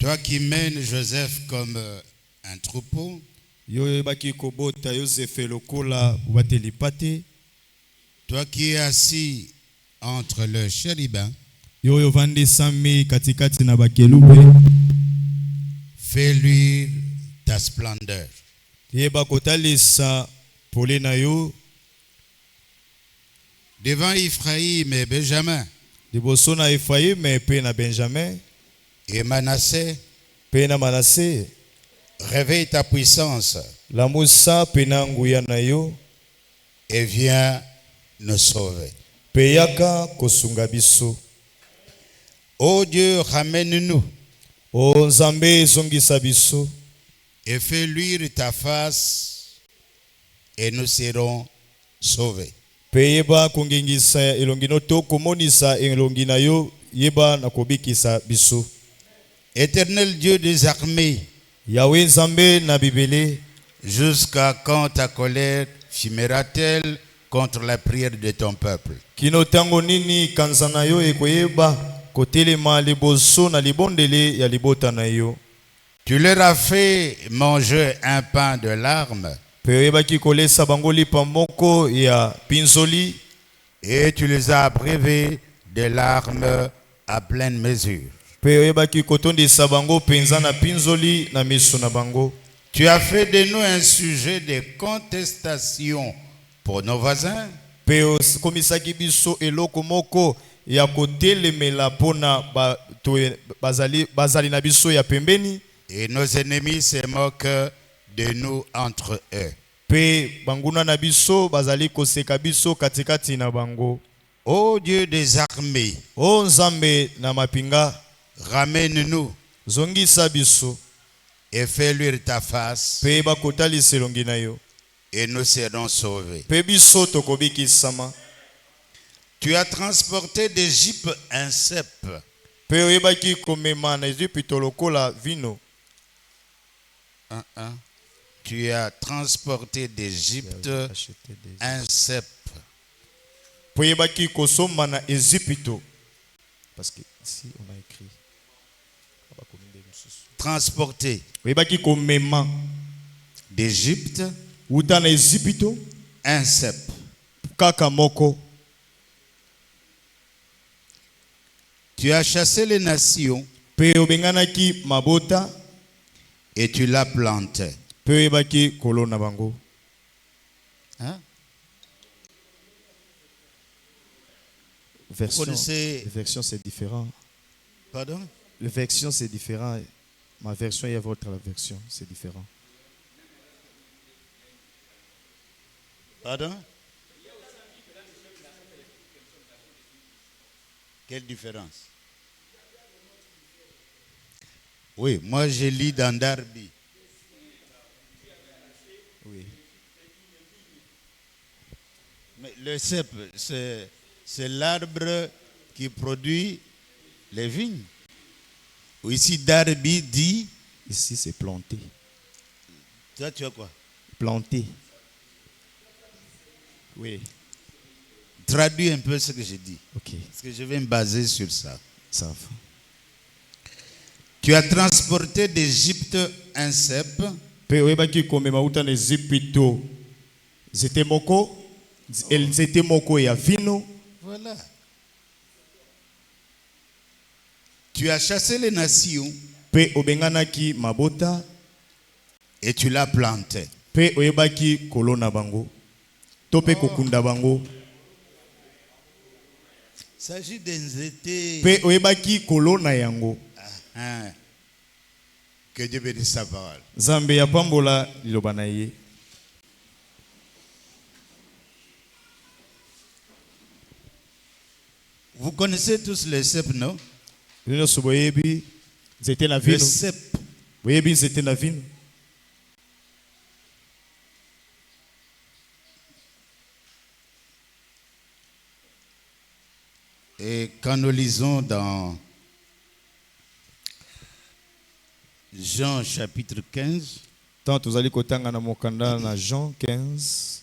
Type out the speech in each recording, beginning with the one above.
Toi qui mènes Joseph comme un troupeau, toi qui es assis entre le chérubin, fais luire ta splendeur. Devant Ephraïm et Benjamin, et Manassé, réveille ta puissance et viens nous sauver. Ô Dieu, ramène-nous et fais luire ta face et nous serons sauvés. Éternel Dieu des armées, jusqu'à quand ta colère fumera-t-elle contre la prière de ton peuple? Tu leur as fait manger un pain de larmes et tu les as abreuvés de larmes à pleine mesure. Tu as fait de nous un sujet de contestation pour nos voisins. Et nos ennemis se moquent de nous entre eux. Ô Dieu des armées, ramène-nous et fais luire ta face et nous serons sauvés. Tu as transporté d'Égypte un cep. Tu as transporté d'Égypte un cep. Parce que ici on a écrit transporté d'Égypte un cep. Tu as chassé les nations et tu l'as planté. Hein? Version c'est différent. Pardon? La version c'est différent. Ma version et votre version c'est différent. Pardon? Quelle différence? Oui, moi je lis dans Darby. Oui. Mais le cep, c'est l'arbre qui produit les vignes. Ici, Darby dit... Ici, c'est planté. Toi, tu as quoi? Planté. Oui. Traduis un peu ce que je dis. Ok. Parce que je vais me baser sur ça. Ça va. Tu as transporté d'Égypte un cep. Voilà. Tu as chassé les nations et tu l'as planté. Il s'agit d'inzété. Que Dieu bénisse sa parole. Vous connaissez tous le cep, non? Le cep. Et quand nous lisons dans Jean chapitre 15, Jean 15.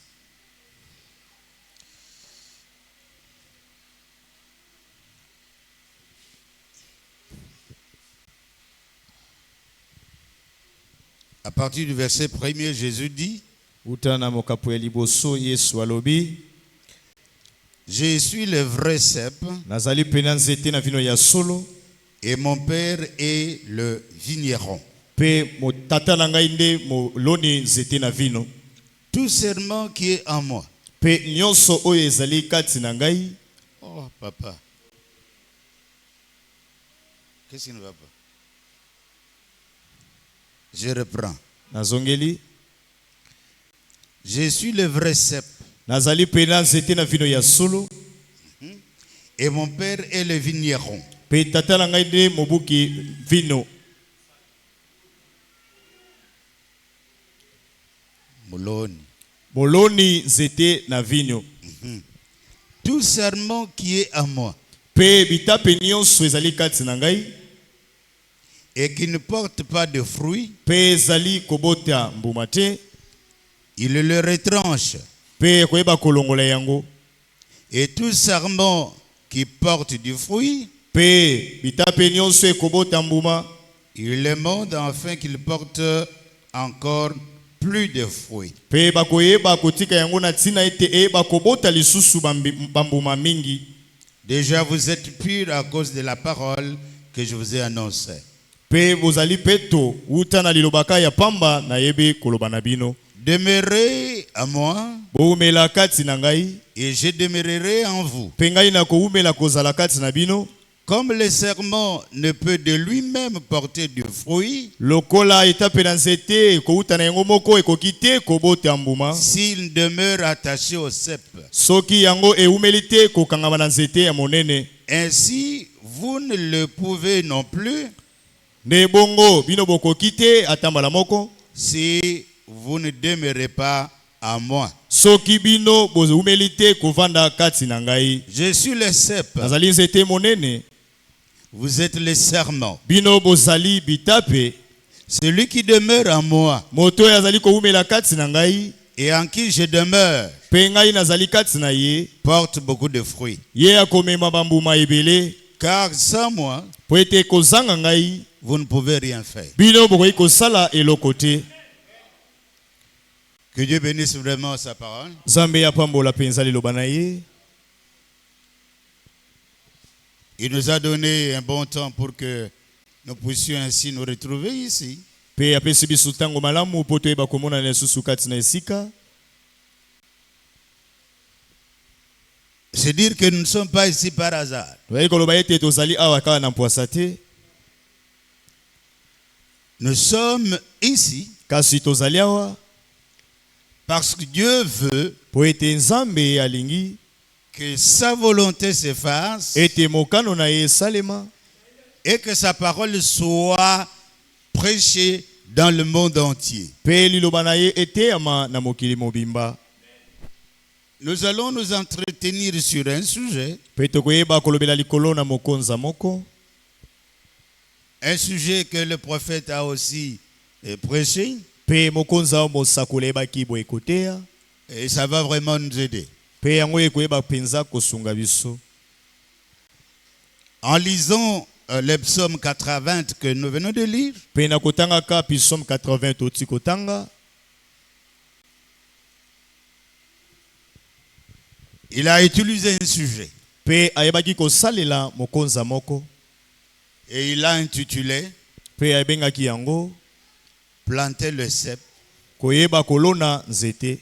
À partir du verset 1er, Jésus dit, Utana mokapo ya liboso Yesu alobi, je suis le vrai cep nazali pena nzete na vino ya solo, et mon père est le vigneron. pe mo tata na ngai nde moloni nzete na vino. Tout serment qui est en moi. Pe nyonso oyo ezali kati na ngai. Oh, papa. Qu'est-ce qui ne va pas? Je reprends. Nazongeli. Je suis le vrai cep. Nazali pena nzete na vino ya solo. Et mon père est le vigneron. Pe tata na ngai nde mobuki vino. Moloni. Moloni nzete na vino. Tout serment qui est en moi. Pe bitape nyonso ezali kati na ngai. Et qui ne porte pas de fruits. Pe ezali kobota mbuma te. Il le retranche. Pe koyeba kolongola yango. Et tout serment qui porte du fruit. Pe bitape nyonso ekobota mbuma. Il le monde afin qu'il porte encore plus de fruits. Pe bakoyeba kotika yango na tina ete eba kobota lisusu bambuma mingi. Déjà vous êtes purs à cause de la parole que je vous ai annoncée. Pe bozali peto uta na lilobaka ya pamba na yebe koloba na bino. Demeurez à moi. Boumela kati na ngai. Et je demeurerai en vous. Pe ngai na koumela kozala kati na bino. Comme le serment ne peut de lui-même porter du fruit, lokola etape na nzete kouta na yango moko ekokite kobota mbuma, s'il demeure attaché au cep, soki yango eumeli te kokangama na nzete ya monene, ainsi vous ne le pouvez non plus, nde bongo bino bokoki te ata mbala moko, si vous ne demeurez pas à moi. soki bino boumeli te kovanda kati na ngai. Je suis le cep, nazali nzete monene. Vous êtes les serments. Bino bozali bitape. Celui qui demeure en moi, moto yazali koumela kati na ngai, et en qui je demeure, pe ngai nazali kati na ye, porte beaucoup de fruits. ye akomema bambuma ebele. Car sans moi, po ete kozanga ngai, vous ne pouvez rien faire. bino bokoki kosala eloko te. Que Dieu bénisse vraiment sa parole. Zambe ya pambola penza liloba na ye. Il nous a donné un bon temps pour que nous puissions ainsi nous retrouver ici. Pe apesi biso tango malamu po toyeba komona lisusu kati na esika. C'est dire que nous ne sommes pas ici par hasard. Toyei koloba ete tozali awa kaka na mpwasa te. Nous sommes ici kasi tozali awa parce que Dieu veut po ete Nzambe alingi que sa volonté se fasse ete mokano na ye esalema et que sa parole soit prêchée dans le monde entier. pe liloba na ye eteyama na mokili mobimba. Nous allons nous entretenir sur un sujet. Pe tokoyeba kolobela likolo na mokonza moko. Un sujet que le prophète a aussi prêché. Pe mokonza mosakoli ebaki bo ekoteya. Et ça va vraiment nous aider. Pe yango ekoyeba penza kosunga biso. En lisant le psaume 80 que nous venons de lire, Pe na kotanga ka psaume 80 toti kotanga. il a utilisé un sujet. Pe ayebaki kosalela mokonza moko. Et il a intitulé Pe ayebengaki yango Planter le cep. koyeba kolona nzete.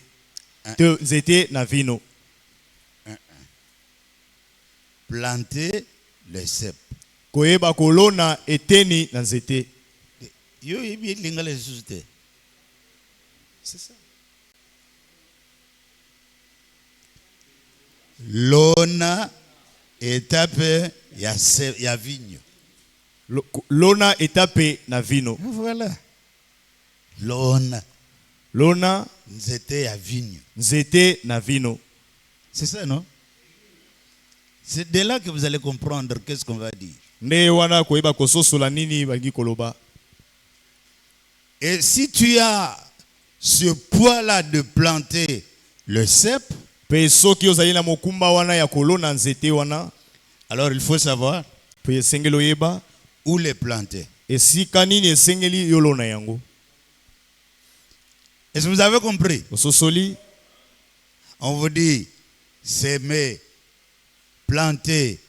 Te nzete na vino. Planter le cep. Koyeba kolona eteni na nzete. C'est ça. Lona etape ya vigno. Lona etape na vino. Voilà. Lona. Lona Nzete ya vigno. nzete na vino. C'est ça, non? C'est de là que vous allez comprendre qu'est-ce qu'on va dire. Nde wana koyeba kososola nini bangi koloba. Et si tu as ce poids-là de planter le cep, Pe soki ozali na mokumba wana ya kolona nzete wana, alors il faut savoir pe esengeli oyeba où les planter. esika nini esengeli yolona yango. Est-ce que vous avez compris? ososoli On vous dit s'aimer, planter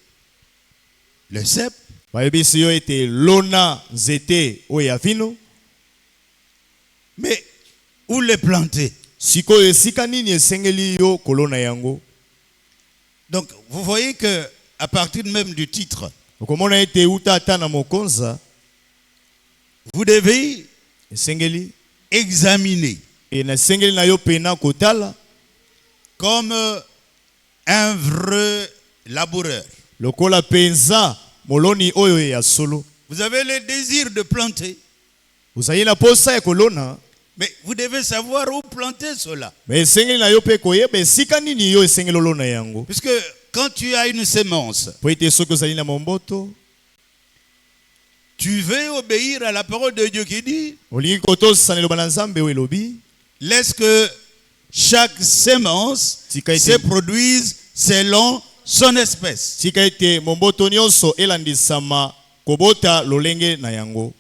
le cep, bayebisi yo ete lona nzete oyo ya vino mais où le planter? sikoyo esika nini esengeli yo kolona yango. Donc vous voyez que à partir même du titre, okomona ete uta ata na mokonza vous devez esengeli examiner e na esengeli na yo pena kotala comme un vrai laboureur. lokola penza moloni oyo ya solo. Vous avez le désir de planter, ozali na posa ya kolona mais vous devez savoir où planter cela. me esengeli na yo mpe koyeba esika nini yo esengeli olona yango. Puisque quand tu as une semence, po ete soki ozali na momboto tu veux obéir à la parole de Dieu qui dit, olingi kotosana eloba na nzambe oyo elobi laisse que chaque semence Tika ete- se produise selon son espèce. tika ete momboto nyonso elandisama kobota lolenge na yango.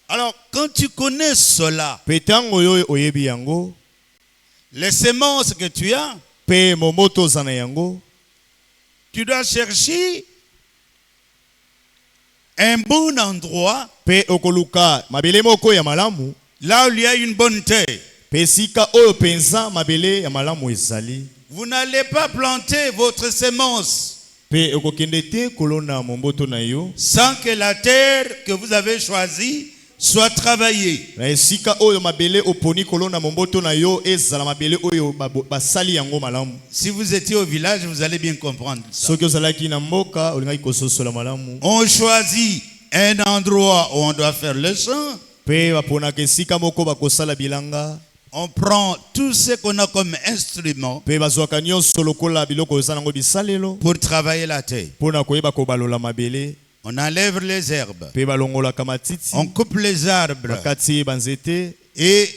Alors, quand tu connais cela, Pe ntango yo oyebi yango les semences que tu as, pe momboto oza na yango, tu dois chercher un bon endroit, pe okoluka mabele moko ya malamu, là où il y a une bonne terre. pe esika oyo penza mabele ya malamu ezali. Vous n'allez pas planter votre semence Pe okokende te kolona momboto na yo sans que la terre que vous avez choisie soit travaillée. na esika oyo mabele oponi kolona momboto na yo ezala mabele oyo basali yango malamu. Si vous étiez au village, vous allez bien comprendre ça. Soki ozalaki na mboka olingaki kososola malamu, On choisit un endroit où on doit faire le champ. pe baponaka esika moko bakosala bilanga, On prend tout ce qu'on a comme instrument pe bazwaka nyonso lokola biloko eza nango bisalelo pour travailler la terre. mpona koyeba kobalola mabele, On enlève les herbes, pe balongolaka matiti, on coupe les arbres bakati banzete, et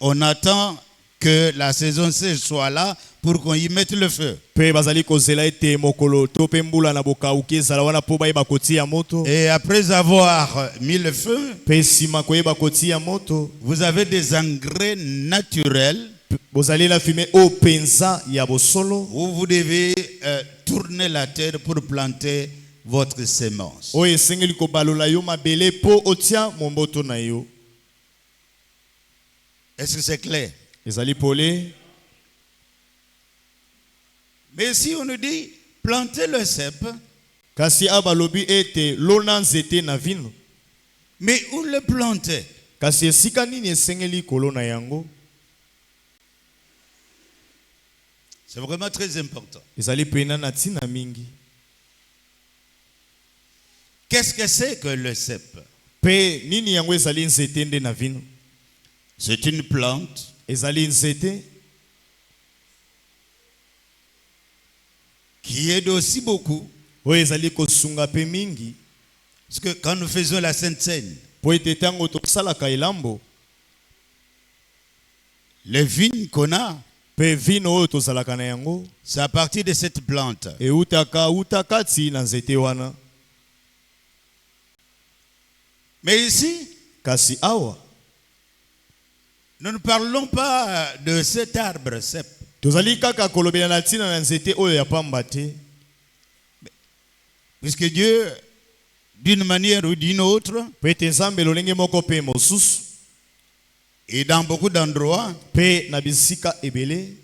on attend que la saison sèche soit là pour qu'on y mette le feu. pe bazali kozela ete mokolo to pe mbula na bokauki ezala wana mpo bayeba kotia moto. Et après avoir mis le feu, Pe nsima koyeba kotia moto, vous avez des engrais naturels bozali na fume oyo penza ya bosolo où vous devez tourner la terre pour planter votre semence. oyo esengeli kobalola yo mabele mpo otia momboto na yo. Est-ce que c'est clair? Ezali pole. Mais si on nous dit planter le cep, Kasi abalobi ete lona nzete na vino, mais où le planter? kasi esika nini esengeli kolona yango. C'est vraiment très important. Ezali pena na ntina mingi. Qu'est-ce que c'est que le cep? Pe nini yango ezali nzete nde na vino. C'est une plante Ezali nzete qui aide aussi beaucoup. oyo ezali kosunga pe mingi, Parce que quand nous faisons la Sainte Seine, po ete ntango tosalaka elambo, les vignes qu'on a, pe vino oyo tozalaka na yango c'est à partir de cette plante. eutaka uta kati na nzete wana. Mais ici, Kasi awa nous ne parlons pas de cet arbre cep. tozali kaka kolobela na ntina na nzete oyo ya pamba te, Puisque Dieu, d'une manière ou d'une autre, pe ete nzambe lolenge moko pe mosusu, et dans beaucoup d'endroits, pe na bisika ebele,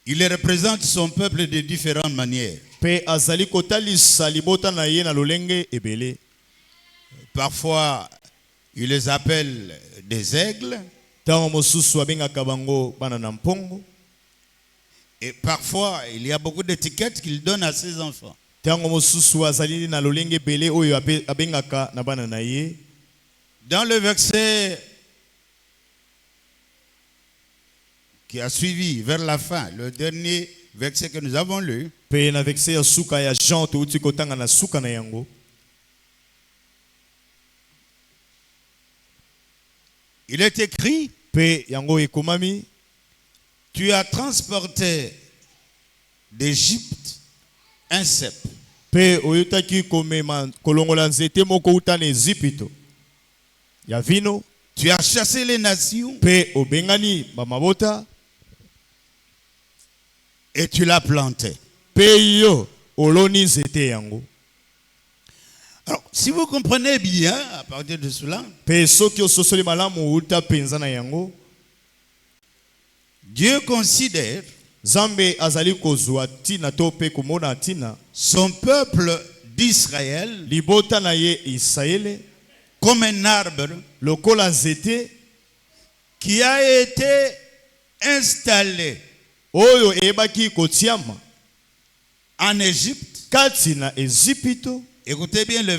il représente son peuple de différentes manières. pe azali kotalisa libota na ye na lolenge ebele. Parfois, il les appelle des aigles, Ntango mosusu abengaka bango bana na mpongo, et parfois, il y a beaucoup d'étiquettes qu'il donne à ses enfants. ntango mosusu azali na lolenge ebele oyo abengaka na bana na ye. Dans le verset qui a suivi vers la fin, le dernier verset que nous avons lu, Pe na verset ya suka ya Jean touti kotanga na suka na yango, il est écrit, pe yango ekomami, tu as transporté d'Égypte un cep. pe oyutaki komema kolongola nzete moko uta na Ezipito ya vino, Tu as chassé les nations pe obengani bamabota et tu l'as planté. pe yo oloni nzete yango. Alors, si vous comprenez bien, à partir de cela, Pe soki ososoli malamu uta penza na yango, Dieu considère Zambe azali kozwa tina to pe komona tina son peuple d'Israël libota na ye Israele comme un arbre lokola nzete qui a été installé oyo ebaki kotiama en Égypte. kati na Ezipito. Écoutez bien le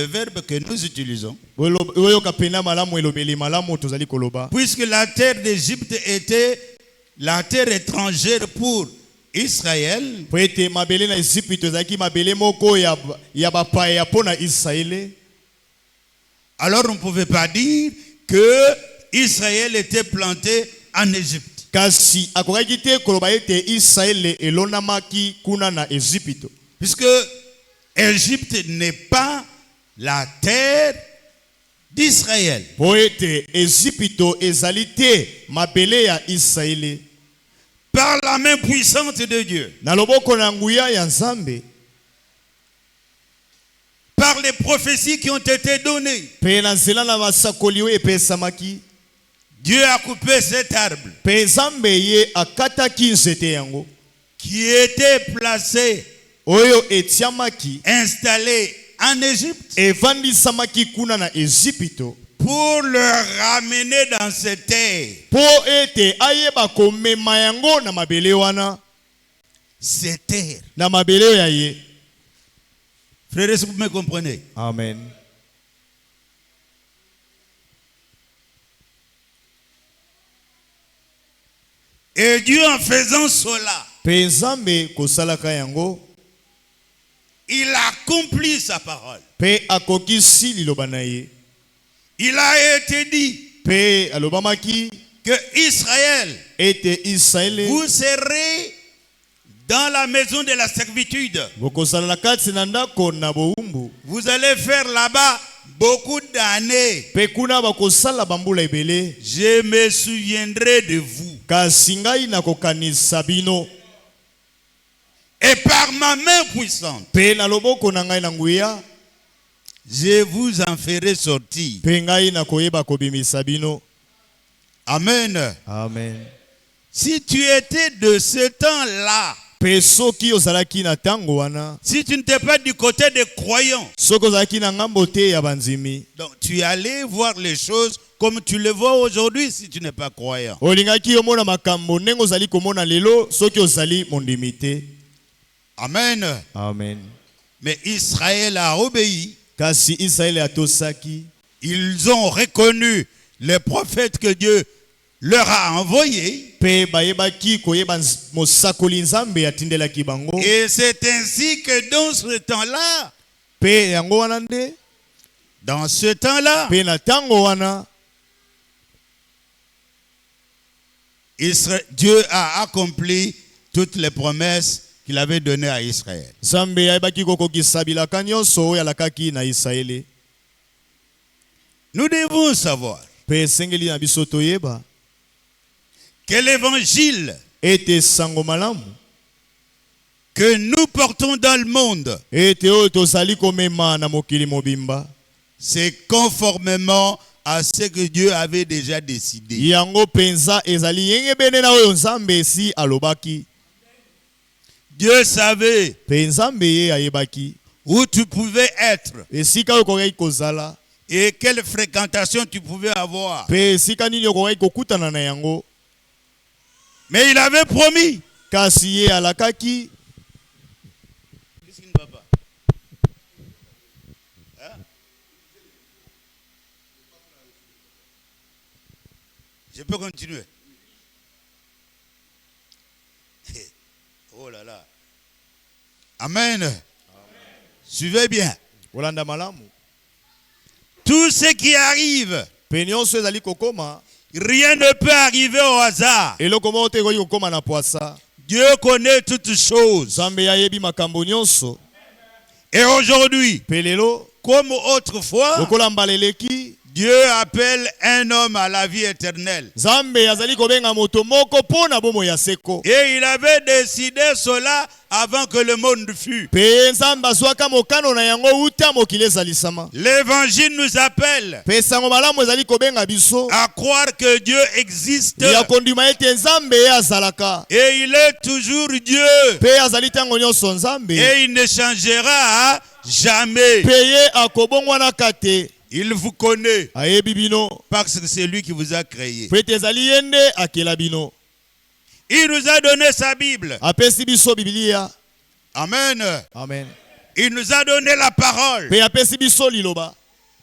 verbe que nous utilisons. Oyo kapena malamu elobeli malamu tozali koloba. Puisque la terre d'Égypte était la terre étrangère pour Israël, Poete mabele na Ezipito ezaki mabele moko ya bapaya pona Israele. alors on ne pouvait pas dire que Israël était planté en Égypte. Kasi akokaki te koloba ete Israele elonamaki kuna na Ezipito. Puisque Égypte n'est pas la terre d'Israël. Poete Ezipito ezali te mabele ya Israele. Par la main puissante de Dieu, Na loboko na nguya ya Nzambe, par les prophéties qui ont été données, pe na nzela na masakoli oyo epesamaki, Dieu a coupé cet arbre pe Nzambe ye akataki nzete yango qui était placé, oyo etiamaki installé en Égypte evandisamaki kuna na Ezipito pour le ramener dans cette terre. po ete ayeba komema yango na mabele wana, Cette terre. na mabele ya ye. Frères, est-ce que vous me comprenez? Amen. Et Dieu, en faisant cela, Pe Nzambe kosalaka yango, il accomplit sa parole. pe akokisi liloba na ye. Il a été dit Pe alobamaki que Israël, ete Israele vous serez dans la maison de la servitude. bokosala na kati na ndako na boumbu. Vous allez faire là-bas beaucoup d'années. Pe kuna bakosala bambula ebele. Je me souviendrai de vous. Kasi ngai nakokanisa bino. Et par ma main puissante, Pe na loboko na ngai na nguya, je vous en ferai sortir. pe ngai nakoyeba kobimisa bino. Amen. Amen. Si tu étais de ce temps-là, Pe soki ozalaki na tango wana, si tu n'étais pas du côté des croyants, soki ozalaki na ngambo te ya banzimi, donc tu allais voir les choses comme tu le vois aujourd'hui si tu n'es pas croyant. olingaki omona makambo ndenge ozali komona lelo soki ozali mondimi te. Amen. Amen. Mais Israël a obéi. Kasi Israele atosaki, Ils ont reconnu les prophètes que Dieu leur a envoyés. pe bayebaki koyeba mosakoli Nzambe atindelaki bango. Et c'est ainsi que dans ce temps-là, Pe yango wana nde, pe na tango wana, Dieu a accompli toutes les promesses qu'il avait données à Israël. Nzambe ayebaki kokokisa bilaka nyonso oyo alakaki na Israele. Nous devons savoir Pe esengeli na biso toyeba que l'évangile ete sango malamu que nous portons dans le monde, ete oyo tozali komema na mokili mobimba, c'est conformément à ce que Dieu avait déjà décidé. yango penza ezali yenge bene na oyo Nzambe esi alobaki. Dieu savait Pe Nzambe ye ayebaki où tu pouvais être esika oyo okokaki kozala, et quelle fréquentation tu pouvais avoir. pe esika nini okokaki kokutana na yango. Mais il avait promis. Kasi ye alakaki, Qu'est-ce qui ne va pas? Hein? Je peux continuer. Oh là là. Amen. Suivez bien. olanda malamu. Tout ce qui arrive, Pe nyonso ezali kokoma, rien ne peut arriver au hasard. eloko moko te ekoki kokoma na poasa. Dieu connaît toutes choses. Nzambe ayebi makambo nyonso. Et aujourd'hui, Pe lelo, comme autrefois, lokola mbala eleki, Dieu appelle un homme à la vie éternelle. Nzambe azali kobenga moto moko pona bomo ya seko. Et il avait décidé cela avant que le monde fût. Pe nzambe azwaka mokano na yango uta mokili ezalisama. L'évangile nous appelle Pe sango malamu ezali kobenga biso à croire que Dieu existe. ya kondima ete nzambe ye azalaka. Et il est toujours Dieu. Pe azali tango nyonso nzambe. Et il ne changera jamais. Pe ye akobongwanaka te. Il vous connaît Ayebi bino. parce que c'est lui qui vous a créé. Pe ete ezali yende akela bino. Il nous a donné sa Bible. Apesi biso Biblia. Amen. Amen. Il nous a donné la parole. Pe apesi biso liloba.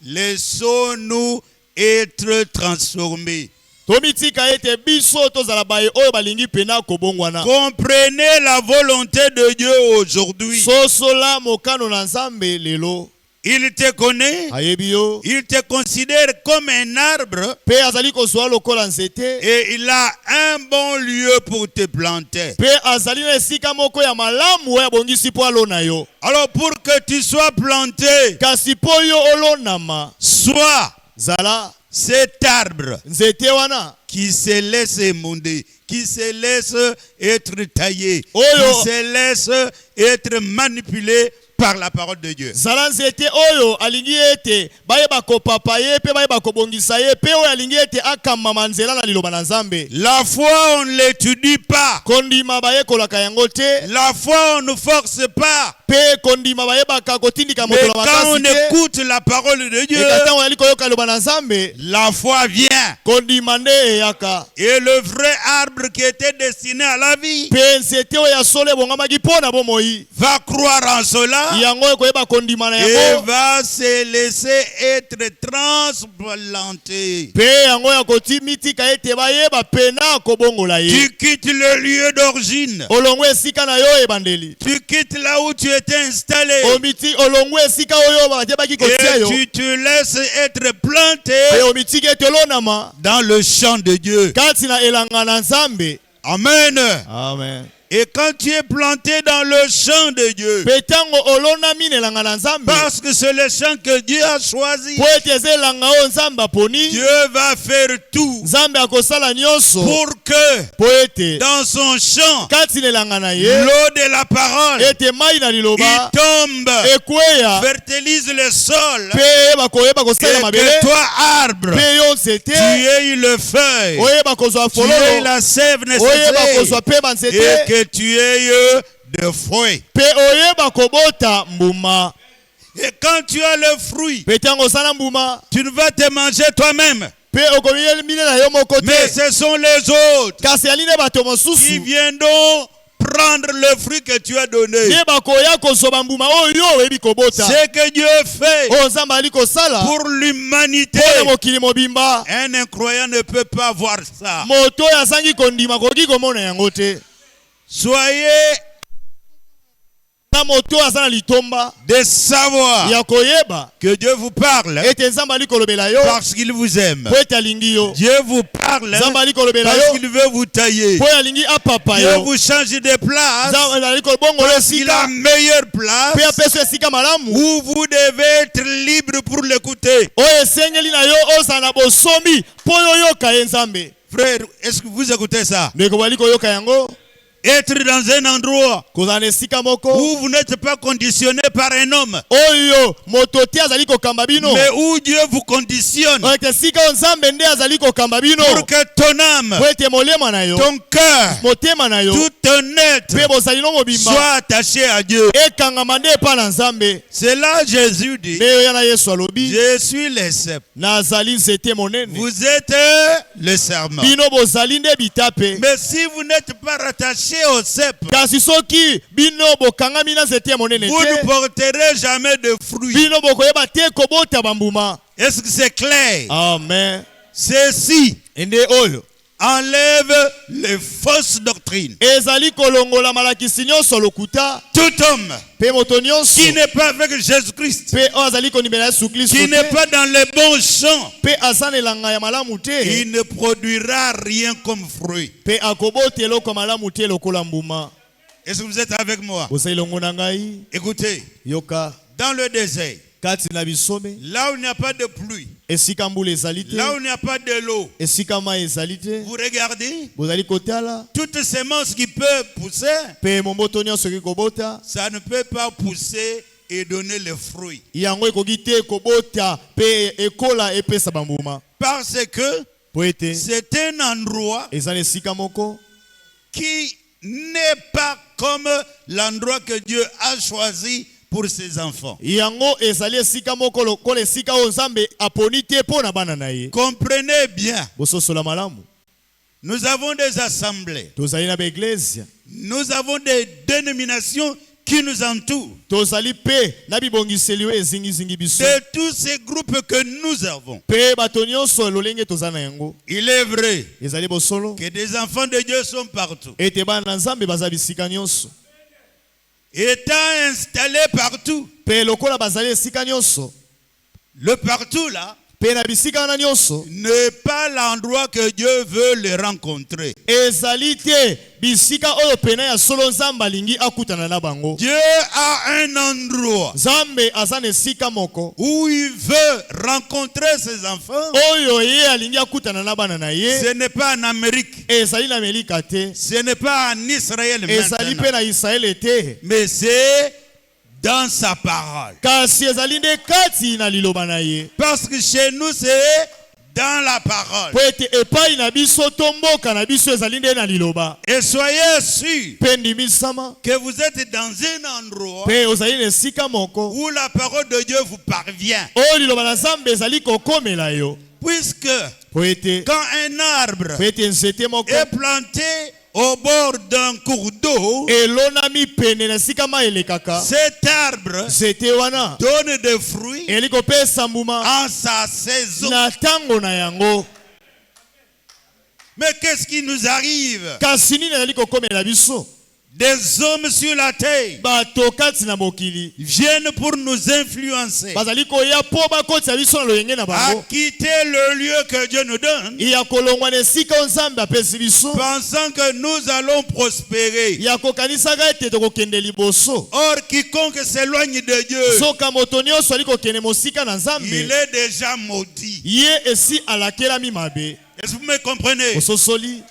Laissons-nous être transformés. Tomitika ete biso tozala baye oyo balingi pena kobongwana. Comprenez la volonté de Dieu aujourd'hui. Sosola mokano na nzambe lelo. Il te connaît. Ayebi yo. Il te considère comme un arbre. Pe azali kozwa lokola nzete. Et il a un bon lieu pour te planter. Pe azali na esika moko ya malamu ya bongisi po alona yo. Alors pour que tu sois planté, Kasi po yo olonama. sois Zala cet arbre nzete wana. qui se laisse émonder, qui se laisse être taillé, Oyo. qui se laisse être manipulé par la parole de Dieu. Zala nzete oyo alingi ete bayeba kopapa ye pe bayeba kobongisa ye pe oyo alingi ete akamama nzela na liloba na nzambe. La foi, on ne l'étudie pas. Kondima bayekolaka yango te. La foi, on ne force pas. Pe kondima bayebaka kotindika moto Mais na quand on makasi te. écoute la parole de Dieu, Ekata oyali koyoka liloba na nzambe. la foi vient. Kondima nde eyaka. Et le vrai arbre qui était destiné à la vie Pe nzete oyo ya solo ebongamaki mpo na bomoi. va croire en cela Yango ekoyeba kondima na et yango. va se laisser être transplanté. Pe yango ya kotimitika ete bayeba pena kobongola ye. Tu quittes le lieu d'origine. Olongo esika na yo ebandeli. Tu quittes là où tu étais installé. Omiti olongo esika oyo batebaki kotia Et yo. tu te laisses être Pe planté omitiki ete olonama dans le champ de Dieu. kati na elanga na nzambe. Amen. Amen. Et quand tu es planté dans le champ de Dieu, Pe tango olonami na elanga na nzambe. parce que c'est le champ que Dieu a choisi, Po ete eza elanga oyo nzambe aponi. Dieu va faire tout Nzambe akosala nyonso. pour que Po ete dans son champ, kati na elanga na ye. l'eau de la parole, Ete mai na il liloba. tombe, Ekweya. fertilise le sol, Pe bakoyeba kosala et mabele. que toi, arbre, Pe yo tu nzete. aies le feuille, Oyeba kozwa tu aies fololo. la sève Oyeba nécessaire, kozwa pe et banzete. que tu aies de fruits. Pe oyeba kobota mbuma. Et quand tu as le fruit, Pe tango osala mbuma. tu ne vas te manger toi-même, Pe okomiyeli na yo moko mais te. ce sont les autres Kasi aline bato qui mosusu. viendront prendre le fruit que tu as donné. Ye bakoya kozoba mbuma oyo oyebi kobota. Ce que Dieu fait Oyo nzambe ali kosala. pour l'humanité, Pona mokili mobimba. un incroyant ne peut pas voir ça. Moto oyo azangi kondima koki komona yango te. Soyez Na moto oyo aza na litomba. de savoir Ya koyeba. que Dieu vous parle Ete nzambe ali kolobela yo. parce qu'il vous aime. Po ete alingi yo. Dieu vous parle Nzambe ali kolobela parce yo. qu'il veut vous tailler. Po alingi apapa Dieu yo. vous change de place Nzambe ali kolobongola parce qu'il a esika. meilleure Pe place apeso esika malamu. où vous devez être libre pour l'écouter. Oyo esengeli na yo ozala na bosomi. Po yo yoka ye nzambe. Frère, est-ce que vous écoutez ça? Ndeko bali koyoka yango. Être dans un endroit Kozala na esika moko. où vous n'êtes pas conditionné par un homme, Oyo moto te azali kokamba bino. mais où Dieu vous conditionne Oyo ete esika oyo nzambe nde azali kokamba bino. pour que ton âme, Po ete molema na yo. ton cœur, Motema na yo. tout honnête Pe bozali no mobimba. soit attaché à Dieu. Ekangama nde epa na nzambe. C'est là Jésus dit, Nde oyo yana Yesu alobi. je suis le cep. Nazali nzete monene. Vous êtes le serment. Bino bozali nde bitape. Mais si vous n'êtes pas rattaché au cep, Kasi soki bino bokangami na nzete ya monene vous ne te. porterez jamais de fruits. Bino bokoyeba te kobota bambuma. Est-ce que c'est clair? Amen. Ceci Ende oyo. enlève les fausses doctrines. Ezali kolongola malakisi nyonso lokuta. Tout homme Pe moto nyonso. qui n'est pas avec Jésus-Christ, Pe oyo azali kondimela Yesu Kristo qui n'est te. pas dans les bons champs, Pe aza na elanga ya malamu te. il ne produira rien comme fruit. Pe akobota eloko malamu te lokola mbuma. Est-ce que vous êtes avec moi? Bozali longo na ngai. Écoutez, Yoka. dans le désert, kati na bisome là où il n'y a pas de pluie, esika mbula ezali te là où il n'y a pas de l'eau, esika mai ezali te vous regardez, bozali kotala toute semence qui peut pousser, mpe momboto nyonso ekoki kobota ça ne peut pas pousser et donner les fruits. yango ekoki te kobota mpe ekola epesa bambuma Parce que po ete c'est un endroit eza na esika moko qui n'est pas comme l'endroit que Dieu a choisi pour ses enfants. yango ezali esika moko lokola esika oyo nzambe aponi te mpo na bana na ye. Comprenez bien, Bososola malamu nous avons des assemblées, tozali na baeglise nous avons des dénominations qui nous entourent. tozali mpe na bibongiseli oyo ezingizingi biso De tous ces groupes que nous avons, mpe bato nyonso lolenge toza na yango il est vrai ezali bosolo que des enfants de Dieu sont partout. ete bana na nzambe baza bisika nyonso Étant installés partout, mpe lokola bazali esika nyonso le partout là mpe na bisika wana nyonso n'est pas l'endroit que Dieu veut les rencontrer. ezali te bisika oyo pena ya solo nzambe alingi akutana na bango. Dieu a un endroit nzambe aza na esika moko où il veut rencontrer ses enfants. oyo ye alingi akutana na bana na ye. Ce n'est pas en Amérique, ezali na Amerika te, ce n'est pas en Israël ezali maintenant, pe na Israele te, mais c'est dans sa parole. kasi ezali nde kati na liloba na ye. Parce que chez nous, c'est dans la parole. Po ete epai na biso to mboka na biso ezali nde na liloba. Et soyez sûrs Pe ndimisama que vous êtes dans un endroit pe ozali na esika moko où la parole de Dieu vous parvient. oyo liloba na nzambe ezali kokomela yo. Puisque Po ete quand un arbre nzete moko est planté au bord d'un cours d'eau, elonami pene na esika mai elekaka, cet arbre nzete wana donne des fruits eli kopesa mbuma en sa saison. na ntango na yango. Mais qu'est-ce qui nous arrive? Kasi nini ezali kokomela biso? Des hommes sur la terre Bato kati na mokili viennent pour nous influencer bazali koya po bakotisa biso na loyenge na à bango quitter le lieu que Dieu nous donne, ya kolongwa na esika oyo nzambe apesi biso, pensant que nous allons prospérer. ya kokanisaka ete tokokende liboso. Or, quiconque s'éloigne de Dieu, Soka moto nyonso ali kokende mosika na il nzambe est déjà maudit. ye esi alakelami mabe. Est-ce que vous me comprenez? Ososoli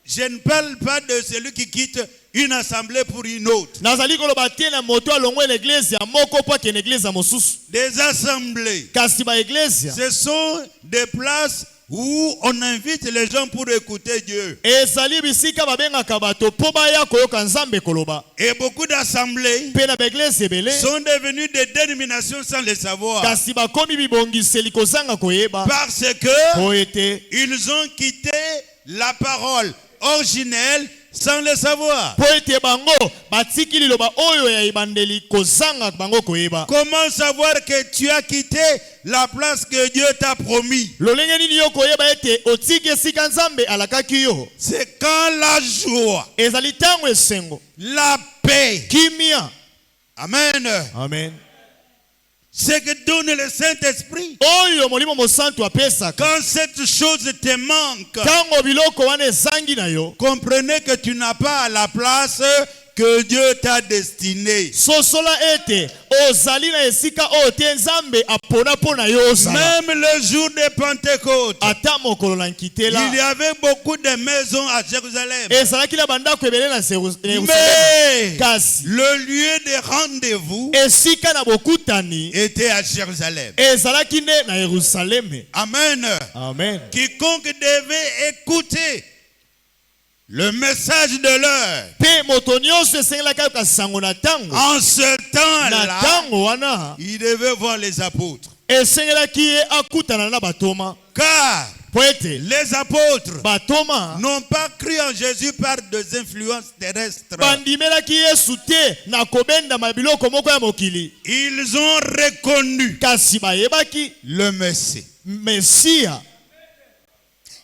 Je ne parle pas de celui qui quitte une assemblée pour une autre. nazali koloba te na moto alongwe na eglise ya moko po akende eglise ya mosusu. Des assemblées, Kasi ba eglise ce sont des places où on invite les gens pour écouter Dieu. ezali bisika babengaka bato po baya koyoka nzambe koloba. Et beaucoup d'assemblées Pe na ba eglise ebele sont devenues des dénominations sans le savoir. kasi bakomi bibongiseli kozanga koyeba. Parce que Po ete ils ont quitté la parole originelle sans le savoir. po ete bango batiki liloba oyo ya ebandeli kozanga bango koyeba. Comment savoir que tu as quitté la place que Dieu t'a promis? Lolenge nini yo koyeba ete otiki esika nzambe alakaki yo? C'est quand la joie, Ezali tango esengo, la paix, kimia. amen, Amen. c'est que donne le Saint-Esprit. Oyo molimo mosantu apesaka. Quand cette chose te manque, Tango biloko wana ezangi na yo, comprenez que tu n'as pas la place que Dieu t'a destinée. sosola ete ozali na esika oyo te nzambe apona po na yo ozala. Même le jour de Pentecôte, Ata mokolo na il y nkitela avait beaucoup de maisons à Jérusalem. ezalaki na bandako ebele na Yerusalemu. Mais Kasi le lieu de rendez-vous esika na bokutani était à Jérusalem. ezalaki nde na Yerusalemu. Amen. Amen. Quiconque devait écouter le message de l'heure Pe moto nyonso esengelaki ayoka sango na ntango. en ce Na temps-là, ntango wana il devait voir les apôtres. esengelaki ye akutana na batoma. Car Po ete les apôtres batoma n'ont pas cru en Jésus par des influences terrestres. bandimelaki Yesu te na kobendama biloko moko ya mokili. Ils ont reconnu Kasi bayebaki le Messie. Mesia.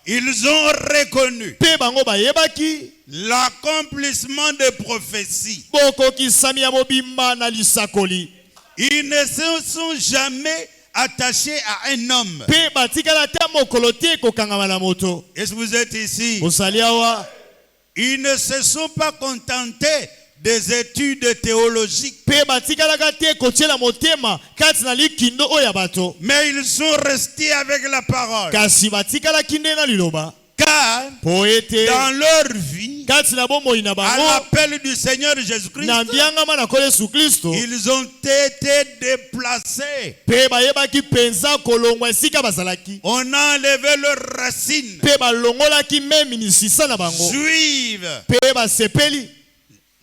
Ils ont reconnu Pe bango bayebaki l'accomplissement des prophéties. bokokisami ya mobimba na lisakoli. Ils ne se sont jamais attachés à un homme. Pe batikala te mokolo te kokangama na moto. Est-ce que vous êtes ici? Ozali awa Ils ne se sont pas contentés des études théologiques. Pe batikalaka te kotiela motema kati na likindo oyo ya bato. Mais ils sont restés avec la parole. Kasi batikalaki nde na liloba. Car Po ete dans leur vie, kati na bomoi na à bango l'appel du Seigneur Jésus-Christ, na mbiangama na Nkolo Yesu Kristo, ils ont été déplacés. pe bayebaki penza kolongwa esika bazalaki. On a enlevé leurs racines Pe balongolaki memi nisisa na bango. juives. Pe basepeli.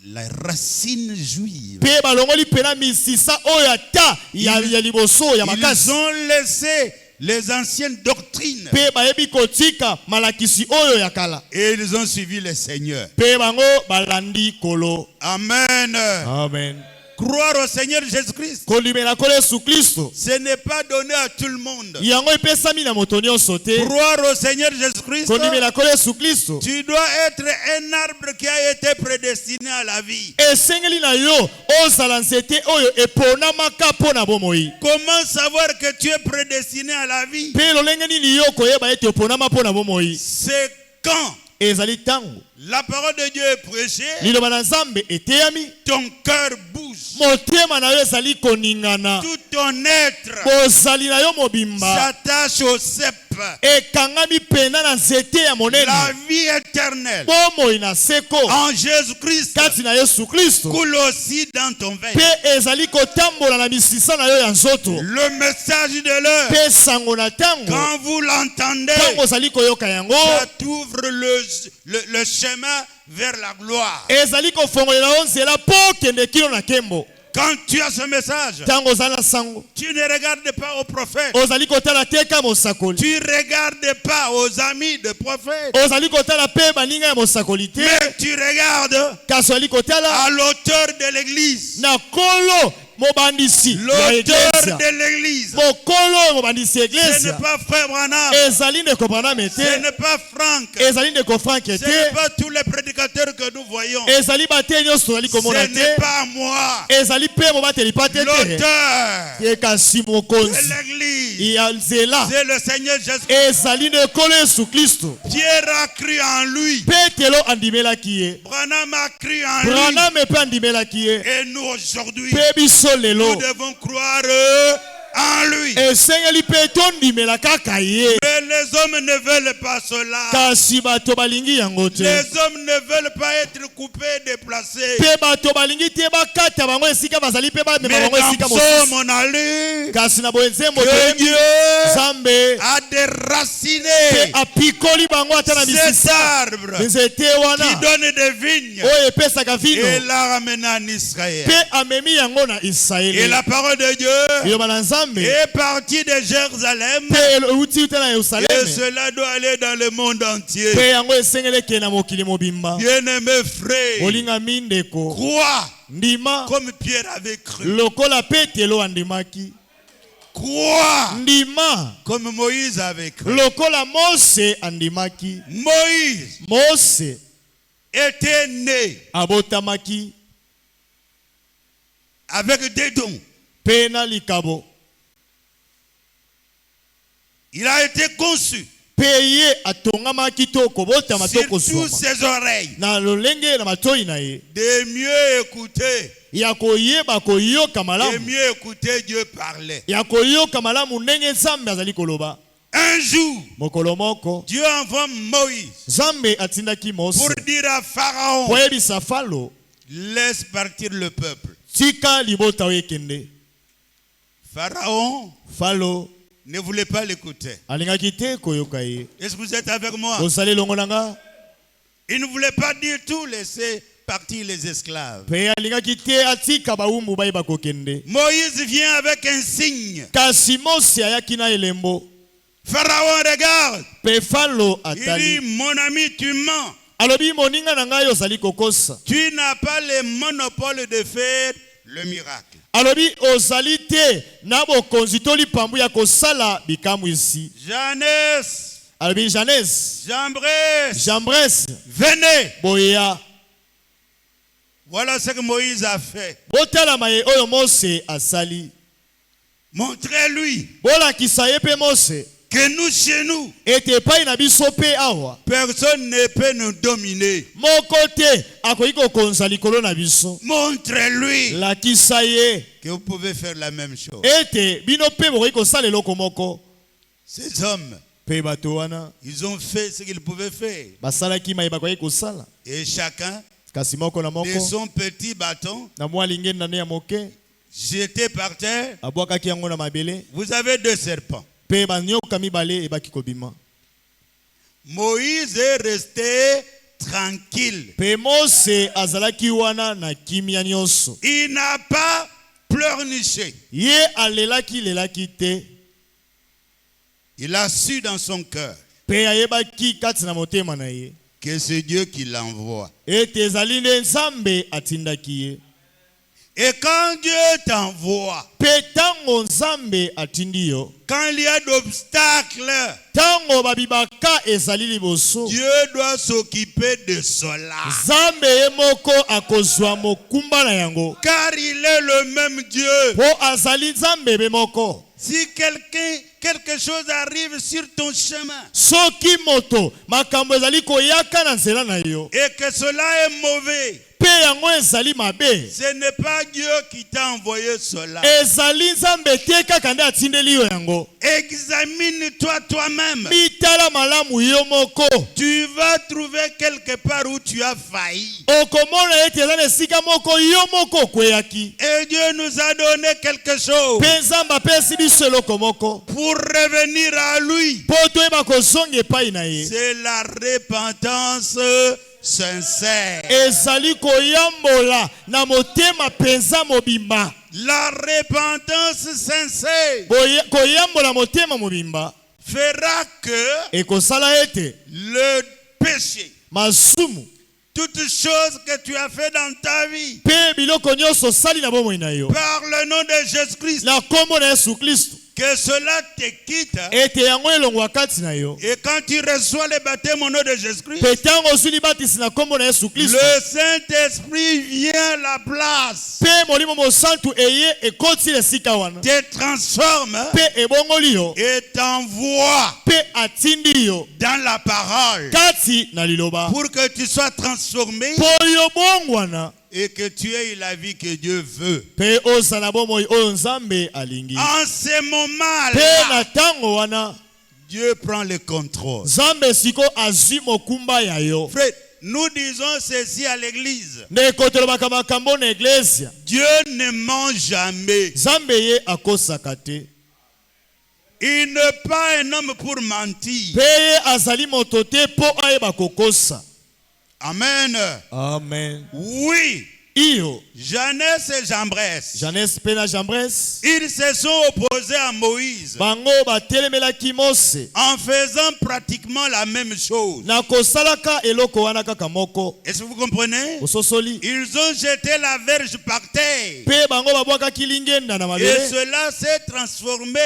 Les racines juives. Pe balongoli pena misisa oyo ata ya liboso ya Ils makasi. ont laissé les anciennes doctrines Pe bayebi kotika malakisi oyo ya kala. et ils ont suivi le Seigneur. Pe bango balandi kolo. Amen. Amen. Croire au Seigneur Jésus-Christ, Kolimela Nkolo Yesu Kristo. ce n'est pas donné à tout le monde. Yango epesami na moto nyonso te. Croire au Seigneur Jésus-Christ, Kolimela Nkolo Yesu Kristo. tu dois être un arbre qui a été prédestiné à la vie. Esengeli na yo ozala nzete oyo eponamaka mpo na bomoi. Comment savoir que tu es prédestiné à la vie? Pe lolenge nini yo koyeba ete oponama mpo na bomoi? C'est quand Ezali tango la parole de Dieu est prêchée, liloba na Nzambe eteyami, ton cœur bouge, motema na yo ezali koningana, tout ton être bozali na yo mobimba s'attache au cep, ekangami pena na nzete ya la monene. vie éternelle Bomoi na seko en Jésus-Christ kati na Yesu Kristo coule aussi dans ton veine. pe ezali kotambola na misisa na yo ya nzoto. Le message de l'heure, Pe sango na tango quand vous l'entendez, tango ozali koyoka yango, ça t'ouvre le chemin vers la gloire. ezali kofongolela yo nzela mpo kende kino na kembo. Quand tu as ce message, Tango ozali na sango tu ne regardes pas aux prophètes, ozali kotala te ka mosakoli, tu ne regardes pas aux amis des prophètes, ozali kotala pe baninga ya mosakoli te, mais tu regardes kasi ozali kotala à l'auteur de l'église. na Nkolo mobandisi ya L'auteur eglezia. de l'église. Mokolo mobandisi ya Ce n'est eglezia pas Frère Branham, ezali ndeko Branham ce te, n'est pas Franck, ezali ndeko Frank ce n'est te, pas tous les prédicateurs que nous voyons, ezali bate nyonso tozali komona ce n'est te, pas moi, ezali pe mobateli pa te te, l'auteur ye kasi de mokonzi l'église. ya nzela C'est le Seigneur Jésus. ezali na Nkolo Yesu Kristo. Pierre a cru en lui. Petelo andimelaki ye, Branham a cru en lui. Branham mpe andimelaki ye, Et nous aujourd'hui, mpe biso nous lelo devons croire en lui. esengeli mpe tondimela kaka ye. Mais les hommes ne veulent pas cela. Kasi bato balingi yango te, Les hommes ne veulent pas être coupés, déplacés. mpe bato balingi te bakata bango esika bazali mpe bamema Mais bango esika dans mosusu. Psaume, on a lu Kasi na boye nzembo que toyebi Dieu Nzambe a mpe déraciné apikoli bango ata na cet misisa arbre nzete qui wana donne des vignes oyo epesaka et vino l'a ramené en Israël. mpe amemi yango na Et Israeli. la parole de Dieu Liloba na Nzambe est partie de Jérusalem mpe euti te na et Yerusaleme, cela doit aller dans le monde entier. mpe yango esengeli ekende na mokili mobimba. Bien-aimé frère, Olingami ndeko, crois ndima comme Pierre avait cru. lokola Petelo andimaki, Crois ndima comme Moïse avait cru. lokola Mose andimaki. Moïse Mose était né abotamaki avec des dons. mpe na likabo, Il a été conçu mpe ye atongamaki to kobotama to sur toutes kozwama ses oreilles na lolenge na matoi na ye de mieux écouter, ya koyeba koyoka de malamu, mieux écouter Dieu parler. ya koyoka malamu ndenge Nzambe azali koloba. Un jour, Mokolo moko Dieu envoie Moïse Nzambe atindaki Mose pour dire à Pharaon, koyebisa Falo laisse partir le peuple. tika libota oyo ekende. Pharaon Falo ne voulait pas l'écouter. alingaki te koyoka ye. Est-ce que vous êtes avec moi? Ozali elongo na nga? Il ne voulait pas dire tout, laisser partir les esclaves. Mpe alingaki te atika bawumbu bayeba kokende. Moïse vient avec un signe. Kasi Mose ayaki na elembo. Pharaon regarde. Mpe Falo Il dit, atali. mon ami, tu mens. Alobi moninga na ngai ozali kokosa. Tu n'as pas le monopole de faire le miracle. Alobi ozali te na bokonzi to lipambu ya kosala bikambu isi. Jeunesse, Alobi Janès, Jambres, Jambres, venez. boya. Voilà ce que Moïse a fait. Botalama ye oyo Mose asali. Montrez-lui Bolakisa ye pe Mose que nous chez nous, ete epai na biso pe awa personne ne peut nous dominer. moko te akoki kokonza likolo na biso. Montre-lui Lakisa ye que vous pouvez faire la même chose. ete bino pe bokoki kosala eloko moko. Ces hommes, Pe bato wana ils ont fait ce qu'ils pouvaient faire. basalaki mayeba koki kosala Et chacun, kasi moko na de moko son petit bâton, na mwa lingeni na ne ya moke jeté par terre. abwakaki yango na mabele Vous avez 2 serpents. pe banyoka mibale ebaki kobima. Moïse est resté tranquille. Pe Mose azalaki wana na kimia nyonso. Il n'a pas pleurniché. Ye alelaki lelaki te. Il a su dans son cœur Pe ayebaki kati na motema na ye que c'est Dieu qui l'envoie. ete ezali nde Nzambe atindaki ye. Et quand Dieu t'envoie, Pe tango Nzambe atindi yo, quand il y a d'obstacles, tango babibaka ezali liboso, Dieu doit s'occuper de cela. Nzambe ye moko akozwa mokumba na yango. Car il est le même Dieu. Po azali Nzambe be moko. Si quelque chose arrive sur ton chemin Soki moto makambo ezali koyaka na nzela na yo, et que cela est mauvais, pe yango ezali mabe, ce n'est pas Dieu qui t'a envoyé cela. ezali Nzambe te kaka nde atindeli yo yango. Examine-toi toi-même. Mitala malamu yo moko. Tu vas trouver quelque part où tu as failli. Okomona ete ezali esika moko yo moko kweyaki. Et Dieu nous a donné quelque chose Pe Nzambe apesi biso eloko moko pour revenir à lui. po toyeba kozonga epai na ye. C'est la repentance sincère. Ezali koyambola na motema penza mobimba. La repentance sincère Koyambola motema mobimba fera que ekosala ete le péché, masumu toutes choses que tu as fait dans ta vie, pe biloko nyonso osali na bomoi na yo par le nom de Jésus-Christ, na kombo na Yesu Kristo, que cela te quitte. ete yango elongwa kati na yo. Et quand tu reçois le baptême au nom de Jésus-Christ, Pe tango ozwi libatisi na kombo na Yesu Kristo, le Saint-Esprit vient à la place, pe molimo mosantu eye ekoti esika wana, te transforme pe ebongoli yo, et t'envoie pe atindi yo dans la parole kati na liloba pour que tu sois transformé po yo bongwana et que tu aies la vie que Dieu veut. pe ozala bomoi oyo Nzambe alingi. En ce Pe moment-là, na tango wana Dieu prend le contrôle. Nzambe siko azwi mokumba ya yo. Frère, nous disons ceci à l'église. Ndeko tolobaka makambo na iglesia. Dieu ne ment jamais. Nzambe ye akosaka te. Il n'est pas un homme pour mentir. Pe ye azali moto te po ayeba kokosa. Amen. Amen. Oui, Iyo Janès et Jambres, Janès pe na Jambres ils se sont opposés à Moïse bango batelemelaki Mose en faisant pratiquement la même chose. na kosalaka eloko wana kaka moko. Est-ce que vous comprenez? Ososoli Ils ont jeté la verge par terre pe bango babwakaki lingenda na et mabele, cela s'est transformé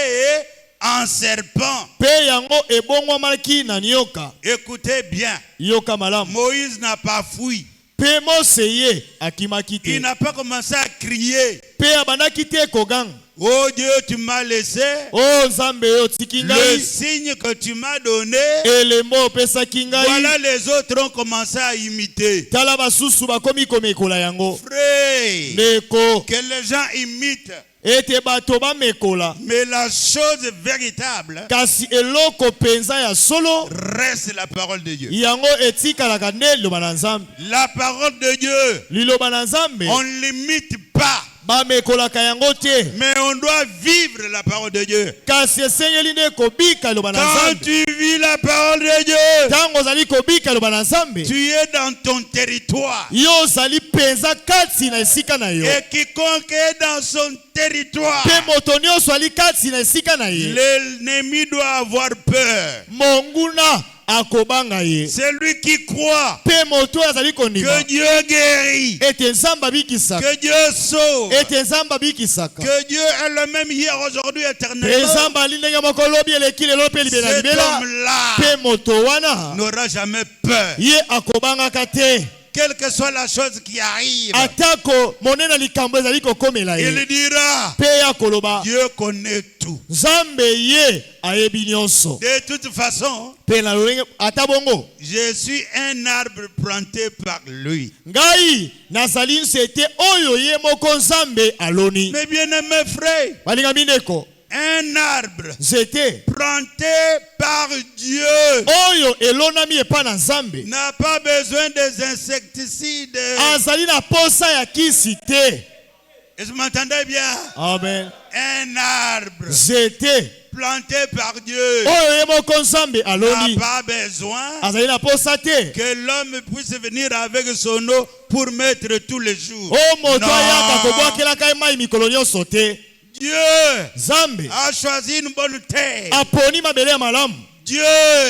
en serpent. pe yango ebongwamaki na nyoka. Écoutez bien, Yoka malamu. Moïse n'a pas fui. Pe Mose ye akimaki te. Il n'a pas commencé à crier. Pe abandaki te koganga. Oh Dieu, tu m'as laissé. Oh Nzambe yo tiki Le ngai, signe que tu m'as donné. elembo opesaki ngai. Voilà, les autres ont commencé à imiter. Tala basusu bakomi komekola yango. Frère, Ndeko que les gens imitent. ete bato bamekola, Mais la chose véritable kasi eloko penza ya solo reste la parole de Dieu. yango etikalaka nde liloba na Nzambe. La parole de Dieu, Liloba na Nzambe on ne l'imite pas, bamekolaka yango te, mais on doit vivre la parole de Dieu. kasi esengeli nde kobika liloba na Quand Nzambe. tu vis la parole de Dieu, Tango ozali kobika liloba na Nzambe, tu es dans ton territoire. yo ozali penza kati na esika na yo. Et quiconque est dans son territoire, Pe moto nyonso ali kati na esika na ye, l'ennemi doit avoir peur. monguna akobanga ye. Celui qui croit Pe moto azali kondima que Dieu guérit, ete Nzambe abikisaka, que Dieu sauve, ete Nzambe abikisaka, que Dieu est le même hier, aujourd'hui, pe éternellement, Nzambe ali ndenge moko lobi eleki lelo pe libela cet libela. homme-là Pe moto wana n'aura jamais peur. ye akobangaka te. quelle que soit la chose qui arrive, atako monena likambo ezali kokomela ye il dira, pe ya koloba Dieu connaît tout. nzambe ye ayebi nyonso De toute façon, pe na lolenge ata bongo je suis un arbre planté par lui. ngai nazali nsete oyo ye moko nzambe aloni. Mes bien-aimés frères, balinga mindeko un arbre nzete planté par Dieu oyo elonami epa na nzambe n'a pas besoin des insecticides. azali na posa ya kisi te. Est-ce que vous m'entendez bien? Amen. Un arbre nzete planté par Dieu oyo ye moko nzambe n'a aloni pas besoin azali na posa te que l'homme puisse venir avec son eau pour mettre tous les jours. o moto ayaka Non. kobwakelaka ye mai mikolo nyonso te. Dieu nzambe a choisi une bonne terre. aponi mabele ya malamu. Dieu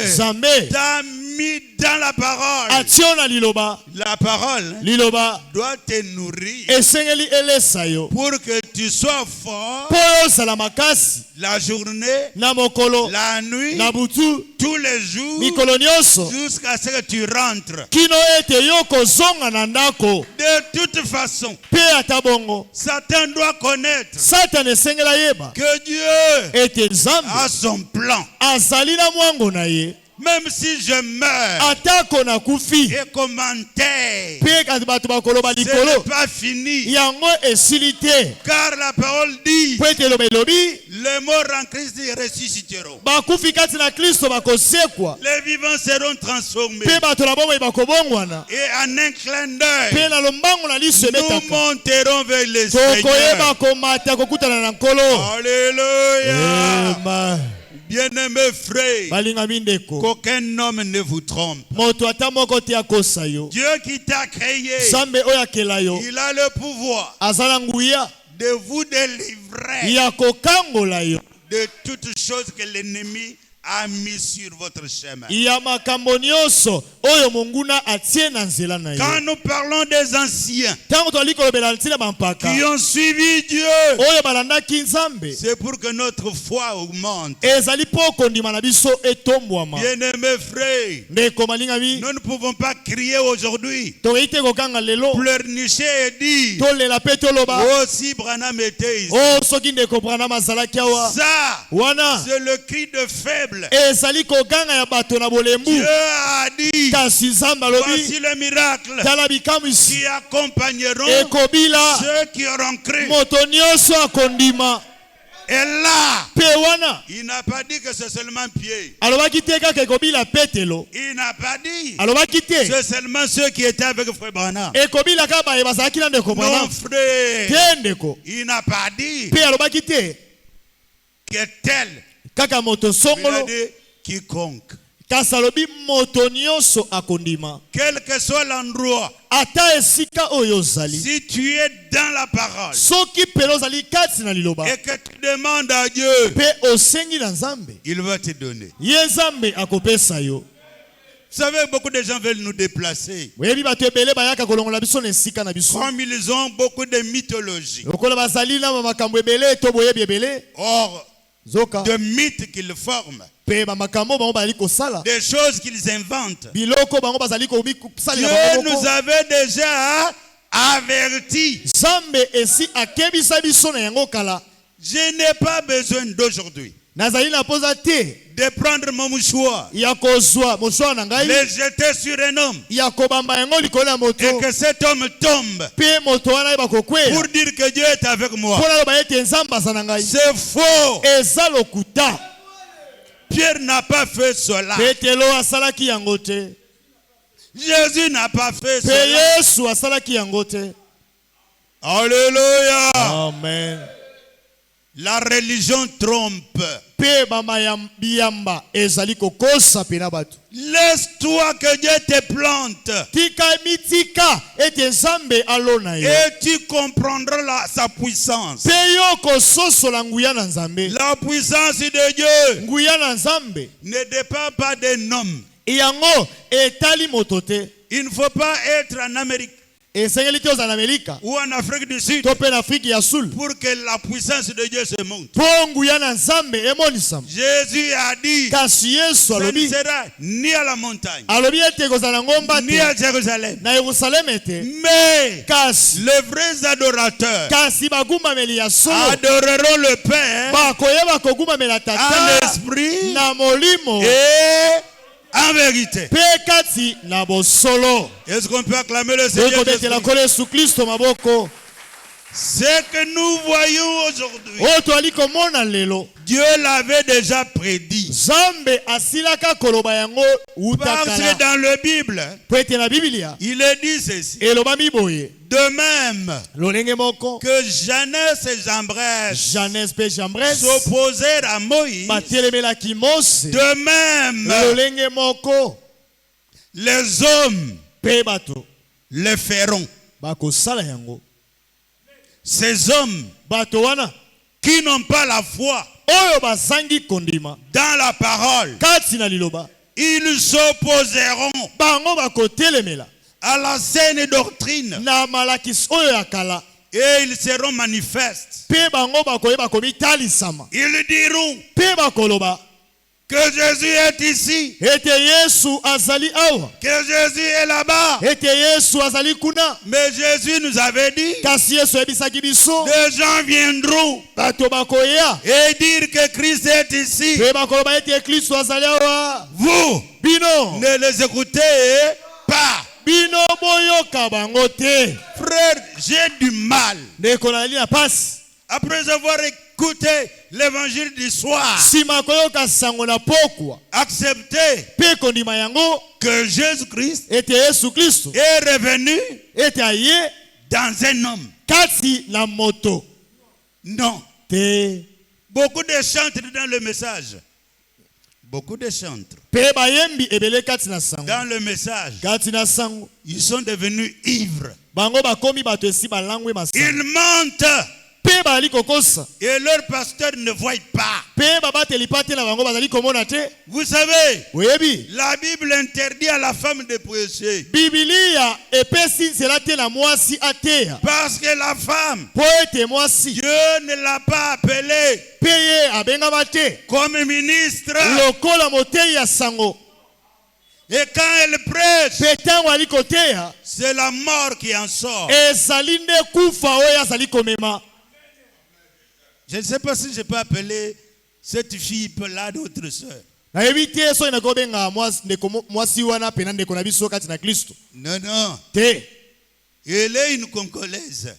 nzambe t'a mis dans la parole. atio na liloba. La parole liloba doit te nourrir esengeli elesa yo pour que tu sois fort mpo ozala makasi la journée, na mokolo la nuit, na butu tous les jours, mikolo nyonso jusqu'à ce que tu rentres. kino ete yo kozonga na ndako. De toute façon, mpe ata bongo Satan doit connaître satana esengela yeba que Dieu ete nzambe a son plan. azali na mwango na ye. Même si je meurs atako nakufi et commentaire, mpe kati bato bakoloba ce n'est likolo pas fini. yango esili te. Car la parole dit, mpo ete eloba elobi les morts en Christ ressusciteront. bakufi kati na kristo bakosekwa Les vivants seront transformés. mpe bato na bomoi bakobongwana Et en un clin d'œil, mpe na lombango na liso nous ebetaka monterons vers le Seigneur. tokoyeba komata kokutana na nkolo. Alléluia. Amen. Bien-aimés frères, balinga mindeko qu'aucun homme ne vous trompe. moto ata moko te akosa yo. Dieu qui t'a créé, nzambe oyo akela yo il a le pouvoir aza na nguya de vous délivrer ya kokangola yo de toutes choses que l'ennemi a mis sur votre chemin. ya makambo nyonso oyo monguna atie na nzela na Quand yo. nous parlons des anciens ntango toali kolobela ntina bampaka qui ont suivi Dieu, oyo balandaki nzambe c'est pour que notre foi augmente. ezali mpo kondima na biso etombwama. Bien-aimés frères, ndeko malingami nous ne pouvons pas crier aujourd'hui, toyei te kokanga lelo pleurnicher et dire, tolela mpe toloba oh si Branham était ici. o soki ndeko branham azalaki awa. Ça, wana c'est le cri de faible. ezali koganga ya bato na bolembu. Dieu a dit, kasi nzambe alobi voici le miracle tala bikamwisi qui accompagneront ekobila ceux qui auront cru. moto nyonso akondima. Et là, mpe wana il n'a pas dit que c'est seulement Pierre. alobaki te kaka ekobila petelo. Il n'a pas dit alobaki te c'est seulement ceux qui étaient avec Frère Branham. ekobila kaka baye bazalaki na ndeko Non, branham frère. te ndeko. Il n'a pas dit mpe alobaki te que tel. kaka moto Il a songolo dit quiconque. kasi alobi moto nyonso akondima. Quel que soit l'endroit, ata esika oyo ozali si tu es dans la parole soki pele ozali kati na liloba et que tu demandes à Dieu, mpe osengi na nzambe il va te donner. ye nzambe akopesa yo. Vous savez, beaucoup de gens veulent nous déplacer. oyebi bato ebele bayaka kolongola biso na esika na biso Comme ils ont beaucoup de mythologie. lokola bazali na makambo ebele to boyebi ebele Or, zoka de mythes qu'ils forment, mpe bamakambo bango bazali kosala des choses qu'ils inventent. biloko bango bazali Dieu kosalela bango nous moko. avait déjà avertis. nzambe esi akebisa biso na yango kala. Je n'ai pas besoin d'aujourd'hui nazali na poza te de prendre mon mouchoir, ya kozwa moswara na ngai le jeter sur un homme ya kobamba yango likolo ya moto et que cet homme tombe mpe moto wana yeba kokweya pour dire que Dieu est avec moi. mpo naloba ete nzambe aza na ngai. C'est faux. eza lokuta. Pierre n'a pas fait cela. petelo asalaki yango te. Jésus n'a pas fait mpe cela. yesu asalaki yango te. Alléluia. amen. La religion trompe. mpe biyamba ezali kokosa pena bato. Laisse-toi que Dieu te plante tika mitika ete nzambe alona yo et tu comprendras sa puissance. mpe yo kososola nguya na nzambe. La puissance de Dieu nguya na nzambe ne dépend pas d'un homme. yango etali moto te. Il ne faut pas être en Amérique esengeli te ozala na Amerika ou en Afrique du Sud to pe na Afrique ya Sud pour que la puissance de Dieu se montre. po nguya na Nzambe emonisama. Jésus a dit, Kasi Yesu ça ne alobi sera ni à la montagne, alobi ete kozala ngomba ni te à Jérusalem. na Yerusalemu te, Mais kasi les vrais adorateurs bagumbameli ya solo adoreront le Père bakoyeba kogumamela en Tata esprit na molimo et en vérité. pe kati na bosolo. Est-ce qu'on peut acclamer le Seigneur Ekobetela Jésus? kolo Yesu Kristo maboko. Ce que nous voyons aujourd'hui, Oyo toali komona lelo Dieu l'avait déjà prédit. Nzambe asilaka koloba yango Parce utakala. que dans la Bible, Po ete na Biblia il est dit ceci. elobami boye De même lolenge moko que Jannes et Jambres Jannes pe Jambres s'opposèrent à Moïse, batelemelaki Mose, de même lolenge moko les hommes pe bato le feront. bakosala yango. Ces hommes Bato wana qui n'ont pas la foi oyo bazangi kondima dans la parole, kati na liloba, ils s'opposeront bango bakotelemela à la saine doctrine na malakisi oyo ya kala, et ils seront manifestes. pe bango bakoyeba komitalisama, Ils diront pe bakoloba que Jésus est ici, ete Yesu azali awa, que Jésus est là-bas. ete Yesu azali kuna. Mais Jésus nous avait dit, Kasi Yesu ebisaki biso les gens viendront bato bakoya et dire que Christ est ici. pe bakoloba ete Kristo azali awa. Vous Bino ne les écoutez pas. bino boyoka bango te. Frère, j'ai du mal. Ndeko nali na pasi Après avoir écouté l'évangile du soir, sima koyoka sango na pokwa accepter pe kondima yango que Jésus-Christ ete Yesu Kristo est revenu ete aye dans un homme. kati na moto Non. te. Beaucoup de chantres dans le message. Beaucoup de chantres Pe bayembi ebele kati na sango, dans le message. kati na sango Ils sont devenus ivres. bango bakomi bato esi balangwe masango, Ils mentent pe bali kokosa, et leur pasteur ne voit pas. pe babateli pa te na bango bazali komona te. Vous savez, Oyebi la Bible interdit à la femme de prêcher. Biblia epesi nzela te na mwasi ateya, Parce que la femme, po ete mwasi Dieu ne l'a pas appelée pe ye abengama te comme ministre. lokola moteyi ya sango. Et quand elle prêche, Pe ntango ali koteya c'est la mort qui en sort. ezali nde kufa oyo azali komema. Je ne sais pas si je peux appeler cette fille-là d'autre sœur. Nayebi te soki nakobenga mwasi wana pena ndeko na biso kati na Kristo Non, non. te. Elle est une Congolaise.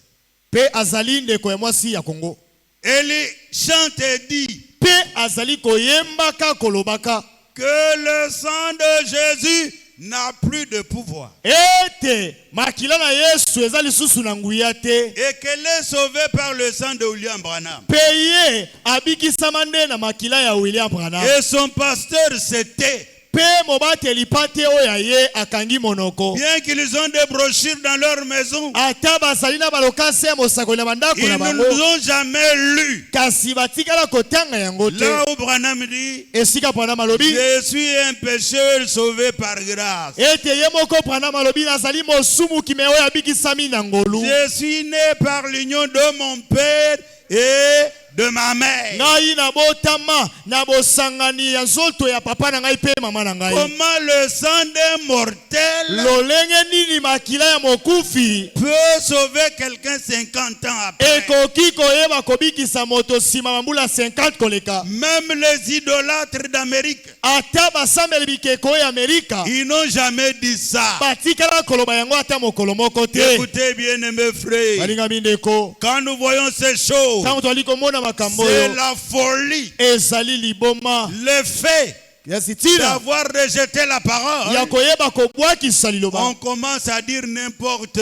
Pe azali ndeko ya mwasi ya Kongo. Elle chante et dit Pe azali koyembaka kolobaka que le sang de Jésus n'a plus de pouvoir. ete makila na Yesu eza lisusu na nguya te. Et qu'elle est sauvée par le sang de William Branham. Pe ye abikisama nde na makila ya William Branham. Et son pasteur c'était, Pe mobateli pa te oyo ye akangi monoko. bien qu'ils ont des brochures dans leur maison, Ata bazali na balokasi ya mosakoli na bandako ils na ne bango, nous ont jamais lu. kasi batikala kotanga yango te. Là où Branham dit, Esika Branham alobi je suis un pécheur sauvé par grâce. ete ye moko Branham alobi nazali mosumuki me oyo abikisami na ngolu. Je suis né par l'union de mon père et de ma mère. Ngai na botama na bosangani ya nzoto ya papa na ngai pe mama na ngai. Comment le sang d'un mortel Lolenge nini makila ya mokufi peut sauver quelqu'un 50 ans après? ekoki koyeba kobikisa moto sima mambula 50 koleka. Même les idolâtres d'Amérique, Ata basambeli bikeko ya Amerika ils n'ont jamais dit ça. batikala koloba yango ata mokolo moko te. Écoutez bien, mes frères, Balinga mindeko quand nous voyons ces choses, tango twali komona makambo c'est oyo la folie. ezali liboma Le fait ya sitina d'avoir rejeté la ya parole, koyeba kobwakisa liloba. on commence à dire n'importe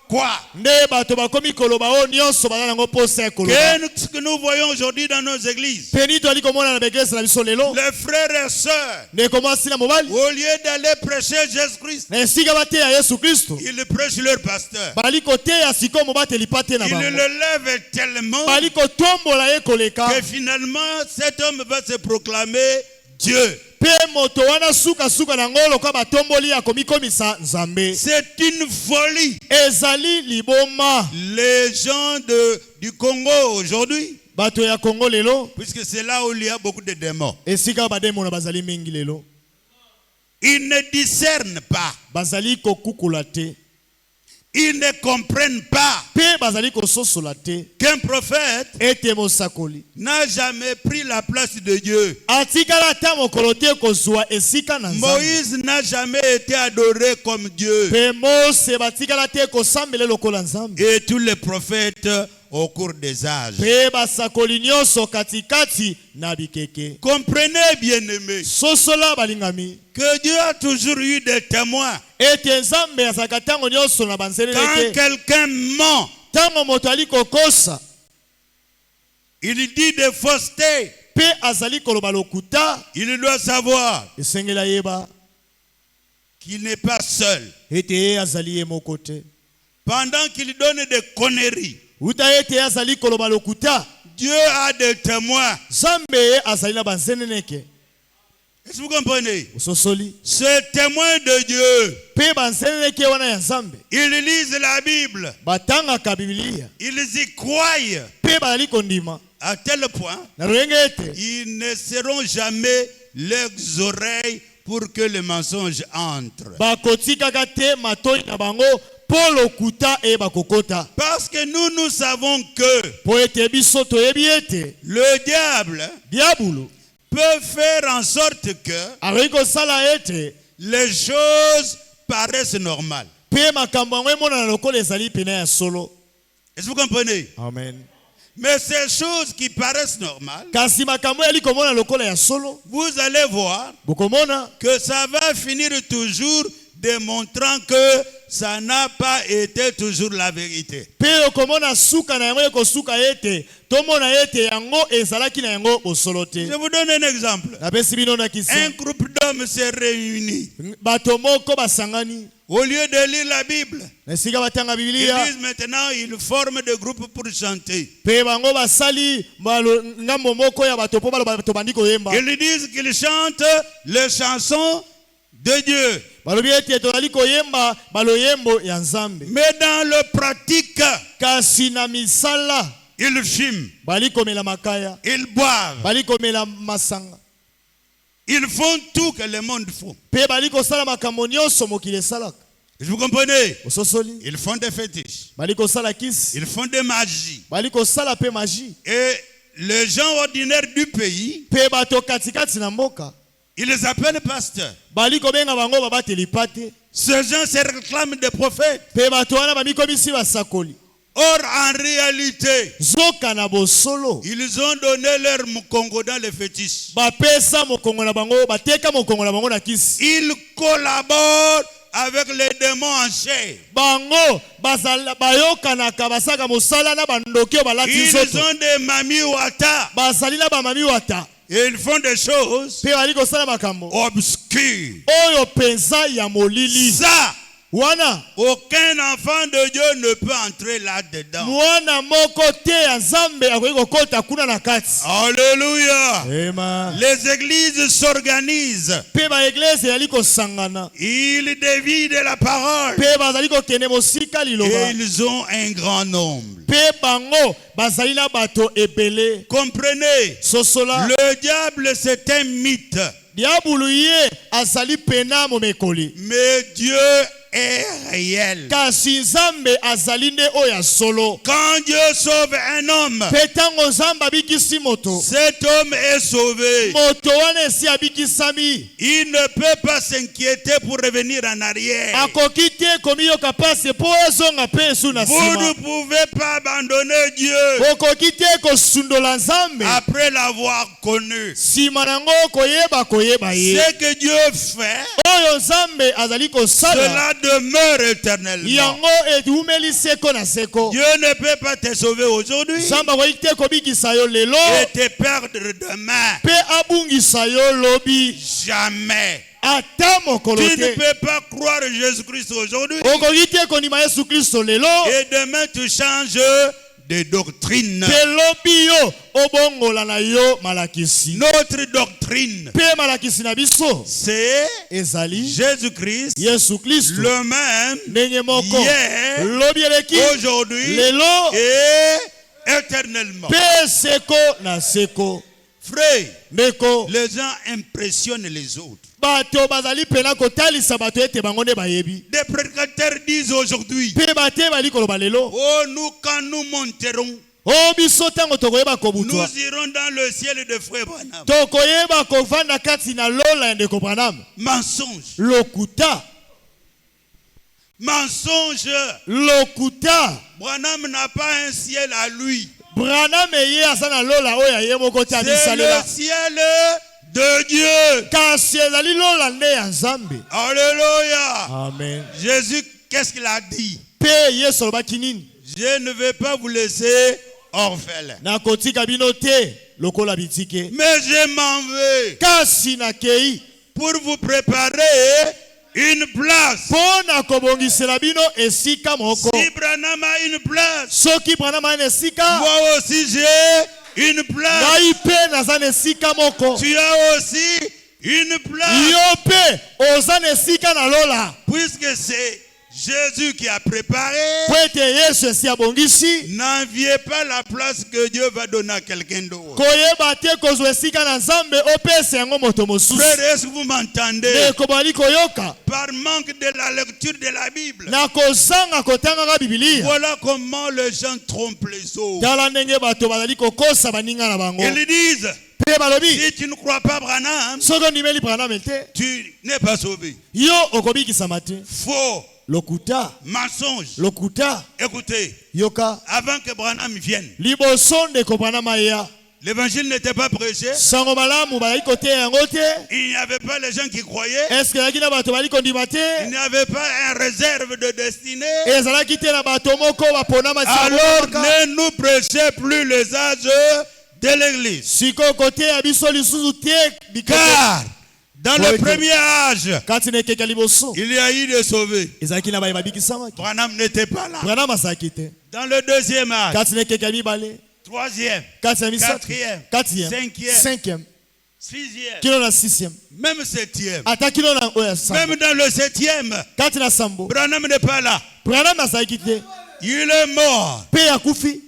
quoi. Nde bato bakomi koloba oyo nyonso baza nango posa ya koloba. Ce que nous voyons aujourd'hui dans nos églises, Peni twali komona na beglese na biso lelo les frères et sœurs, ndeko mwasi na mobali au lieu d'aller prêcher Jésus-Christ, na esika bateya Yesu Kristo ils prêchent leur pasteur. bali koteya sikoyo mobateli pa te na Ils bango, le lèvent tellement bali kotombola ye koleka que finalement cet homme va se proclamer Dieu. Pe moto wana suka suka na ngolo kwa batomboli ya komikomisa nzambe. C'est une folie. Ezali liboma. Les gens du Congo aujourd'hui, Bato ya Congo lelo, puisque c'est là où il y a beaucoup de démons, esika bademo na bazali mingi lelo. ils ne discernent pas. Bazali kokukula te. Ils ne comprennent pas Pe bazali kososola te. qu'un prophète Ete mosakoli n'a jamais pris la place de Dieu. atikala ta mokolo te kozwa esika na nzambe. Moïse n'a jamais été adoré comme Dieu. Pe Mose batikala te kosambela lokola nzambe. Et tous les prophètes au cours des âges. Pe basakoli nyonso katikati na bikeke. Comprenez, bien-aimés, Sosola balingami. que Dieu a toujours eu des témoins. Ete nzambe azaka tango nyonso na banzelele Quand te. quelqu'un ment, Tango moto ali kokosa, il dit des faussetés, pe azali koloba lokuta, il doit savoir esengela yeba qu'il n'est pas seul. ete ye azali ye moko te. Pendant qu'il donne des conneries, Uta ete azali koloba lokuta, Dieu a des témoins. Nzambe ye azali na banzeneneke. Est-ce que vous comprenez? Ososoli. Ces témoins de Dieu, Pe banzeneneke wana ya Nzambe. ils lisent la Bible, Batangaka Biblia. ils y croient Pe bazali kondima. à tel point, Na loyenge ete. ils ne seront jamais leurs oreilles pour que le mensonge entre. Bakotikaka te matoi na bango po lokuta e bakokota. Parce que nous savons que Po ete biso toyebi ete le diable diabulu peut faire en sorte que akoki kosala ete les choses paraissent normales. pe makambo yango emonana lokola ezali pene ya solo. Est-ce que vous comprenez? Amen. Mais ces choses qui paraissent normales, Kasi makambo yali komona lokola ya solo, vous allez voir bokomona que ça va finir toujours démontrant que ça n'a pas été toujours la vérité. pe okomona suka na yango ekosuka ete tomona ete yango ezalaki na yango bosolo te. Je vous donne un exemple. Napesi bino na Un kisa. groupe d'hommes s'est réuni. Bato moko basangani Au lieu de lire la Bible, na esika batanga ils Biblia, disent maintenant, ils forment des groupes pour chanter. pe bango basali ngambo moko ya bato po baloba tobandi koyemba. Ils disent qu'ils chantent les chansons de Dieu. Balobi ete tozali koyemba baloyembo ya Nzambe. Mais dans le pratique, Kasi na misala ils fument, bali komela makaya, ils boivent, bali komela masanga. ils font tout que le monde fait. Pe bali kosala makambo nyonso mokili esalaka. Vous comprenez? Ososoli. Ils font des fétiches, Bali kosala kisi. ils font des magies. Bali kosala pe magie. Et les gens ordinaires du pays, Pe bato katikati na mboka. ils les appellent pasteurs. Bali kobenga bango babateli pate. Ces gens se réclament des prophètes. Pe bato wana bamikomisi basakoli. Or, en réalité, Zoka na bosolo. ils ont donné leur mokongo dans les fétiches. Bapesa mokongo na bango, bateka mokongo na bango na kisi. Ils collaborent avec les démons en chair. Bango bazala bayokanaka basaka mosala na bandokio balati Ils nzoto. ont des mamies wata. Bazali na bamami wata. Et ils font des choses Pe bali kosala makambo obscures. oyo penza ya molili. Ça, Wana aucun enfant de Dieu ne peut entrer là-dedans. mwana moko te ya Nzambe akoki kokota kuna na kati. Alléluia. Ema. Les églises s'organisent. Pe ba eglise yali kosangana. Ils dévident la parole. Pe bazali kokende mosika Et liloba. ils ont un grand nombre. Pe bango bazali na bato ebele. Comprenez, Sosola. le diable c'est un mythe. Diabulu ye azali pena momekoli. Mais Dieu est réel. Kasi Nzambe azali nde oya solo. Quand Dieu sauve un homme, Pe tango Nzambe abikisi moto. cet homme est sauvé. Moto wana esi abikisami. Il ne peut pas s'inquiéter pour revenir en arrière. Akoki te komiyoka pase po ezonga pe esu na Vous sima. ne pouvez pas abandonner Dieu Okoki te kosundola Nzambe. après l'avoir connu. Sima nango koyeba koyeba ye. Ce que Dieu fait, Oyo Nzambe azali kosala. cela demeure éternellement. Yango etumeli seko na seko. Dieu ne peut pas te sauver aujourd'hui Nzambe akoki te kobikisa yo lelo. et te perdre demain. Pe abungisa yo lobi. Jamais. Ata mokolo Tu ne te. peux pas croire Jésus-Christ aujourd'hui Okoki te kondima Yesu Kristo lelo. et demain tu changes de doctrine. Telobi yo obongola na yo malakisi. Notre doctrine, Pe malakisi na biso. c'est Ezali Jésus-Christ, Yesu Kristo. le même, Ndenge moko. hier, Lobi eleki. aujourd'hui Lelo. et éternellement. Pe seko na seko. Frère, Ndeko. les gens impressionnent les autres. Bato bazali pena kotalisa bato ete bango nde bayebi. Des prédicateurs disent aujourd'hui, Pe bate bali koloba lelo. oh, nous, quand nous monterons, O biso tango tokoyeba kobutwa. nous irons dans le ciel de Frère Branham. Tokoyeba kovanda kati na lola ya ndeko Branham. Mensonge. Lokuta. Mensonge. Lokuta. Branham n'a pas un ciel à lui. Branham eye asana lola oya ye moko te C'est abisalela. le ciel de Dieu. Kasi ezali lola nde ya Nzambe. Alléluia. Amen. Jésus, qu'est-ce qu'il a dit? Pe Yesu alobaki nini? Je ne vais pas vous laisser orphelins. Nakotika bino te lokola bitike. Mais je m'en vais Kasi nakei pour vous préparer une place. pona kobongisela bino esika moko. Si Branham a une place, Soki Branham ana esika, moi aussi j'ai une place. ngai pe naza na esika moko. Tu as aussi une place. Yo pe oza na esika na lola. Puisque c'est Jésus qui a préparé, Po ete Yesu esi abongisi, n'enviez pas la place que Dieu va donner à quelqu'un d'autre. koyeba te kozwa esika na Nzambe opesa yango moto mosusu. Frère, est-ce que vous m'entendez? Ndeko bali koyoka. Par manque de la lecture de la Bible. Na kozanga kotangaka Biblia. Voilà comment les gens trompent les autres. Tala ndenge bato bazali kokosa baninga na bango. Ils disent, Pe balobi, si tu ne crois pas Branham, soki ondimeli Branham te, tu n'es pas sauvé. yo okobikisama te. Faux, Lokuta, mensonge. lokuta, Écoutez, yoka. avant que Branham vienne, Liboso ndeko Branham aya. l'évangile n'était pas prêché. Sango malamu bazali koteya yango te. Il n'y avait pas les gens qui croyaient. Est-ce que yaki na bato bali kondima Il te? n'y avait pas une réserve de destinée. Ezalaki te na bato moko baponama Alors ne nous prêchez plus les âges de l'église. siko koteya biso lisusu te bikoko. Car dans le Oui, premier âge, Kati na ekeke liboso il y a eu des sauvés. ezalaki na baye babikisamaki. Branham n'était pas là. Branham azalaki te. Dans le deuxième âge, Kati na ekeke ya mibale, troisième, kati na misato, quatrième, quatrième, cinquième, cinquième, sixième, kilo na sixième, même septième. ata kilo na oyo ya sambo. Même dans le septième, Kati na sambo, Branham n'est pas là. Branham azalaki te. Il est mort Pe akufi,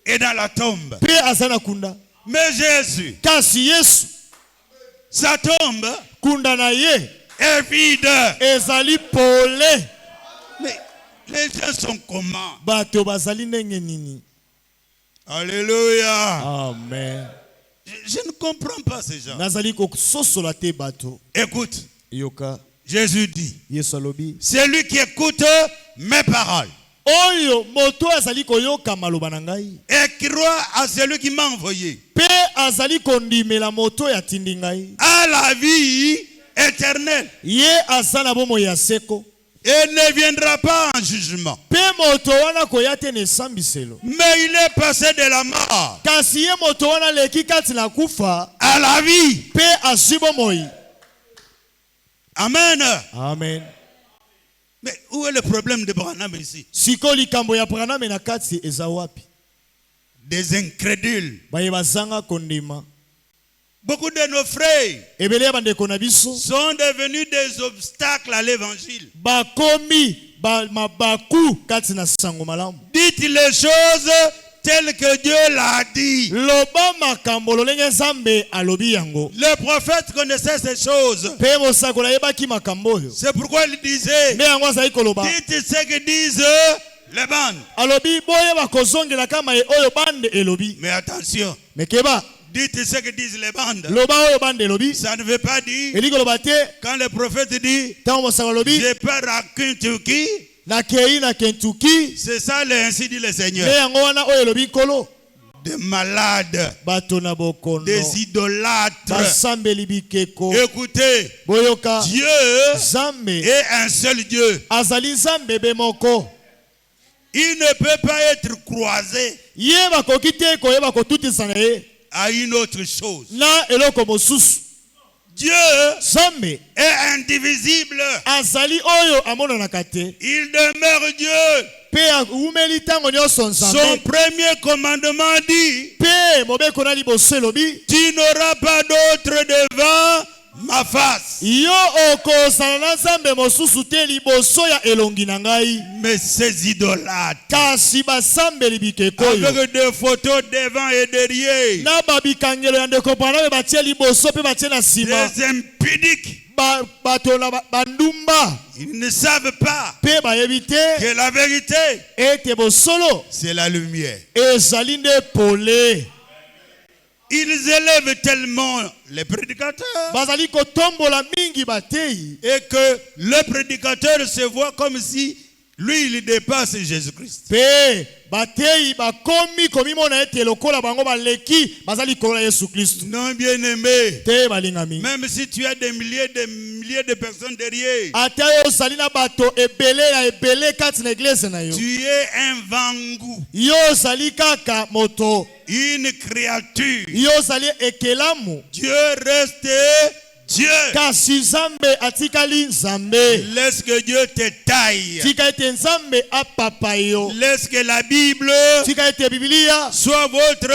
et dans la tombe. pe aza na kunda. Mais Jésus, Kasi Yesu, sa tombe kunda na ye est vide. ezali pole. Mais les gens sont comment? Bato bazali ndenge nini? Alléluia. Amen. Je ne comprends pas ces gens. Nazali kososola te bato. Écoute, Yoka, Jésus dit, Yesu alobi. celui qui écoute mes paroles Oyo moto azali koyoka maloba na ngai. et croit à celui qui m'a envoyé Pe azali kondimela moto ya tindi ngai. a la vie éternelle Ye aza na bomoi ya seko. et ne viendra pas en jugement. Pe moto wana koya te na esambiselo. Mais il est passé de la mort Kasi ye moto wana leki kati na kufa. à la vie. Pe azwi bomoi. Amen. Amen. Mais où est le problème de Branham ici? Siko likambo ya Branham na kati eza wapi? Des incrédules. Baye bazanga kondima. Beaucoup de nos frères Ebele ya bandeko na biso. sont devenus des obstacles à l'évangile. Bakomi mabaku kati na sango malamu. Dites les choses telles que Dieu l'a dit. Loba makambo lolenge Nzambe alobi yango. Le prophète connaissait ces choses. Pe mosakola yebaki makambo yo. C'est pourquoi il disait, Nde yango azali koloba. dites ce que disent les bandes. Alobi boyeba kozongela kama oyo bande elobi. Mais attention, Mekeba dites ce que disent les bandes. loba oyo bande elobi. Ça ne veut pas dire, Eli koloba te quand le prophète dit, tango mosaka lobi je pars à Kentucky, na kei na Kentucky. c'est ça ainsi dit le Nde Seigneur. yango wana oyo elobi nkolo. Des malades, Bato na bokono. des idolâtres. Basambeli bikeko. Écoutez, Boyoka Dieu Nzambe est un seul Dieu. azali Nzambe be moko. Il ne peut pas être croisé Ye bakoki te koyeba kotutisa na ye à une autre chose. na eloko mosusu. Dieu Nzambe est indivisible. azali oyo amonanaka te. Il demeure Dieu. Pe umeli tango nyonso Son Nzambe. premier commandement dit, Pe mobeko na liboso elobi, tu n'auras pas d'autre devant ma face. yo okozala na Nzambe mosusu te liboso ya elongi na ngai. Mais ces idolâtres, Kasi basambeli bikeko oyo avec des photos devant et derrière, na babikangelo ya ndeko Branham batie liboso pe batie na sima. des impudiques, Bato na bandumba ils ne savent pas pe bayebi te que la vérité, ete bosolo c'est la lumière. ezali nde pole. Ils élèvent tellement les prédicateurs Bazali kotombola mingi batei et que le prédicateur se voit comme si lui il dépasse Jésus-Christ. pe batei bakomi komimona ete lokola bango baleki bazali kola Yesu Kristo. Non, bien-aimé, Te balingami même si tu as des milliers de personnes derrière, ata yo ozali na bato ebele ya ebele kati na eglise na yo, tu es un vangou, yo ozali kaka moto, une créature. yo ozali ekelamu. Dieu reste Dieu. Kasi Nzambe atikali Nzambe. Laisse que Dieu te taille. Tika ete Nzambe apapa yo. Laisse que la Bible Tika ete Biblia soit votre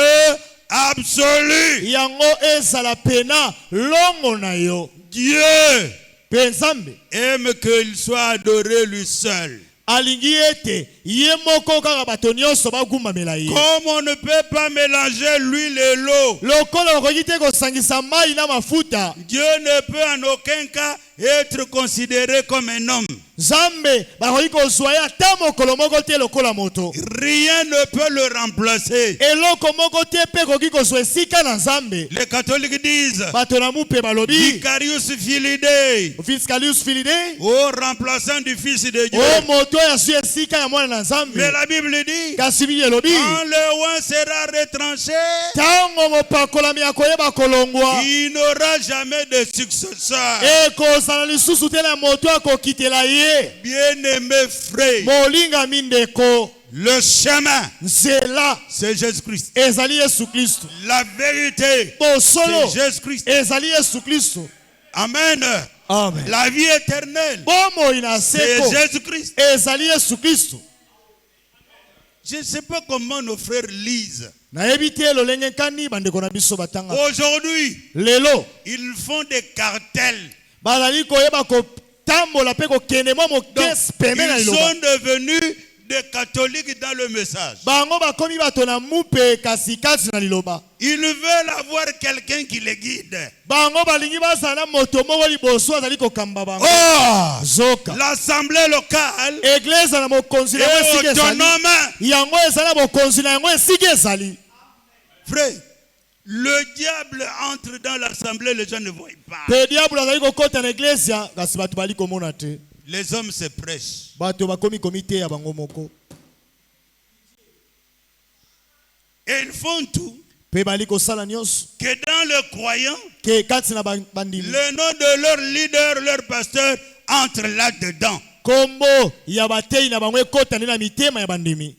absolu. yango ezala pena longo na yo. Dieu Pe Nzambe aime qu'il soit adoré lui seul. alingi ete ye moko kaka bato nyonso bagumamela ye. Comme on ne peut pas mélanger l'huile et l'eau, Lokola okoki te kosangisa mai na mafuta, Dieu ne peut en aucun cas être considéré comme un homme. Nzambe bakoki kozwa ye ata mokolo moko te lokola moto. Rien ne peut le remplacer. Eloko moko te pe koki kozwa esika na Nzambe. Les catholiques disent Bato na mupe balobi Vicarius Filidei, Fiscalius Filide au remplaçant du Fils de Dieu. o moto ya su esika ya mwana na Nzambe. Mais la Bible dit, Kasi Biblia elobi quand le roi sera retranché, tango mopakolami akoyeba kolongwa il n'aura jamais de successeur. ekozala lisusu te na moto akokitela ye. Bien-aimé frère, Molingami ndeko, le chemin, nzela c'est Jésus-Christ. ezali Yesu Kristo. La vérité, Bosolo c'est Jésus-Christ. ezali Yesu Kristo. Amen. Amen. La vie éternelle, Bomoi na c'est seko Jésus-Christ. ezali Yesu Kristo. Je ne sais pas comment nos frères lisent. Nayebi te lolenge nkani bandeko na biso batanga. Aujourd'hui, Lelo ils font des cartels. bazali koyeba kotambola pe kokende mwa Donc, mokesi pembe na ils liloba. sont devenus des catholiques dans le message. Bango bakomi bato na mupe kasi kati na liloba. Ils veulent avoir quelqu'un qui les guide. Bango balingi bazala na moto moko liboso azali kokamba bango. Oh, Zoka l'assemblée locale eglise na mokonzi na yango est esika ezali. autonome. Yango ezala mokonzi na yango esika ezali. Frère, le diable entre dans l'assemblée, les gens ne voient pas. Pe diable azali kokota na eglise kasi bato bali komona te. Les hommes se prêchent. Bato bakomi komite ya bango moko. Et ils font tout Pe bali kosala nyonso que dans le croyant, ke kati na bandimi le nom de leur leader, leur pasteur, entre là-dedans. kombo ya batei na bango ekotani na mitema ya bandimi.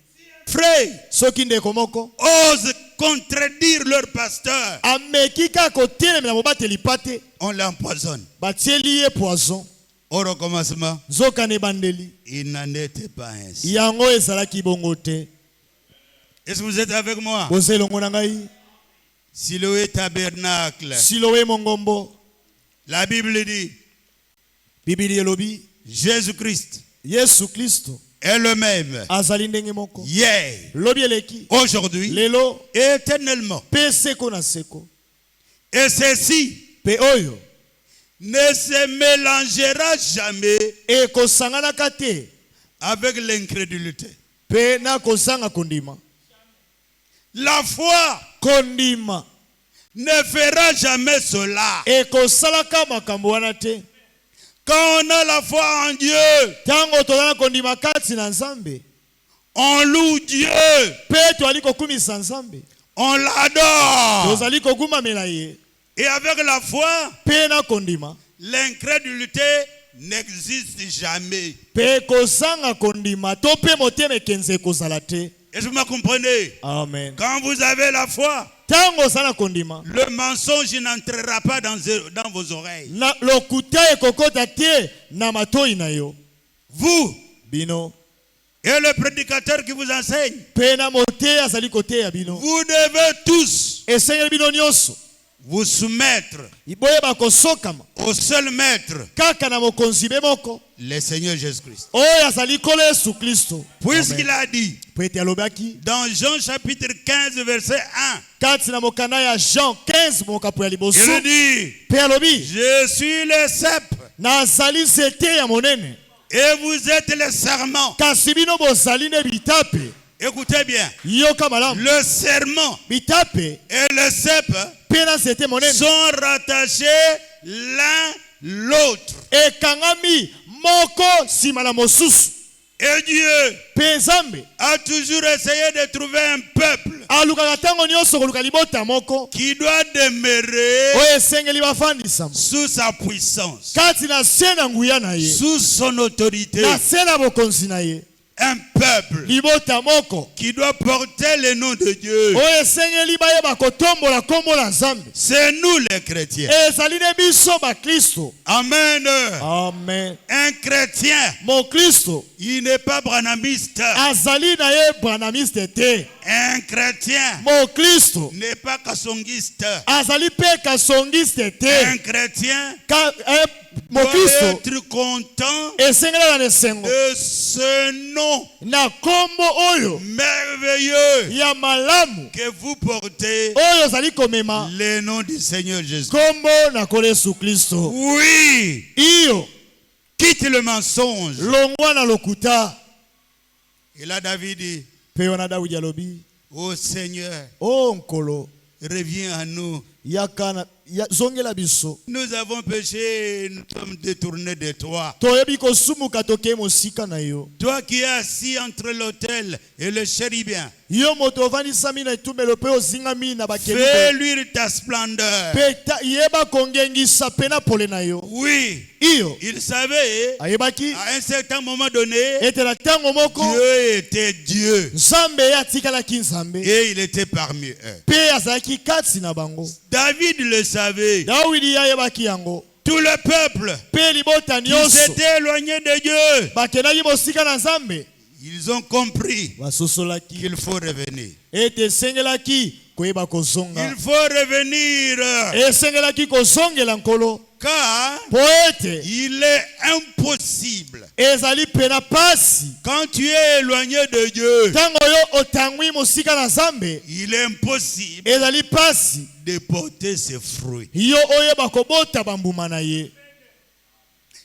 Frère, Soki ndeko moko ose contredire leur pasteur. ameki kaka kotelemela mobateli pate, On l'empoisonne. batieli ye poison. Au recommencement, Nzoka na ebandeli il n'en était pas ainsi. yango ezalaki bongo te. Est-ce que vous êtes avec moi? Boza elongo na ngai Siloé tabernacle. Siloé mongombo. La Bible dit, Biblia elobi Jésus-Christ Yesu Kristo est le même azali ndenge moko hier, lobi eleki aujourd'hui, lelo éternellement. pe seko na seko. Et ceci Pe oyo ne se mélangera jamais ekosanganaka te avec l'incrédulité. pe na kozanga kondima. La foi Kondima ne fera jamais cela. ekosalaka makambo wana te. Quand on a la foi en Dieu, Tango tozala kondima kati na Nzambe, on loue Dieu, pe toali kokumisa Nzambe, on l'adore. tozali kogumamela ye. Et avec la foi, Pe na kondima l'incrédulité n'existe jamais. pe kozanga kondima to pe motema ekenze ekozala te. Est-ce que vous me comprenez? Amen. Quand vous avez la foi, Tango sana kondima. le mensonge n'entrera pas dans vos oreilles. Na lokuta ekokota te na matoi na yo. Vous Bino. et le prédicateur qui vous enseigne, Pena mote azali kote ya bino. vous devez tous Esengeli bino nyonso. vous soumettre Iboye bakosokama. au seul maître, Kaka na mokonzi be moko. le Seigneur Jésus-Christ. Oyo azali kolo Yesu Kristo. Puisqu'il a dit Pwete alobaki. dans Jean chapitre 15 verset 1, Kati na mokanda ya Jean 15 mokapo ya liboso. il dit, Pe alobi. je suis le cep Na azali nzete ya monene. et vous êtes les serments. Kasi bino bozali ne bitape. Écoutez bien, Yoka malamu. le serment Bitape. et le cep Pena nzete monene. sont rattachés l'un l'autre. Ekangami moko sima na mosusu. Et Dieu Pe Nzambe a toujours essayé de trouver un peuple alukaka ntango nyonso koluka libota moko qui doit demeurer oyo esengeli bafandisama sous sa puissance, kati na se na nguya na ye sous son autorité. na se na bokonzi na ye. Un peuple Libota moko qui doit porter le nom de Dieu. oyo esengeli bayeba kotombola kombo la Nzambe. C'est nous les chrétiens. Ezali ne biso bakristo. Amen. Amen. Un chrétien, Mokristo il n'est pas branamiste. azali na ye branamiste te. Un chrétien Mokristo n'est pas kassongiste. azali pe kasongiste te. Un chrétien doit Mokristo être content esengela na esengo de ce nom na kombo oyo merveilleux ya malamu que vous portez, oyo zali komema le nom du Seigneur Jésus. kombo na kolo Yesu Kristo. Oui, Iyo quitte le mensonge. longwa na lokuta. Et là, David dit, Pe wana Daudi alobi, ô Seigneur, o nkolo reviens à nous. yakana zongela biso. Nous avons péché, nous sommes détournés de toi. Toyebi kosumuka toke mosika na yo. Toi qui es assis entre l'autel et le chérubin, Yo moto ovandisami na etumbelo pe ozingami na fais bakelibe. luire ta splendeur. Pe yeba kongengisa pe na pole na yo. Oui, Iyo il savait, ayebaki à un certain moment donné, ete na ntango moko Dieu était Dieu. Nzambe ye atikalaki Nzambe Et il était parmi eux. pe azalaki kati na bango. David le savait. Dawidi ayebaki yango. Tout le peuple Pe libota qui nyonso s'était éloigné de Dieu, bakendaki mosika na Nzambe ils ont compris basosolaki qu'il faut revenir. ete esengelaki koyeba kozonga. Il faut revenir. Esengelaki kozongela nkolo Car po ete il est impossible, ezali pena pasi quand tu es éloigné de Dieu, ntango yo otangwi mosika na Nzambe, il est impossible ezali pasi de porter ses fruits. yo oyeba kobota bambuma na ye.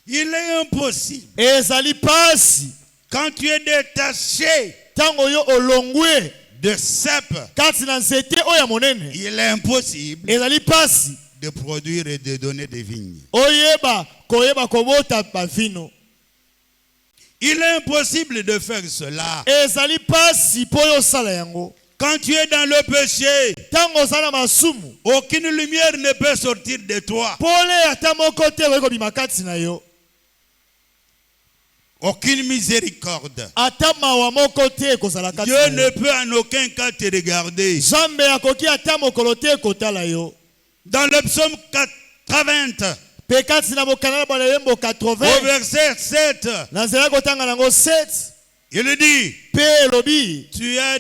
Il est impossible, Ezali pasi quand tu es détaché ntango yo olongwe de cep, kati na nzete oyo ya monene, il est impossible ezali pasi de produire et de donner des vignes. oyeba koyeba kobota bavino. Il est impossible de faire cela. Ezali pasi po yo osala yango Quand tu es dans le péché, ntango oza na masumu. aucune lumière ne peut sortir de toi. Pole ata moko te okoki kobima kati na yo. Aucune miséricorde. Ata mawa moko te ekozala kati Dieu na ne yo. peut en aucun cas te regarder. Nzambe akoki ata mokolo te ekotala yo. Dans le psaume 80, Pe kati na mokanda na bwana yembo au 80 verset 7, na nzela kotanga nango 7 il dit, pe elobi tu as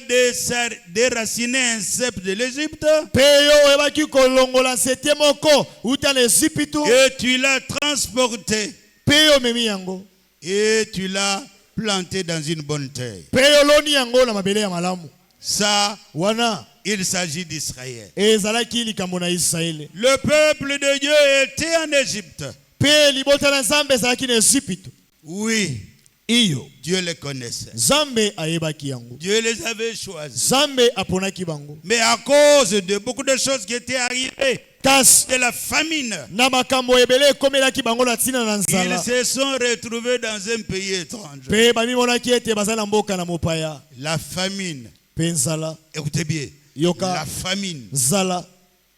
déraciné un cep de l'Égypte pe yo oyebaki kolongola nzete moko uta na Ezipitu et tu l'as transporté pe yo omemi yango et tu l'as planté dans une bonne terre. pe yo oloni yango na mabele ya malamu. Ça, Wana il s'agit d'Israël. ezalaki likambo na Israele. Le peuple de Dieu était en Égypte. Pe libota na Nzambe ezalaki na Ezipitu. Oui, Iyo Dieu les connaissait. Nzambe ayebaki yango. Dieu les avait choisis. Nzambe aponaki bango. Mais à cause de beaucoup de choses qui étaient arrivées, Kasi de la famine, na makambo ebele ekomelaki bango na ntina na ils nzala. se sont retrouvés dans un pays étranger. Pe bamimonaki ete baza na mboka na mopaya. La famine, Pe nzala écoutez bien, yoka la famine nzala.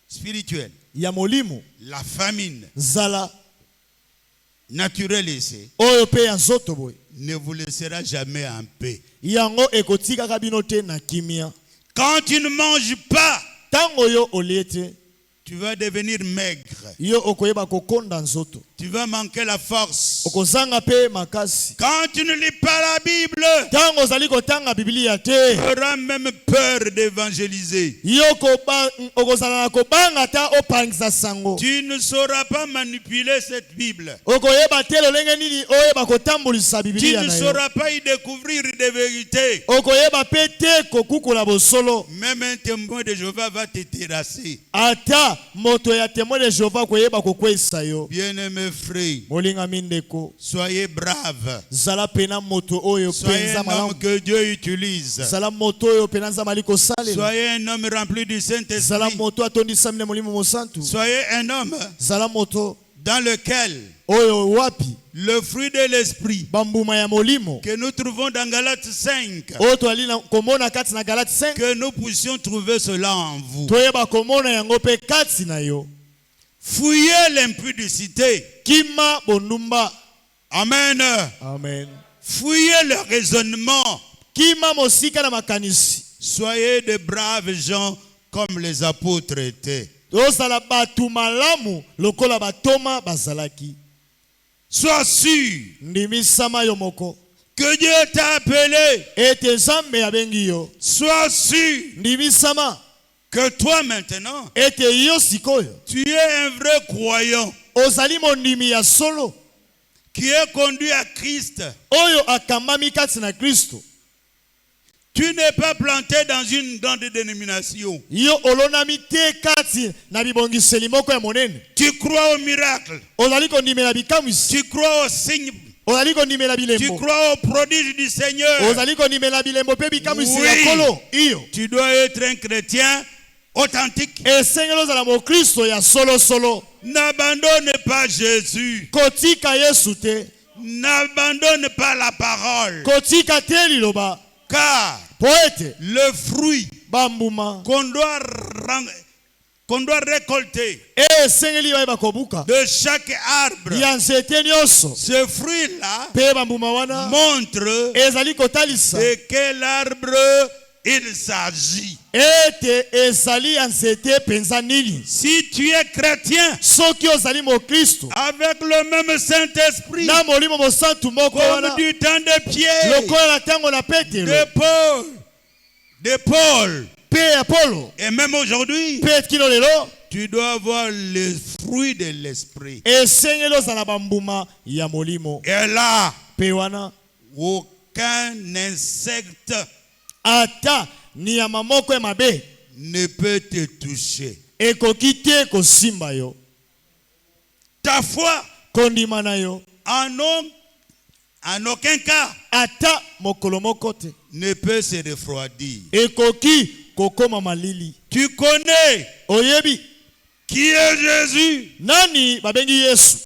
spirituelle, Ya molimo la famine nzala naturel ici oyo pe ya nzoto boye ne vous laissera jamais en paix. yango ekotikaka bino te na kimia. Quand tu ne manges pas, Tango yo olie te tu vas devenir maigre. yo okoyeba kokonda nzoto, Tu vas manquer la force. okozanga pe makasi. Quand tu ne lis pas la Bible, Tango ozali kotanga Biblia te, tu auras même peur d'évangéliser. yo okozala na kobanga ta opangisa sango. Tu ne sauras pas manipuler cette Bible. Okoyeba te lolenge nini oyeba kotambulisa Tu Biblia ne na yo. sauras pas y découvrir des vérités. Okoyeba pe te kokukula bosolo. Même un témoin de Jéhovah va te terrasser. Ata moto ya témoin de Jéhovah koyeba kokwesa yo. Bien-aimés frères, Molinga mindeko, soyez braves. zala pena moto oyo Soyez penza un homme malamu. que Dieu utilise. Zala moto oyo penza maliko sale. Soyez un homme rempli du Zala Saint-Esprit. moto atondisa mne molimo mosantu. Soyez un homme Zala moto dans lequel oyo wapi le fruit de l'esprit bambuma ya molimo que nous trouvons dans Galates 5, oyo toali na komona kati na Galate 5, que nous puissions trouver cela en vous. toyeba komona yango pe kati na yo. Fouillez l'impudicité. Kima bondumba. Amen. Amen. Fouillez le raisonnement. Kima mosika na makanisi. Soyez de braves gens comme les apôtres étaient. Ozala batu malamu lokola batoma bazalaki. Sois sûr Ndimisama yo moko que Dieu t'a appelé. ete Nzambe abengi yo. Sois sûr Ndimisama que toi maintenant, ete yo sikoyo tu es un vrai croyant ozali mondimi ya solo qui est conduit à Christ. oyo akambami kati na Kristo. Tu n'es pas planté dans une grande dénomination. Yo olonami te kati na bibongiseli moko ya monene. Tu crois au miracle. Ozali kondimela bikamwisi. Tu crois au signe. Ozali kondimela Tu bilembo. crois au prodige du Seigneur. Ozali kondimela bilembo pe bikamwisi ya Oui. kolo. Iyo. Tu dois être un chrétien authentique. Esengeli ozala mo Kristo ya solo solo. N'abandonne pas Jésus. Kotika Yesu te. N'abandonne pas la parole. Kotika te liloba. Car Poete le fruit bambuma qu'on doit récolter esengeli bayeba kobuka de chaque arbre, ya nzete nyonso ce fruit-là pe bambuma wana montre ezali kotalisa de quel arbre il s'agit. ete ezali ya nzete penza nini. Si tu es chrétien Soki ozali mo Kristo avec le même Saint-Esprit, na molimo mosantu moko comme wana du temps de Pierre, lokola na ntango na Petelo de Paul, pe ya Apolo et même aujourd'hui, pe kino lelo tu dois avoir le fruit de l'esprit. esengeli ozala bambuma ya molimo. Et là, Pe wana aucun insecte ata nyama moko ya mabe ne peut te toucher. ekoki te kosimba yo. Ta foi, Kondima na yo en aucun cas, ata mokolo moko te ne peut se refroidir. ekoki kokoma malili. Tu connais Oyebi qui est Jésus. nani babengi Yesu.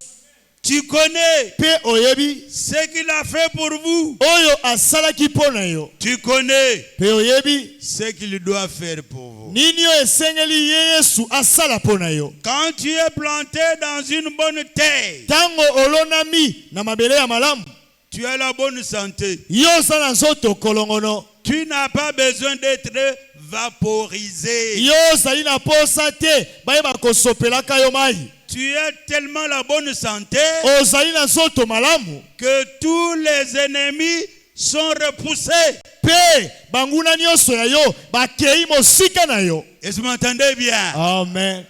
Tu connais Pe oyebi ce qu'il a fait pour vous. oyo asalaki mpo na yo. Tu connais Pe oyebi ce qu'il doit faire pour vous. nini oyo esengeli ye Yesu asala mpo na yo. Quand tu es planté dans une bonne terre, Tango olonami na mabele ya malamu tu as la bonne santé. yo oza na nzoto kolongono. Tu n'as pas besoin d'être vaporisé. Yo ozali na posa te bayeba kosopelaka yo mai. Tu as tellement la bonne santé Ozali na nzoto malamu que tous les ennemis sont repoussés. pe banguna nyonso ya yo bakei mosika na yo. Est-ce que vous m'entendez bien? Amen.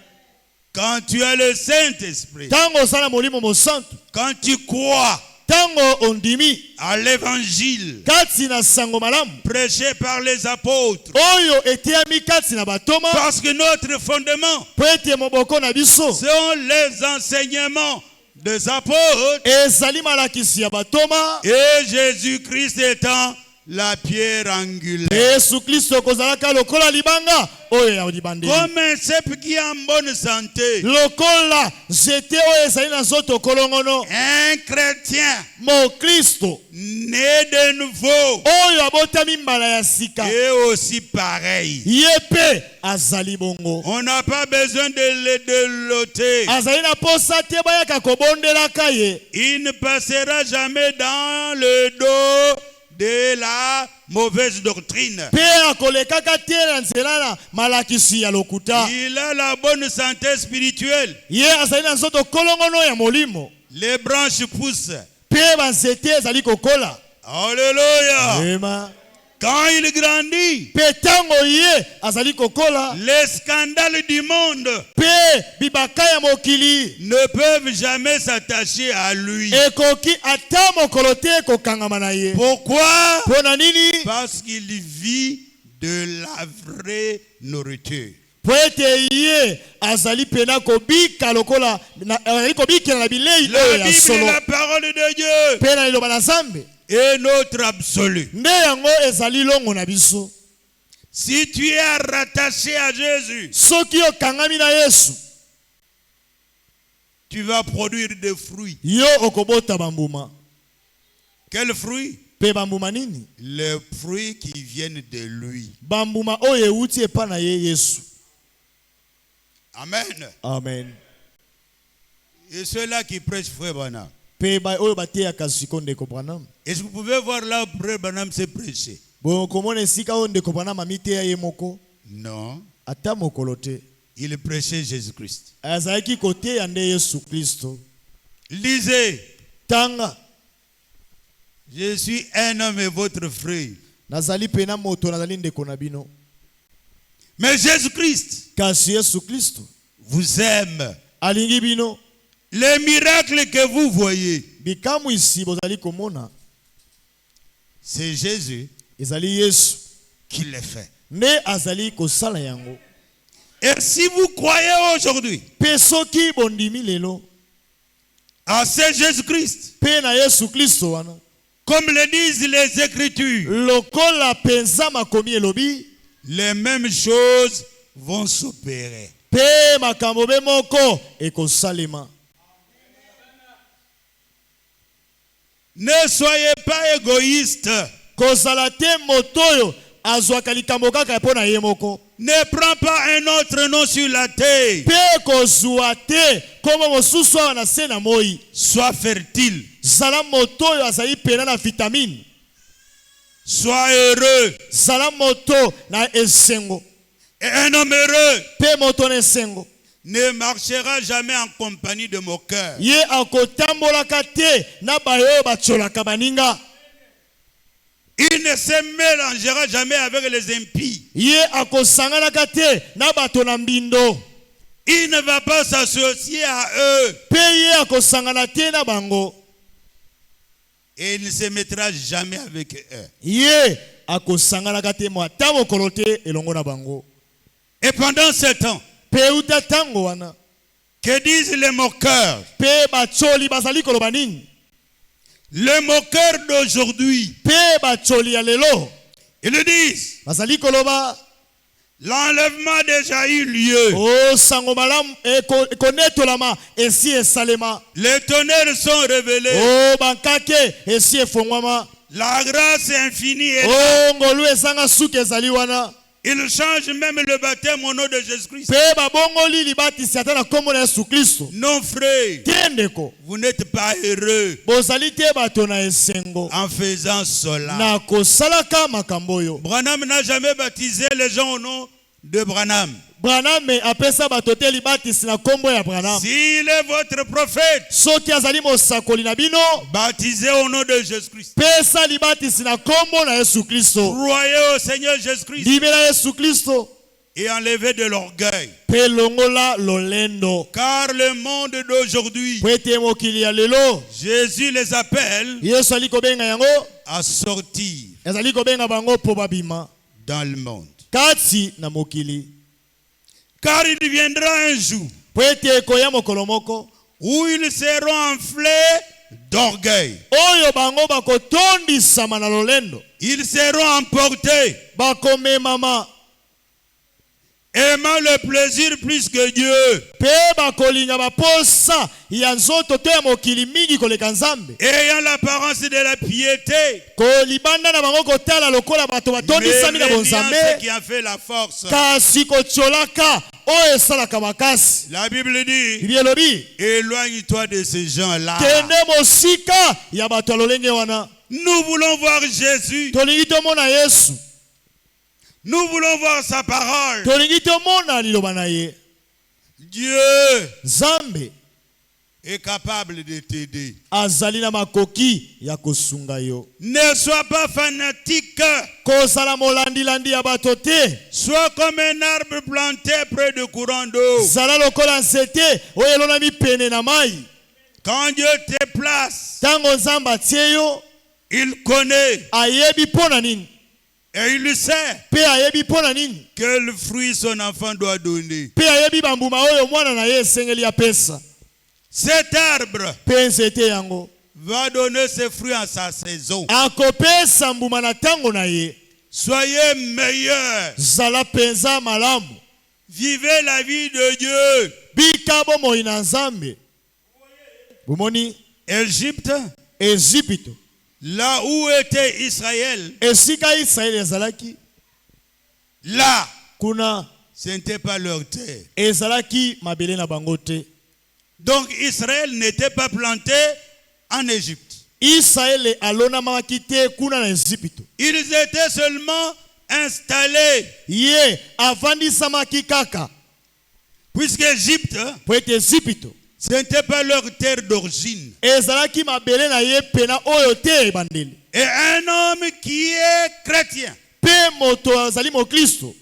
Quand tu as le Saint-Esprit, Tango ozala molimo mosantu, quand tu crois tango ondimi à l'évangile kati na sango malamu prêché par les apôtres, oyo eteyami kati na batoma parce que notre fondement po ete moboko na biso sont les enseignements des apôtres ezali malakisi ya batoma et Jésus-Christ étant la pierre angulaire. Yesu Kristo kozalaka lokola libanga oyo ya libandeli. Comme un cep qui est en bonne santé. Lokola nzete oyo ezali na nzoto kolongono. Un chrétien Mo Kristo né de nouveau oyo abotami mbala ya sika est aussi pareil. ye pe azali bongo. On n'a pas besoin de le déloter. Azali na posa te bayaka kobondelaka ye. Il ne passera jamais dans le dos de la mauvaise doctrine. Pe akolekaka te na nzela na malakisi ya lokuta. Il a la bonne santé spirituelle. Ye azali na nzoto kolongono ya molimo. Les branches poussent. Pe banzete ezali kokola. Alléluia. Ema. Quand il grandit, Pe tango ye azali kokola. les scandales du monde Pe bibaka ya mokili ne peuvent jamais s'attacher à lui. ekoki ata mokolo te kokangama na ye. Pourquoi? Pona nini? Parce qu'il vit de la vraie nourriture. Po ete ye azali pena kobika lokola azali kobikela na bilei La oyo ya Bible est solo. la parole de Dieu Pe na liloba na Nzambe et notre absolu. nde yango ezali longo na biso. Si tu es rattaché à Jésus, Soki okangami na Yesu tu vas produire des fruits. yo okobota bambuma. Quels fruits? Pe bambuma nini? Les fruits qui viennent de lui. Bambuma oyo euti epa na ye Yesu. Amen. Amen. Et ceux-là qui prêchent Frère Branham. Pe ba oyo bateyaka siko ndeko Branham. Est-ce que vous pouvez voir là où Frère Branham s'est prêché? Bo komona esika oyo ndeko Branham amiteya ye moko. Non. Ata mokolo te. Il prêchait Jésus-Christ. Azalaki koteya nde Yesu Kristo. Lisez. Tanga. Je suis un homme et votre frère. Nazali pena moto nazali ndeko na bino. Mais Jésus-Christ Kasi Yesu Kristo vous aime. alingi bino. Les miracles que vous voyez, Bikamu isi bozali komona c'est Jésus ezali Yesu qui les fait. nde azali kosala yango. Et si vous croyez aujourd'hui Pe soki bondimi lelo à ce Jésus-Christ, pe na Yesu Kristo wana comme le disent les Écritures, lokola penza makomi elobi les mêmes choses vont s'opérer. pe makambo be moko ekosalema. Ne soyez pas égoïste. Kozala te moto oyo azwaka likambo kaka mpo na ye moko. Ne prends pas un autre nom sur la terre. Pe kozwa te komo mosusu awa na se na moi. Sois fertile. Zala moto oyo azali pena na vitamine. Sois heureux. Zala moto na esengo. Et un homme heureux Pe moto na esengo ne marchera jamais en compagnie de moqueurs. ye akotambolaka te na bayo bacholaka baninga. Il ne se mélangera jamais avec les impies. Ye akosanganaka te na bato na mbindo. Il ne va pas s'associer à eux. Pe ye akosangana te na bango. Et il ne se mettra jamais avec eux. Ye akosanganaka te mo ata mokolo te elongo na bango. Et pendant ce temps, Pe uta tango wana que disent les moqueurs? pe bacholi bazali koloba nini? Les moqueurs d'aujourd'hui, Pe bacholi ya lelo ils disent, bazali koloba l'enlèvement a déjà eu lieu. o sango malamu ekonetolama esi esalema. Les tonnerres sont révélés. O bankake esi efongwama. La grâce infinie est là. O ngolu ezanga suki ezali wana. Il change même le baptême au nom de Jésus-Christ. Pe babongoli libatisi ata na kombo na Yesu Kristo. Non, frère, Te ndeko vous n'êtes pas heureux bozali te bato na esengo en faisant cela. na kosalaka makambo oyo. Branham n'a jamais baptisé les gens au nom de Branham. Branham apesa bato te libatisi na kombo ya Branham. S'il est votre prophète, Soki azali mosakoli na bino baptisé au nom de Jésus-Christ. pesa libatisi na kombo na Yesu Kristo. Croyez au Seigneur Jésus-Christ Libela Yesu Kristo et enlevez de l'orgueil. pe longola lolendo. Car le monde d'aujourd'hui, Po ete mokili ya lelo Jésus les appelle Yesu ali kobenga yango à sortir ezali kobenga bango po babima dans le monde. kati na mokili. Car il viendra un jour Po ete ekoya mokolo moko où ils seront enflés d'orgueil. oyo bango bakotondisama na lolendo, Ils seront emportés, bakomemama aimant le plaisir plus que Dieu, pe bakolinga baposa ya nzoto to ya mokili mingi koleka Nzambe, ayant l'apparence de la piété, kolibanda na bango kotala lokola bato mais batondisami na reniant bonzambe, ce qui a fait la force. kasi kotiolaka oyo esalaka makasi. La Bible dit, Bible elobi, éloigne-toi de ces gens-là. kende mosika ya bato ya lolenge wana. Nous voulons voir Jésus. Tolingi tomona Yesu, Nous voulons voir sa parole. tolingi tomona liloba na ye. Dieu Nzambe est capable de t'aider. azali na makoki ya kosunga yo. Ne sois pas fanatique. Kozala molandi-landi ya bato te. Sois comme un arbre planté près de courant d'eau. Zala lokola nzete oyo elonami pene na mai. Quand Dieu te place, Tango Nzambe atie yo, il connaît ayebi pona nini, et il sait pe ayebi pona nini, quel fruit son enfant doit donner. pe ayebi bambuma oyo mwana na ye esengeli apesa. Cet arbre Pe nzete yango va donner ses fruits en sa saison. akopesa mbuma na tango na ye. Soyez meilleurs. Zala penza malamu, Vivez la vie de Dieu. bika bomoi na Nzambe. Bomoni Égypte, Ezipito, là où était Israël, esika Israeli ezalaki, là, kuna ce n'était pas leur terre. ezalaki mabele na bango te. Donc Israël n'était pas planté en Égypte. Israeli alonamaki te kuna na Ezipito. Ils étaient seulement installés. Ye avandisamaki kaka, Puisque Égypte, po ete Ezipito ce n'était pas leur terre d'origine. ezalaki mabele na ye pena oyo te ebandeli. Et un homme qui est chrétien Pe moto azali mokristo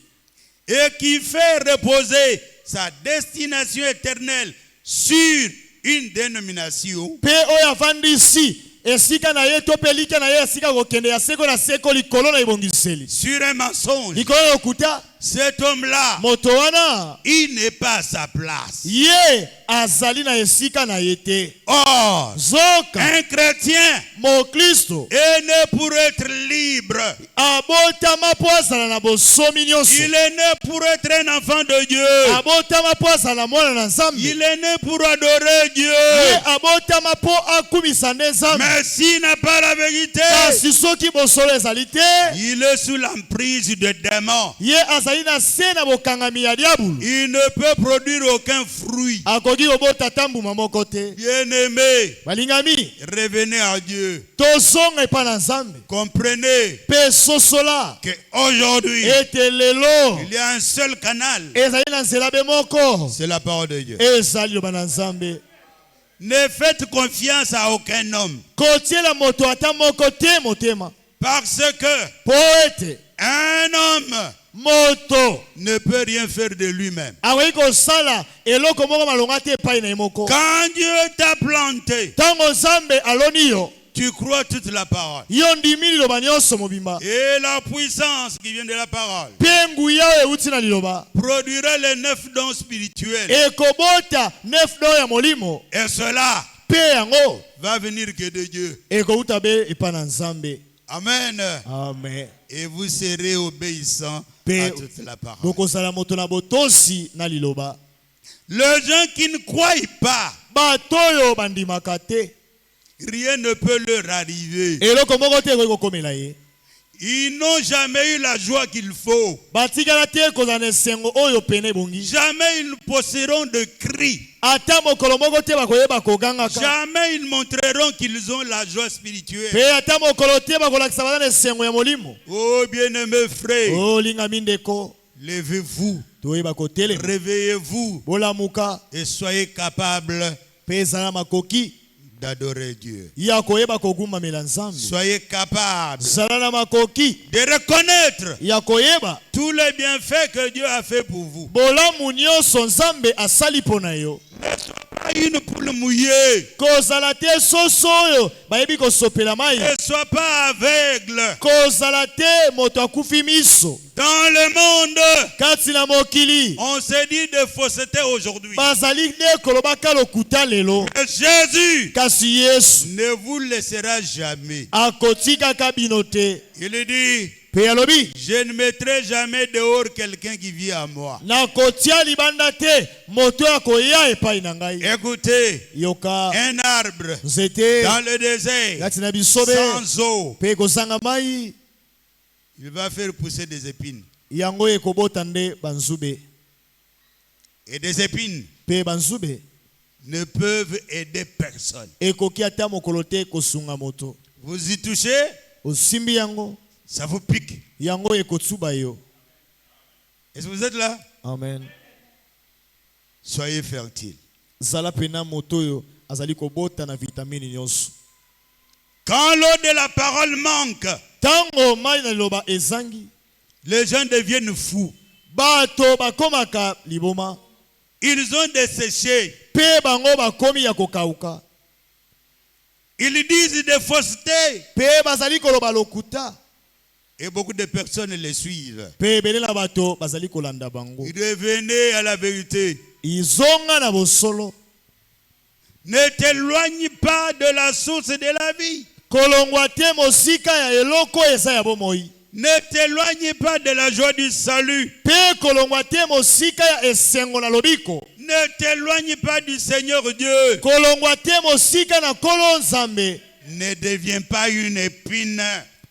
et qui fait reposer sa destination éternelle sur une dénomination, pe oyo avandisi esika na ye to pe like na ye esika kokende ya seko na seko likolo na ebongiseli sur un mensonge, likolo ya lokuta, cet homme-là, moto wana il n'est pas à sa place. ye azali na esika na ye te. Or, Zoka un chrétien mokristo est né pour être libre. abotama po azala na bosomi nyonso, Il est né pour être un enfant de Dieu. abotama po azala mwana na Nzambe, Il est né pour adorer Dieu. ye abotama po akumisa nde Nzambe. Mais s'il n'a pas la vérité, Kasi soki bosolo ezali te, il est sous l'emprise des démons. ye azali na se na bokangami ya diabulu, Il ne peut produire aucun fruit. akoki kobota ta mbuma moko te. Bien-aimés, Balingami, revenez à Dieu. tozonga epa na Nzambe Comprenez pe sosola qu'aujourd'hui, ete lelo il y a un seul canal. ezali na nzela be moko, C'est la parole de Dieu. ezali loba na Nzambe. Ne faites confiance à aucun homme. Kotiela moto ata moko te motema, Parce que po ete un homme moto ne peut rien faire de lui-même. akoki kosala eloko moko malonga te epai na ye moko. Quand Dieu t'a planté, Tango Nzambe aloni yo, tu crois toute la parole. yo ndimi liloba nyonso mobimba, Et la puissance qui vient de la parole pe nguya oyo euti na liloba produira les 9 dons spirituels. ekobota nef do ya molimo, Et cela pe yango va venir que de Dieu. ekouta be epa na Nzambe. Amen. Amen. Et vous serez obéissants Pe à toute la parole. bokosala moto na botosi na liloba. Les gens qui ne croient pas, Bato oyo bandimaka te, rien ne peut leur arriver. eloko moko te ekoki kokomela ye. Ils n'ont jamais eu la joie qu'il faut. Batikala te kozala na esengo oyo pene ebongi. Jamais ils ne pousseront de cris. Ata mokolo moko te bakoyeba kogangaka. Jamais ils montreront qu'ils ont la joie spirituelle. Pe ata mokolo te bakolakisa baza na esengo ya molimo. Oh bien-aimés frères, Olingami ndeko, levez-vous, toyeba kotelema, réveillez-vous bolamuka, et soyez capables pe ezala makoki d'adorer Dieu. ya koyeba kogumamela Nzambe. Soyez capables Zala na makoki de reconnaître ya koyeba tous les bienfaits que Dieu a fait pour vous. bolamu nyonso Nzambe asali mpo na yo. Ne sois pas pas une poule mouillée. kozala te soso oyo bayebi kosopela mai. Ne sois pas aveugle. Kozala te moto akufi miso. Dans le monde, Kati na mokili on se dit de fausseté aujourd'hui. bazali nde kolobaka lokuta lelo. Et Jésus Kasi Yesu ne vous laissera jamais. akotikaka bino te. Il dit, Pe alobi je ne mettrai jamais dehors quelqu'un qui vit à moi. nakotia libanda te moto akoya epai na ngai. Écoutez, Yoka un arbre nzete dans le désert, kati na bisobe sans eau, pe kozanga mai il va faire pousser des épines. yango ekobota nde banzube. Et des épines Pe banzube ne peuvent aider personne. ekoki ata mokolo te kosunga moto. Vous y touchez, Osimbi yango ça vous pique. yango ekotsuba yo. Est-ce que vous êtes là? Amen. Soyez fertiles. Zala pena moto yo azali kobota na vitamine nyonso. Quand l'eau de la parole manque, Tango mai na loba ezangi, les gens deviennent fous. bato bakomaka liboma. Ils ont desséché. Pe bango bakomi ya kokauka. Ils disent des faussetés. Pe bazali koloba lokuta. Et beaucoup de personnes les suivent. Pe belela bato bazali kolanda bango. Revenez à la vérité. Izonga na bosolo. Ne t'éloigne pas de la source de la vie. Kolongwa te mosika ya eloko eza ya bomoi. Ne t'éloigne pas de la joie du salut. Pe kolongwa te mosika ya esengo na lobiko. Ne t'éloigne pas du Seigneur Dieu. Kolongwa te mosika na kolo nzambe. Ne deviens pas une épine.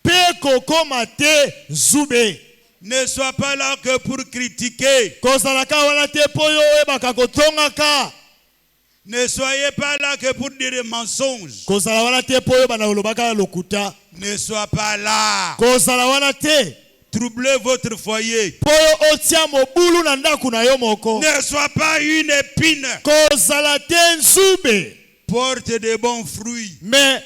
Pe kokoma te zube. Ne sois pas là que pour critiquer. Kozalaka wana te poyo ebaka kotongaka. Ne soyez pas là que pour dire des mensonges. Kozala wana te poyo bana olobaka lokuta. Ne sois pas là. Kozala wana te Troublez votre foyer. poyo otia mobulu na ndaku na yo moko. Ne sois pas une épine. Kozala te nzube. Porte de bons fruits. Mais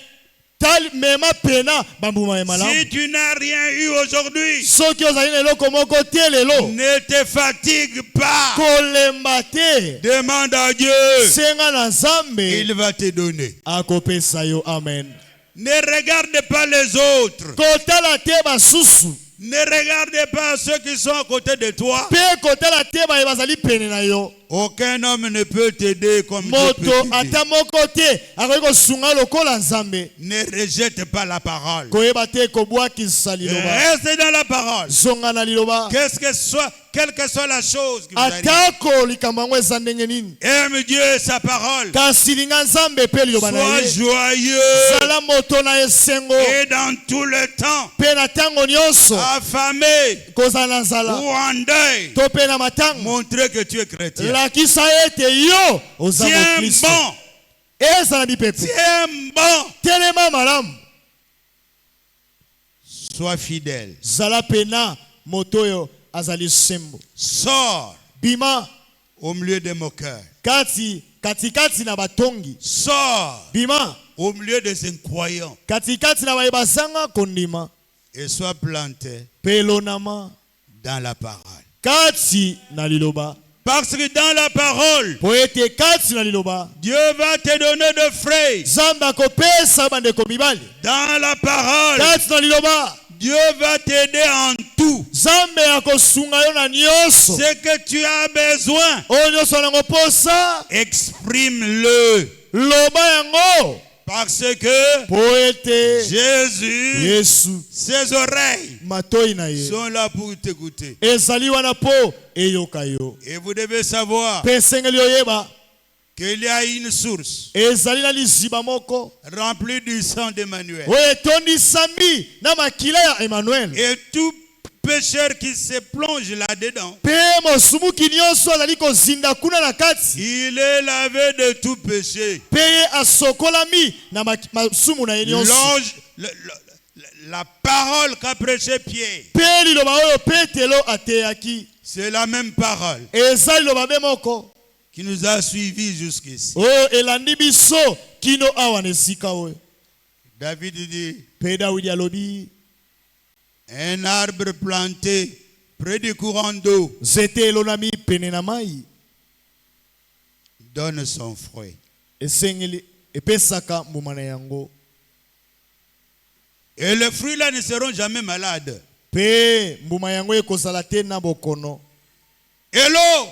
tal mema pena bambuma malamu. Si tu n'as rien eu aujourd'hui, Soki ozali na eloko moko te lelo. ne te fatigue pas. Kolemba te. Demande à Dieu. Senga na Nzambe Il va te donner. akopesa yo. Amen. Ne regarde pas les autres. Kotala te basusu. Ne regarde pas ceux qui sont à côté de toi. Pe kotala te ba bazali pene na yo. Aucun homme ne peut t'aider comme Dieu Moto peut t'aider. ata moko te akoki kosunga lokola Nzambe. Ne rejette pas la parole. Koyeba te kobwakisa liloba. Reste dans la parole. Zonga na liloba. Quelle que soit la chose qui vous arrive. Atako likambo yango eza ndenge nini. Aime Dieu et sa parole. Kasi linga Nzambe pe liloba na Sois ye. joyeux. Zala moto na esengo. Et dans tout le temps, Pe na tango nyonso. affamé Kozala na nzala. ou en deuil, To pe na matango. montrez que tu es chrétien. Lakisa ete yo oza Tiens mokristo. bon. Eza na bipepe. Tiens bon. Telema malamu. Sois fidèle. Zala pena moto yo azali sembo. Sors Bima au milieu de moqueurs. katikati na batongi. Sors Bima au milieu des incroyants. katikati na bayebazanga kondima. Et sois planté Pelonama dans la parole. kati na liloba. Parce que dans la parole, Po ete kati na liloba Dieu va te donner de frais. Nzambe akopesa bandeko mibali. Dans la parole, Kati na liloba Dieu va t'aider en tout. Nzambe akosunga yo na nyonso. Ce que tu as besoin, Oyo nyonso nango posa exprime-le. loba yango. Parce que Po ete Jésus, Yesu ses oreilles matoi na ye sont là pour t'écouter. ezali wana po eyoka yo. Et vous devez savoir Pe esengeli oyeba qu'il y a une source ezali na liziba moko remplie du sang d'Emmanuel. oyo etondisami na makila ya Emmanuel. Et tout pécheur qui se plonge là-dedans, Pe mosumuki nyonso azali kozinda kuna na kati. il est lavé de tout péché. Pe ye asokolami na masumu na ye nyonso. La parole qu'a prêché Pierre, Pe liloba oyo Petelo ateyaki c'est la même parole eza liloba be moko qui nous a suivis jusqu'ici. oyo elandi biso kino awa na esika oyo. David dit, Pe Dawidi alobi un arbre planté près du courant d'eau nzete elonami pene na mai donne son fruit. esengeli epesaka mbuma na yango. Et les fruits là ne seront jamais malades. Pe mbuma yango ekozala te na bokono. Et l'eau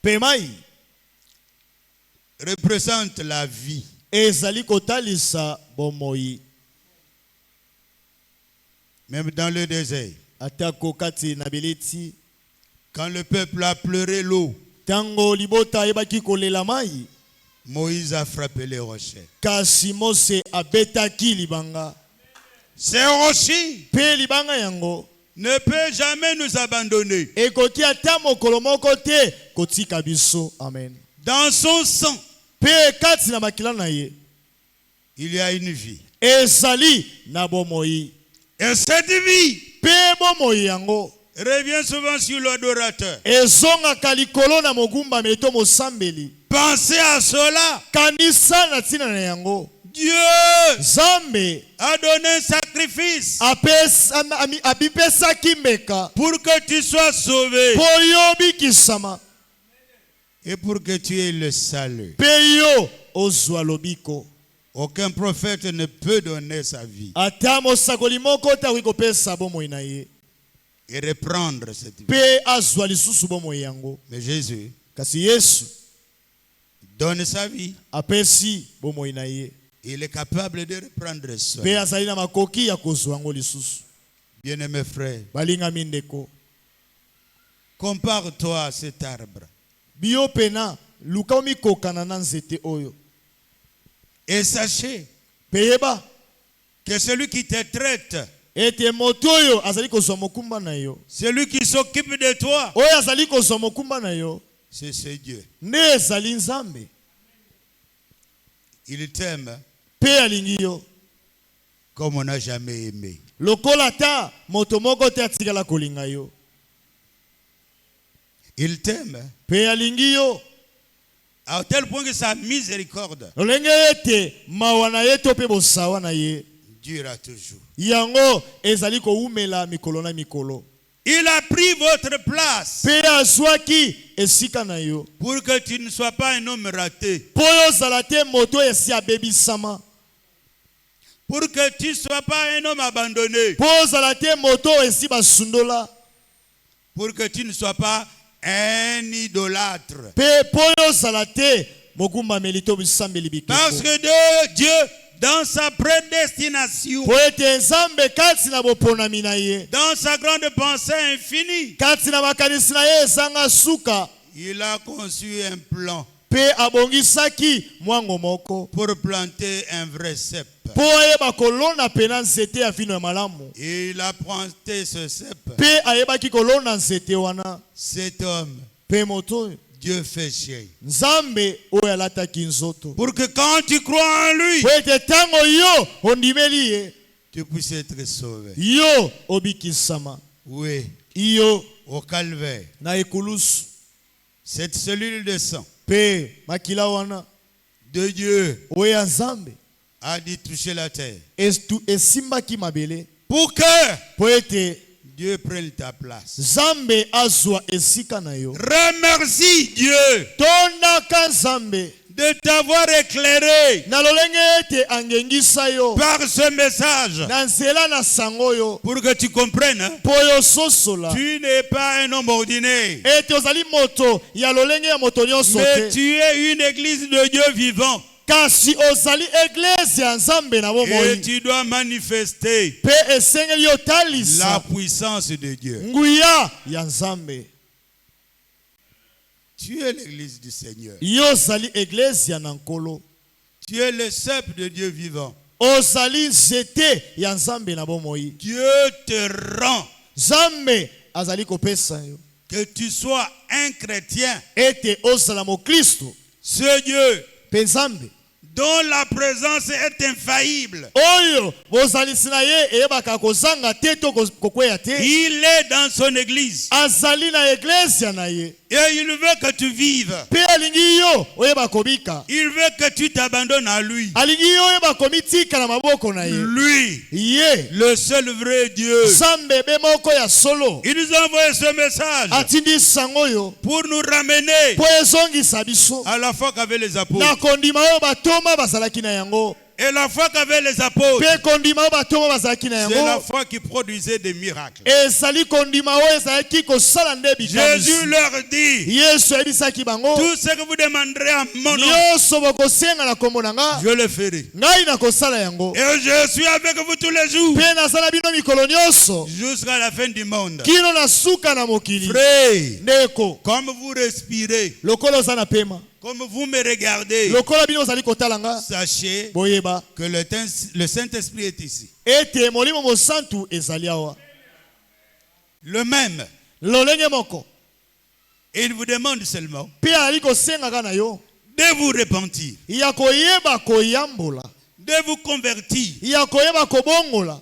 Pe mai représente la vie. ezali kotalisa bomoi. Même dans le désert, Atako kati na bileti. quand le peuple a pleuré l'eau, Tango libota ebaki kolela mai. Moïse a frappé les rochers. Kasi Mose abetaki libanga. Ces rochers Pe libanga yango ne peut jamais nous abandonner. ekoki ata mokolo moko te kotika biso. Amen. Dans son sang, Pe kati na makila na ye il y a une vie. ezali na bomoi. Et cette vie Pe bomoi yango revient souvent sur l'adorateur. ezongaka likolo na mogumba meto mosambeli. Pensez à cela. Kanisa na tina na yango. Dieu Zambe a donné un sacrifice abipesaki mbeka pour que tu sois sauvé po yo bikisama et pour que tu aies le salut. pe yo ozwa lobiko. Aucun prophète ne peut donner sa vie Ata mosakoli moko takoki kopesa bomoi na ye et reprendre cette vie. pe azwa lisusu bomoi yango. Mais Jésus Kasi Yesu donne sa vie. apesi bomoi na ye Il est capable de reprendre pe ça. azali na makoki ya kozwa yango lisusu. Bien-aimé frère, Balingami ndeko, compare-toi à cet arbre biyo pena luka omikokana na nzete oyo. et sachez Pe yeba que celui qui te traite, ete moto oyo azali kozwa mokumba na yo, celui qui s'occupe de toi, oyo azali kozwa mokumba na yo c'est ce Dieu. nde ezali Nzambe. Il t'aime Pe alingi yo comme on n'a jamais aimé. lokola ta moto moko te atikala kolinga yo. Il t'aime Pe alingi yo à tel point que sa miséricorde lolenge ete mawa na ye to pe bosawa na ye durera toujours. yango ezali koumela mikolo na mikolo. Il a pris votre place Pe azwaki esika na yo pour que tu ne sois pas un homme raté, po yo ozala te moto esi abebisama, pour que tu ne sois pas un homme abandonné, po ozala te moto esi basundola, pour que tu ne sois pas un idolâtre. pe po yo ozala te mokumbameli to bisambeli bikeko. Parce que Dieu, dans sa prédestination, Po ete Nzambe kati na boponami na ye, dans sa grande pensée infinie, kati na makanisi na ye ezanga suka, il a conçu un plan pe abongisaki mwango moko pour planter un vrai cep. po ayeba kolona pena nzete ya vino ya malamu. Et il a planté ce cep. Pe ayebaki kolona nzete wana. Cet homme, Pe moto oyo Dieu fait chier. Nzambe oyo alataki nzoto Pour que quand tu crois en lui, po ete ntango yo ondimeli ye, tu puisses être sauvé. yo obikisama. Oui, Yo au calvaire, na ekulusu cette cellule de sang pe makila wana de Dieu oyo ya Nzambe a dit toucher la terre. esimbaki mabele Pour que po ete Dieu prenne ta place. Nzambe azwa esika na yo. Remercie Dieu Tondaka Nzambe de t'avoir éclairé na lolenge ete angengisa yo par ce message. na nzela na sango yo Pour que tu comprennes, hein, po yo sosola tu n'es pas un homme ordinaire, ete ozali moto ya lolenge ya moto nyonso mais te, tu es une église de Dieu vivant. kasi ozali eglise ya Nzambe na Et bomoi, tu dois manifester pe esengeli yo la talisa puissance de Dieu. nguya ya Nzambe. Tu es l'église du Seigneur. Yo ozali eglise ya nankolo, Tu es le cep de Dieu vivant. ozali nzete ya Nzambe na bomoi. Dieu te rend Nzambe azali kopesa yo que tu sois un chrétien. ete ozala mokristo. Ce Dieu Pe Nzambe dont la présence est infaillible. oyo bozalisi na ye eyebaka kozanga te to kokweya te. Il est dans son église. Azali na eglesia na ye. Et il veut que tu vives. Pe alingi yo oyeba kobika. Il veut que tu t'abandonnes à lui. Alingi yo oyeba komitika na maboko na ye. Lui, Ye le seul vrai Dieu. Zambe be moko ya solo. Il nous a envoyé ce message Atindi sango yo pour nous ramener po ezongisa biso à la foi qu'avaient les apôtres. na kondima oyo batoma bazalaki na yango. Et la foi qu'avaient les apôtres, Pe kondima oyo batoma bazalaki na c'est la yango foi qui produisait des miracles. ezali kondima oyo ezalaki kosala nde Jésus bikamisi. leur dit, Yesu ayebisaki bango tout ce que vous demanderez à mon nom, nyonso bokosenga na kombo na nga je le ferai. ngai nakosala yango. Et je suis avec vous tous les jours, Pe nasala bino mikolo nyonso jusqu'à la fin du monde. kino na suka na mokili. Frère, Ndeko comme vous respirez, lokola oza na pema, comme vous me regardez, lokola bino ozali kotala nga, sachez boyeba que le Saint-Esprit est ici. ete molimo mosantu ezali awa Le même. lolenge moko. Et il vous demande seulement Pe ali kosenga kaka na yo de vous repentir, ya koyeba koyambola, de vous convertir ya koyeba kobongola,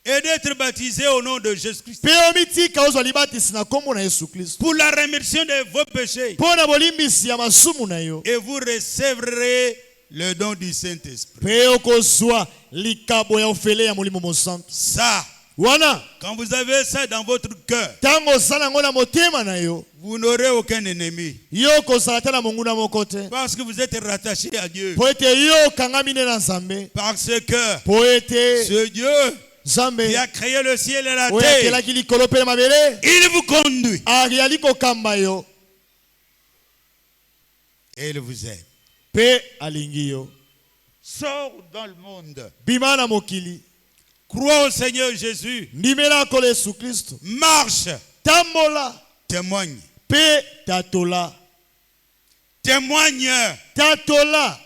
et d'être baptisé au nom de Jésus-Christ pe omitika ozwa libatisi na kombo na Yesu Kristo pour la rémission de vos péchés. mpo na bolimbisi ya masumu na yo. Et vous recevrez le don du Saint-Esprit. Pe okozwa likabo ya ofele ya molimo mosantu. Ça, Wana quand vous avez ça dans votre cœur, tango osala yango na motema na yo, vous n'aurez aucun ennemi. yo kozala te na monguna moko te. Parce que vous êtes rattaché à Dieu. Po ete yo okangami nde na Nzambe. Parce que Po ete ce Dieu Nzambe qui a créé le ciel et la oyo terre, akelaki likolo mpe na mabele il vous conduit ayali kokamba yo et il vous aime. mpe alingi yo. Sors dans le monde. Bima na mokili, Crois au Seigneur Jésus. ndimela kolo Yesu Kristo, Marche. tambola Témoigne. mpe tatola. Témoigne. Tatola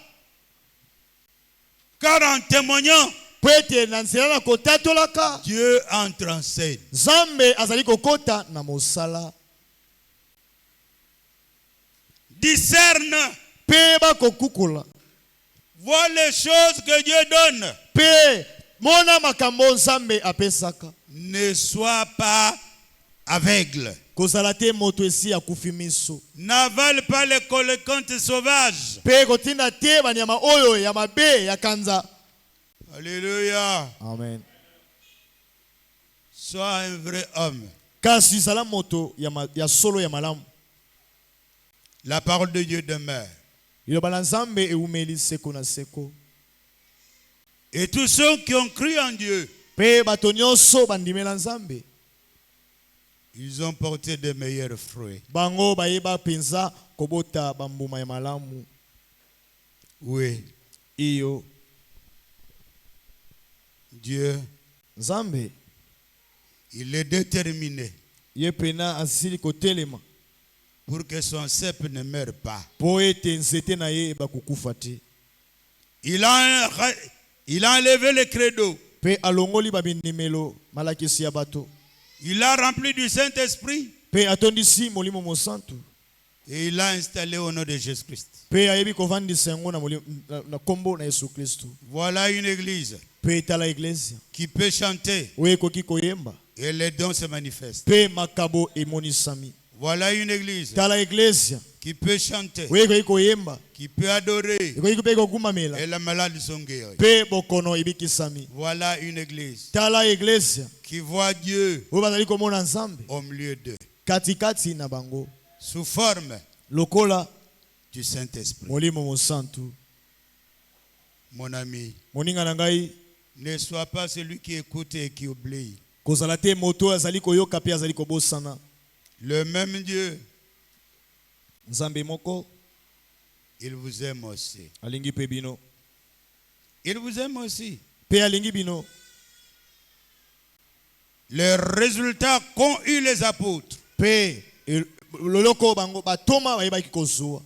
Car en témoignant, po ete na nzela na kotatolaka Dieu entre en scène. Nzambe azali kokota na mosala. Discerne. Mpe bakokukula Vois les choses que Dieu donne. mpe mona makambo Nzambe apesaka. Ne sois pas aveugle. Kozala te moto esi akufi miso, N'avale pas les collectantes sauvages. mpe kotinda te banyama oyo ya mabe ya kanza. Alléluia. Amen. Sois un vrai homme. Kasi zala moto ya solo ya malamu. La parole de Dieu demeure. Liloba la Nzambe eumeli seko na seko. Et tous ceux qui ont cru en Dieu, Pe bato nyonso bandimela Nzambe, ils ont porté de meilleurs fruits. bango bayeba penza kobota bambuma ya malamu. Oui, Iyo Dieu, Nzambe il est déterminé ye pena asili kotelema pour que son cep ne meure pas. po ete nzete na ye bakukufa te. Il a enlevé le credo. Pe alongoli babindimelo malakisi ya bato. Il a rempli du Saint-Esprit Pe atondisi molimo mosantu. et il l'a installé au nom de Jésus-Christ. Pe ayebi kovandisa yango na kombo na Yesu Kristo. Voilà une église Pe tala iglesia qui peut chanter oyo ekoki koyemba et les dons se manifestent. pe makabo emonisami. Voilà une église Tala iglesia qui peut chanter, oyo ekoki koyemba, qui peut adorer ekoki mpe kokumamela et les malades sont guéris. pe bokono ebikisami. Voilà une église Tala iglesia qui voit Dieu oyo bazali komona Nzambe au milieu d'eux katikati na bango sous forme lokola du Saint-Esprit. molimo mosantu. Mon ami, Moninga na ngai, ne sois pas celui qui écoute et qui oublie. kozala te moto azali koyoka pe azali kobosana. Le même Dieu, Nzambe moko il vous aime aussi. alingi pe bino, Il vous aime aussi. pe alingi bino. Les résultats qu'ont eu les apôtres, Pe loloko bango batoma bayebaki kozwa,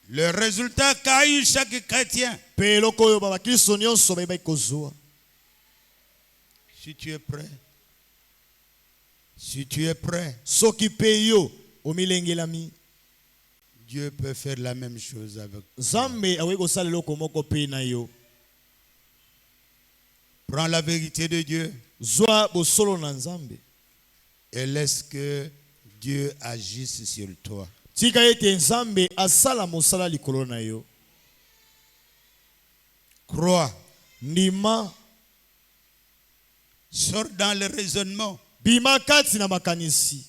le résultat qu'a eu chaque chrétien. pe eloko oyo bakristo nyonso bayebaki kozwa. Si tu es prêt, si tu es prêt, Soki pe yo omilengelami, Dieu peut faire la même chose avec toi. Nzambe awe kosala eloko moko pe na yo. Prends la vérité de Dieu Zwa bosolo na Nzambe. et laisse que Dieu agisse sur toi. Tika ete Nzambe asala mosala likolo na yo. Crois. Ndima. Sors dans le raisonnement. Bima kati na makanisi.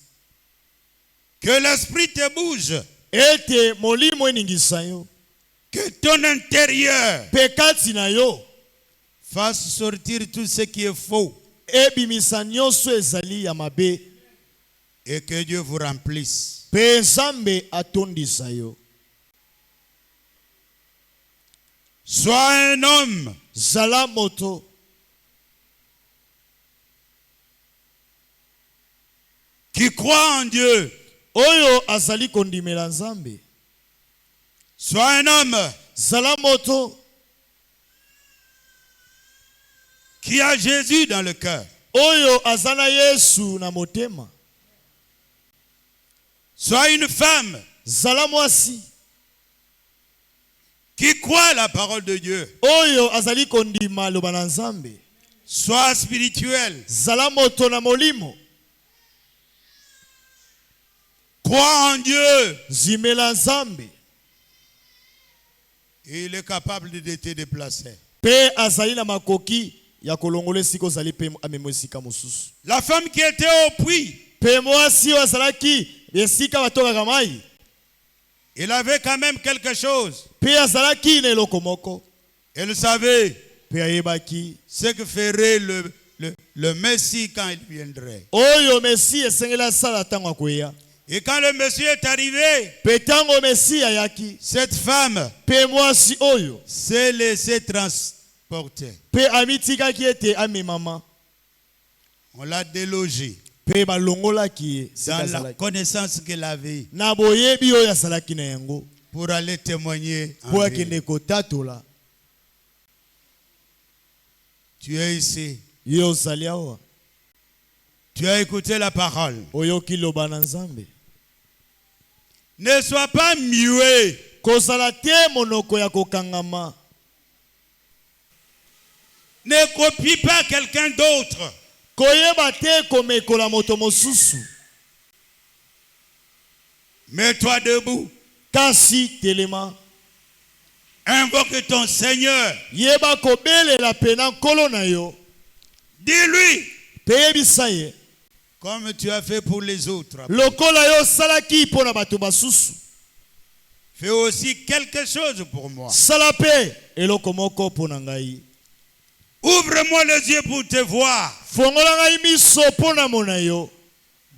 Que l'esprit te bouge. Ete molimo eningisa yo. Que ton intérieur Pe kati na yo. fasse sortir tout ce qui est faux. Ebimisa nyonso ezali ya mabe. Et que Dieu vous remplisse. Pe Nzambe atondisa yo. Sois un homme Zala moto. qui croit en Dieu. Oyo azali kondimela Nzambe. Sois un homme Zala moto. qui a Jésus dans le cœur. Oyo azana Yesu na motema. Sois une femme Zala mwasi. qui croit la parole de Dieu. Oyo azali kondima loba na Nzambe. Sois spirituel. Zala moto na molimo. Crois en Dieu. Zimela Nzambe. Et il est capable de te déplacer. Pe azali na makoki ya kolongola esika ozali pe amemo esika mosusu. La femme qui était au puits, Pe mwasi oyo azalaki esika batokaka mai. il avait quand même quelque chose. Pe azalaki na eloko moko. Elle savait Pe ayebaki ce que ferait le Messie quand il viendrait. oyo Mesi esengeli asala ntango akweya. Et quand le Messie est arrivé, Pe ntango Mesi ayaki, cette femme pe mwasi oyo s'est laissée transporter. pe amitikaki ete amemama. On l'a délogée Pe balongolaki ye esika dans la azalaki. connaissance qu'elle avait Na boyebi oyo asalaki na yango pour aller témoigner. en po lui. akende kotatola. Tu es ici. Ye ozali awa Tu as écouté la parole. oyoki loba na Nzambe. Ne sois pas muet. Kozala te monoko ya kokangama. Ne copie pas quelqu'un d'autre. Koyeba te komekola moto mosusu. Mets-toi debout. Kasi telema. Invoque ton Seigneur. Yeba kobelela pena nkolo na yo. Dis-lui, Pe yebisa ye. comme tu as fait pour les autres. Lokola yo salaki pona bato basusu. Fais aussi quelque chose pour moi. Sala pe eloko moko pona ngai. Ouvre-moi les yeux pour te voir. Fongola ngai miso pona mona yo.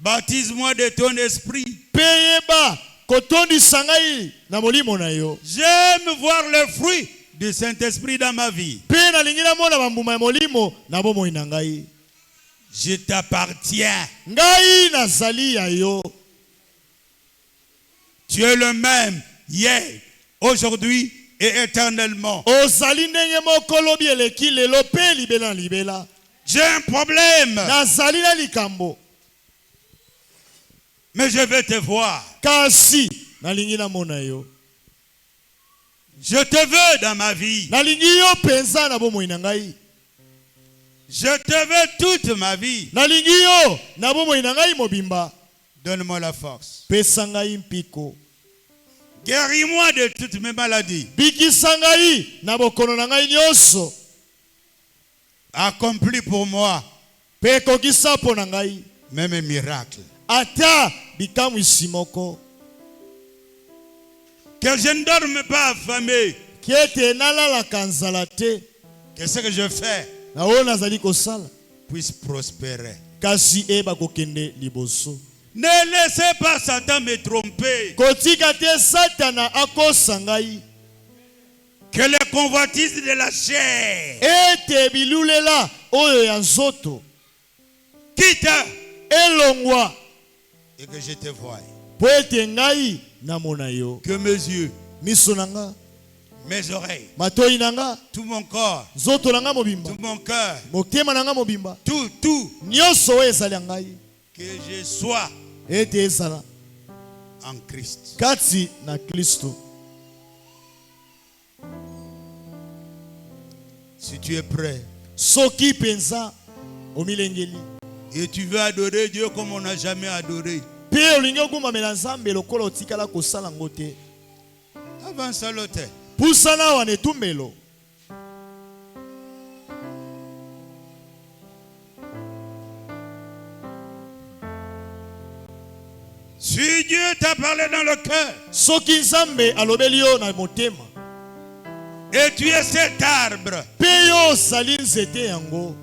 Baptise-moi de ton esprit. Pe yeba kotondisa ngai na molimo na yo. J'aime voir le fruit du Saint-Esprit dans ma vie. Pe nalingi namona bambuma ya molimo na bomoi na ngai. Je t'appartiens. Ngai nazali ya yo. Tu es le même hier, aujourd'hui et éternellement. Ozali ndenge moko lobi eleki lelo pe libela na libela. J'ai un problème, Nazali na likambo. mais je vais te voir. Kasi nalingi namona yo. Je te veux dans ma vie. Nalingi yo penza na bomoi na ngai. Je te veux toute ma vie. Nalingi yo na bomoi na ngai mobimba. Donne-moi la force. Pesa ngai mpiko. Guéris-moi de toutes mes maladies. Bikisa ngai na bokono na ngai nyonso. Accomplis pour moi Pe kokisa po na ngai. même un miracle. Ata bikamwisi moko. Que je ne dorme pas affamé. Kiete nalalaka nzala te. Que ce que je fais Na oyo nazali kosala. puisse prospérer. Kasi eba kokende liboso. Ne laissez pas Satan me tromper. Kotika te satana akosa ngai. Que les convoitises de la chair Ete bilulela oyo ya nzoto. quitte Elongwa. et que je te voie. Po ete ngai namona yo. Que mes yeux, Miso na nga. mes oreilles, Matoi na nga. tout mon corps, Nzoto na nga mobimba. tout mon cœur, Motema na nga mobimba. tout, Nyonso oyo ezali ya ngai. que je sois Ete ezala en Christ. kati na Kristo. Si tu es prêt Soki penza omilengeli et tu veux adorer Dieu comme on n'a jamais adoré, pe olingi okumamela Nzambe lokola otikala kosala ngo te, avance à l'autel. pusana awa na etumbelo. Si Dieu t'a parlé dans le cœur Soki Nzambe alobeli yo na motema et tu es cet arbre pe yo ozali nzete yango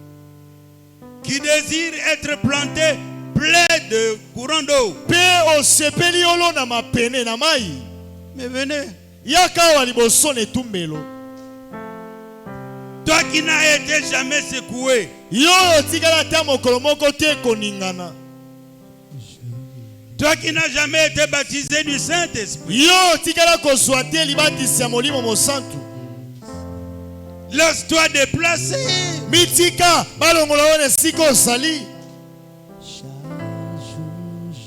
qui désire être planté plein de courants d'eau, pe osepeli yolo na mapene na mai, mais venez, yaka awa liboso na etumbelo. toi qui n'as été jamais secoué, Yo otikala ta mokolo moko te koningana. toi qui n'as jamais été baptisé du Saint-Esprit, Yo otikala kozwa te libatisi ya Molimo Mosantu. laisse-toi déplacer. Mitika balongola wana esika ozali.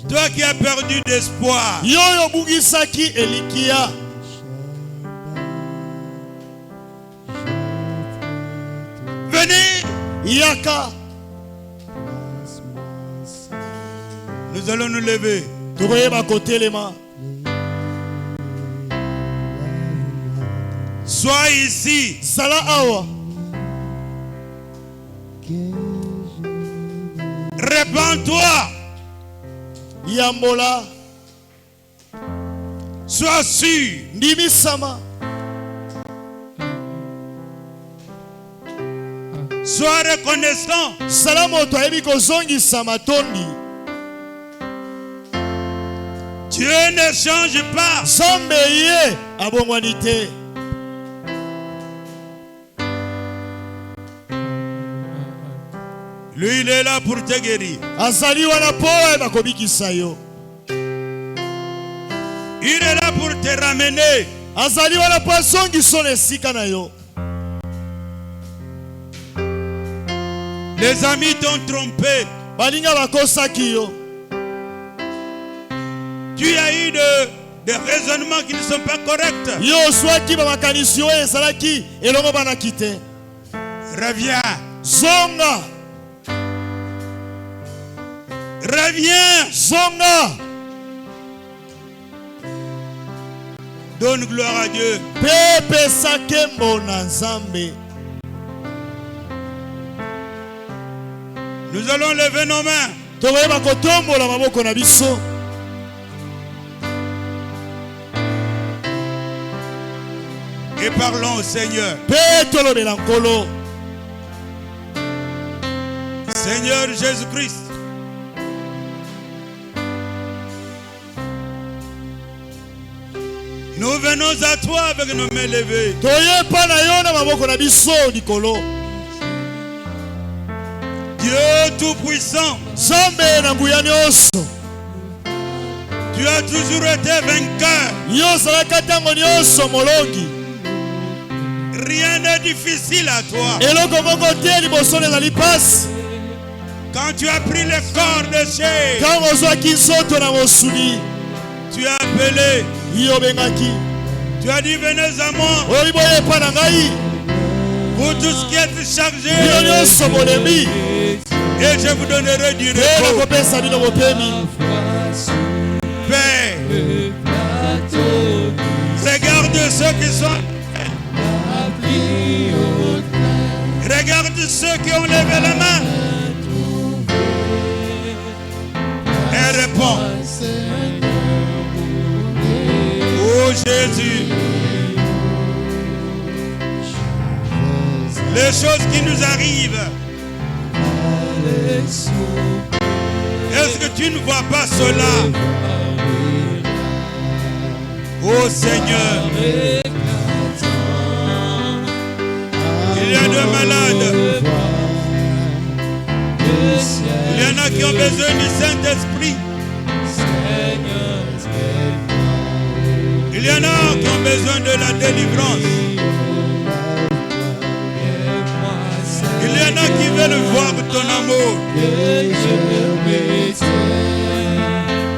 Toi qui as perdu d'espoir, Yo obungisaki elikia. venez, Yaka nous allons nous lever. tokoyeba kotelema. Sois ici. Zala awa. Répands-toi. Yambola. Sois sûr. Ndimisama. Sois reconnaissant. Zala moto ayebi kozongisa matondi. Dieu ne change pas. Nzambe ye abongwani te. Lui, il est là pour te guérir. Azali wana po ayeba kobikisa yo. Il est là pour te ramener. Azali wana po azongisa na esika na yo. Les amis t'ont trompé. Balinga bakosaki yo. Tu as eu des raisonnements qui ne sont pas corrects. Yo swaki ba makanisi oyo ezalaki elongo banaki te. Reviens. Zonga. Reviens. Zonga. Donne gloire à Dieu. Pepe sakembo na Nzambe. Nous allons lever nos mains. Tokoyeba kotombola maboko na biso. Et parlons au Seigneur. Pe tolobela nkolo. Seigneur Jésus-Christ. Nous venons à toi avec nos mains levées. Toyepa na yo na maboko na biso likolo. Dieu Tout-Puissant, Nzambe na nguya nyonso. tu as toujours été vainqueur. Yo ozalaka ntango nyonso molongi. Rien n'est difficile à toi. Eloko moko te liboso ezali pasi. Quand tu as pris le corps de chair, Ntango ozwaki nzoto na mosuni. tu as appelé. Yo bengaki. Tu as dit venez à moi. Oyi boyepa na ngai. Vous tous qui êtes Yo chargés, nyonso bolembi. et je vous donnerai du Pe repos. nakopesa bino bopemi. Père, regarde ceux qui sont. Regarde ceux qui ont levé la main. Et réponds. Oh Jésus. Les choses qui nous arrivent. Est-ce que tu ne vois pas cela? Oh Seigneur. Il y a des malades. Il y en a qui ont besoin du Saint-Esprit. Il y en a qui ont besoin de la délivrance. Il y en a qui veulent voir ton amour.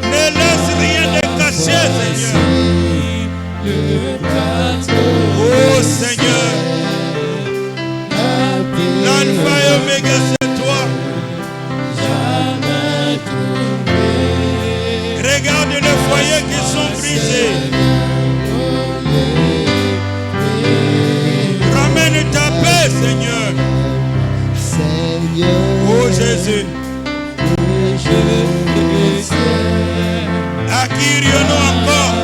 Ne laisse rien de caché cieux, Seigneur. Oh Seigneur, l'alpha et oméga, c'est toi. Regarde les foyers qui sont brisés. Ramène ta paix, Seigneur. Oh Jésus. À qui irions-nous encore?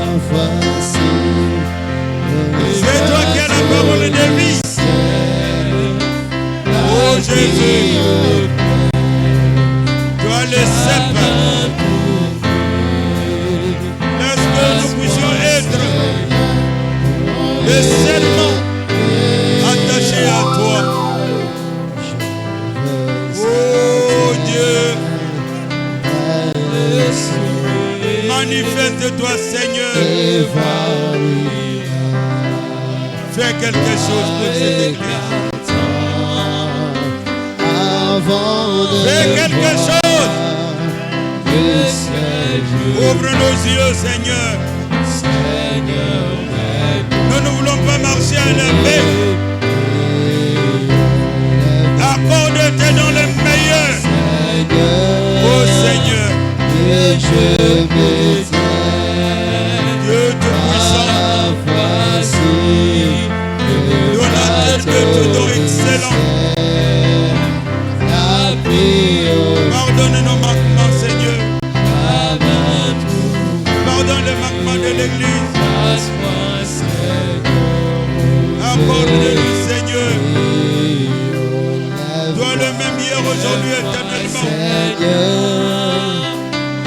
C'est toi qui as la parole de vie. Oh Jésus, toi le cèpe. Est-ce que nous puissions être seulement attachés à toi? Oh Dieu, manifeste-toi Seigneur. Fais quelque chose pour cette église. Fais quelque chose. Ouvre nos yeux, Seigneur. Nous ne voulons pas marcher à l'envers. Accorde tes dons les meilleurs. Oh Seigneur. Dieu tout-puissant. Donateur de tout don excellent. Pardonne nos manquements, Seigneur. Pardonne les manquements de l'Église. Accorde-nous, Seigneur. Toi le même hier, aujourd'hui, éternellement.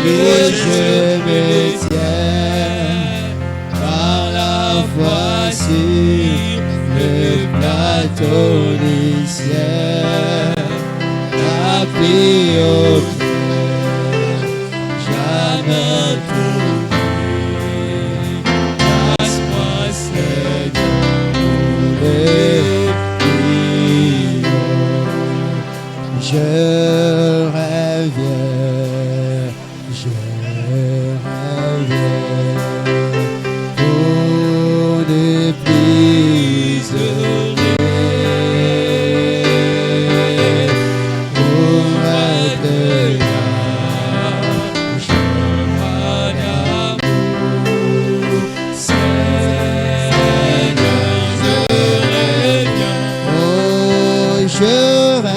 Je me tiens par la foi sur le plateau du ciel. Appris au jamais trouvé. Passe-moi, Seigneur, le je reviens, pour ne plus ouvrir, pour être là, je crois d'amour, Seigneur, je reviens, oh, je reviens.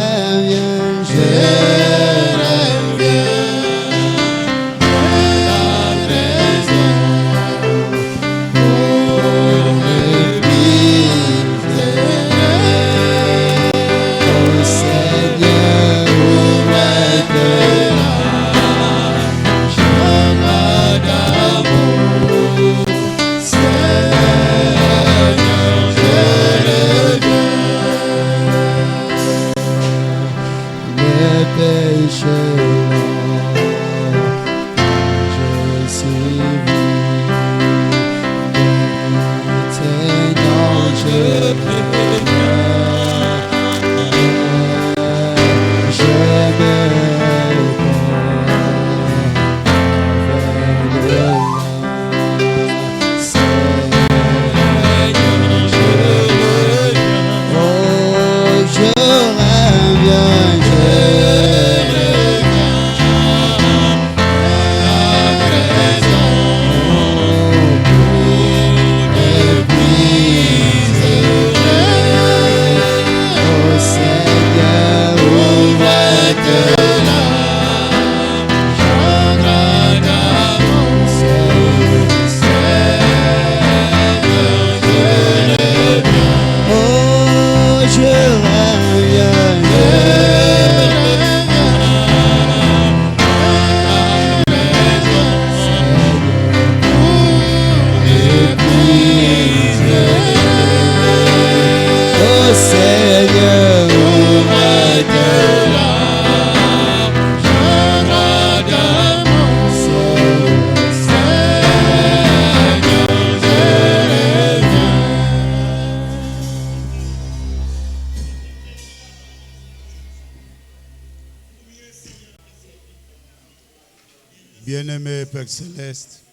Bien-aimé Père Céleste,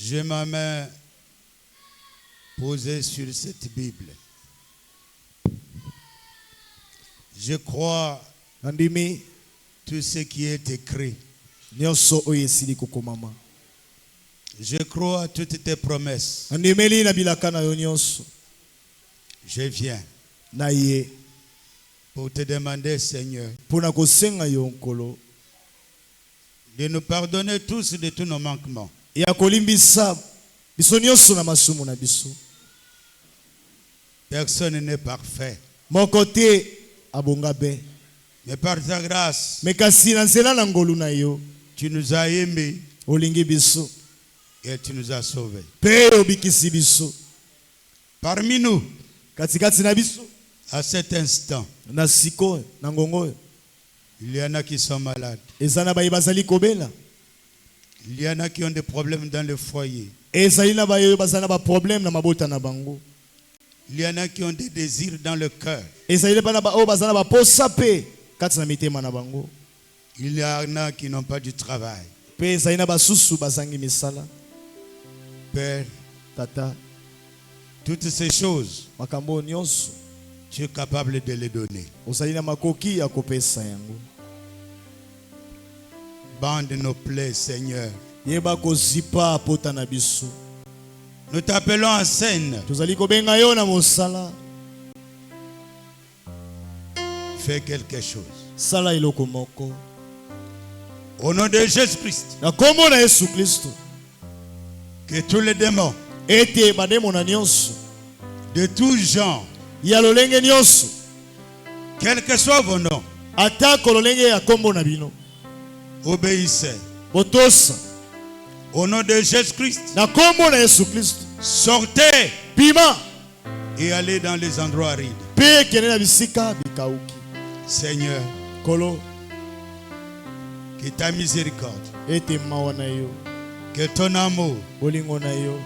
J'ai ma main posée sur cette Bible. Je crois Nandimi tout ce qui est écrit. nyonso oyo esili kokomama. Je crois à toutes tes promesses. Nandimeli na bilaka na yo nyonso. Je viens Na ye pour te demander, Seigneur, mpona kosenga yo nkolo de nous pardonner tous de tous nos manquements. ya kolimbisa biso nyonso na masumu na biso. Personne n'est parfait. Moko te abonga be. Mais par ta grâce, Me kasi na nzela na ngolu na yo tu nous as aimés olingi biso et tu nous as sauvés. mpe obikisi biso. Parmi nous, Katikati na biso à cet instant, na sikoyo na ngongo oyo il y en a qui sont malades. eza na baye bazali kobela. Il y en a qui ont des problèmes dans le foyer. Ezali na baye oyo bazali na baproblème na mabota na bango. Il y en a qui ont des désirs dans le cœur. Ezali bana oyo bazali na baposa mpe kati na mitema na bango. Il y en a qui n'ont pas du travail. Mpe ezali na basusu bazangi misala. Père, Tata toutes ces choses, makambo oyo nyonso tu es capable de les donner. ozali na makoki ya kopesa yango. Bande nos plaies, Seigneur. Yeba kozipa pota na biso. Nous t'appelons en scène. Tozali kobenga yo na mosala. Fais quelque chose. Sala iloko moko. Au nom de Jésus-Christ, Na kombo na Yesu Kristo. que tous les démons Ete bademo na nyonso de tout genre, ya lolenge nyonso quels que soient vos noms, atako lolenge ya kombo na bino obéissez. botosa Au nom de Jésus-Christ, na kombo na Yesu Kristo. sortez Pima et allez dans les endroits arides. pe kene na bisika bikauki. Seigneur, Kolo que ta miséricorde, ete mawa na yo que ton amour bolingo na yo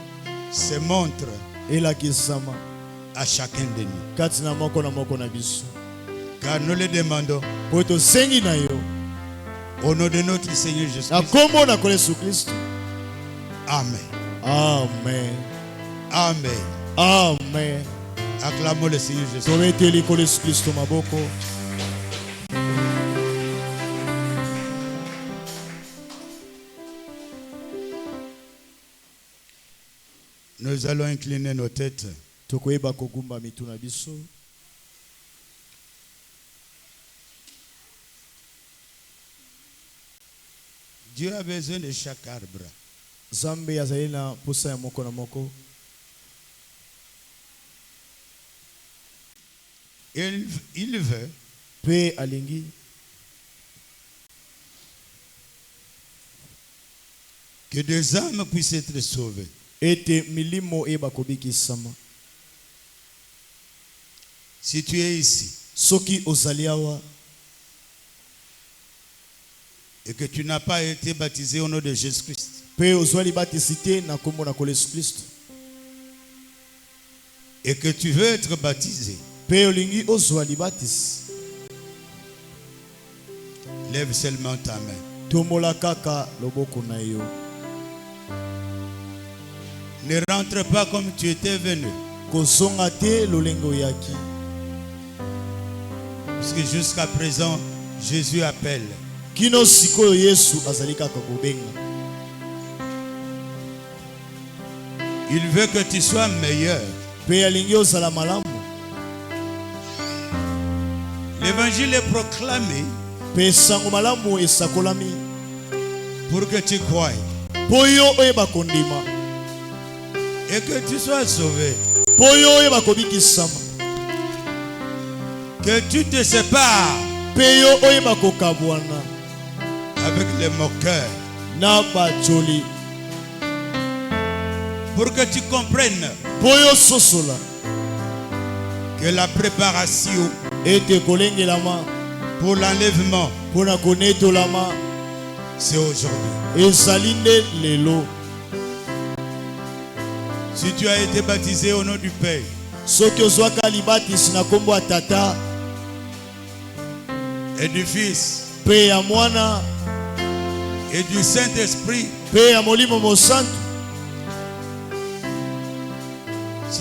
se montre elakisama à chacun de nous. kati na moko na biso. Car nous le demandons Po tosengi na yo au nom de notre Seigneur na Jésus-Christ. kombo na Yesu Kristo. Amen. Amen. Amen. Amen. Acclamons le Seigneur Jésus. Tobeteli ko Yesu Kristo maboko. Nous allons incliner nos têtes. Tokoyeba kogumba mitu na biso. Dieu a besoin de chaque arbre. Zambe azali na posa ya moko na moko. Il veut Pe alingi que des âmes puissent être sauvées. ete milimo eba kobikisama. Si tu es ici Soki ozali awa et que tu n'as pas été baptisé au nom de Jésus-Christ, pe ozwali batisi te na kombo na Yesu Kristo, et que tu veux être baptisé, pe olingi ozwali batisi, lève seulement ta main. tomola kaka loboko na yo. Ne rentre pas comme tu étais venu, Kozonga te lolenge oyaki. parce que jusqu'à présent, Jésus appelle. Kino sikoyo Yesu azali kaka kobenga. Il veut que tu sois meilleur. Pe alingi ozala malamu. L'évangile est proclamé Pe sango malamu esakolami. pour que tu croies Po yo oyeba kondima. et que tu sois sauvé. Po yo oyeba kobikisama. Que tu te sépares Pe yo oyeba kokabwana avec les moqueurs. na bajoli. Pour que tu comprennes Po yo sosola que la préparation ete kolengelama pour l'enlèvement, mpona konetolama c'est aujourd'hui. ezali nde lelo. Si tu as été baptisé au nom du Père, Soki ozwaka libatisi na kombo ya Tata et du Fils pe ya Mwana et du Saint-Esprit, pe ya Molimo Mosantu,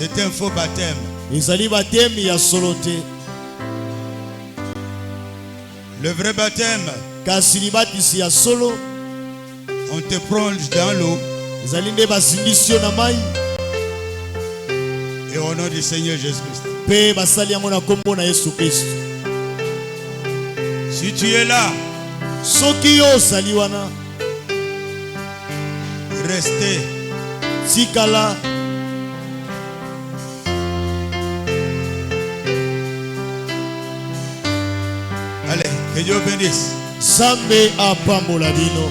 C'est un faux baptême. ezali batemi ya solo te. Le vrai baptême, Kasi libatisi ya solo on te plonge dans l'eau ezali nde basingisi yo na mai et au nom du Seigneur Jésus-Christ. mpe basali yango na kombo na Yesu Kristo. Si tu es là, Soki yo ozali wana, restez. tikala. Allez, que Dieu bénisse. Nzambe apambola bino.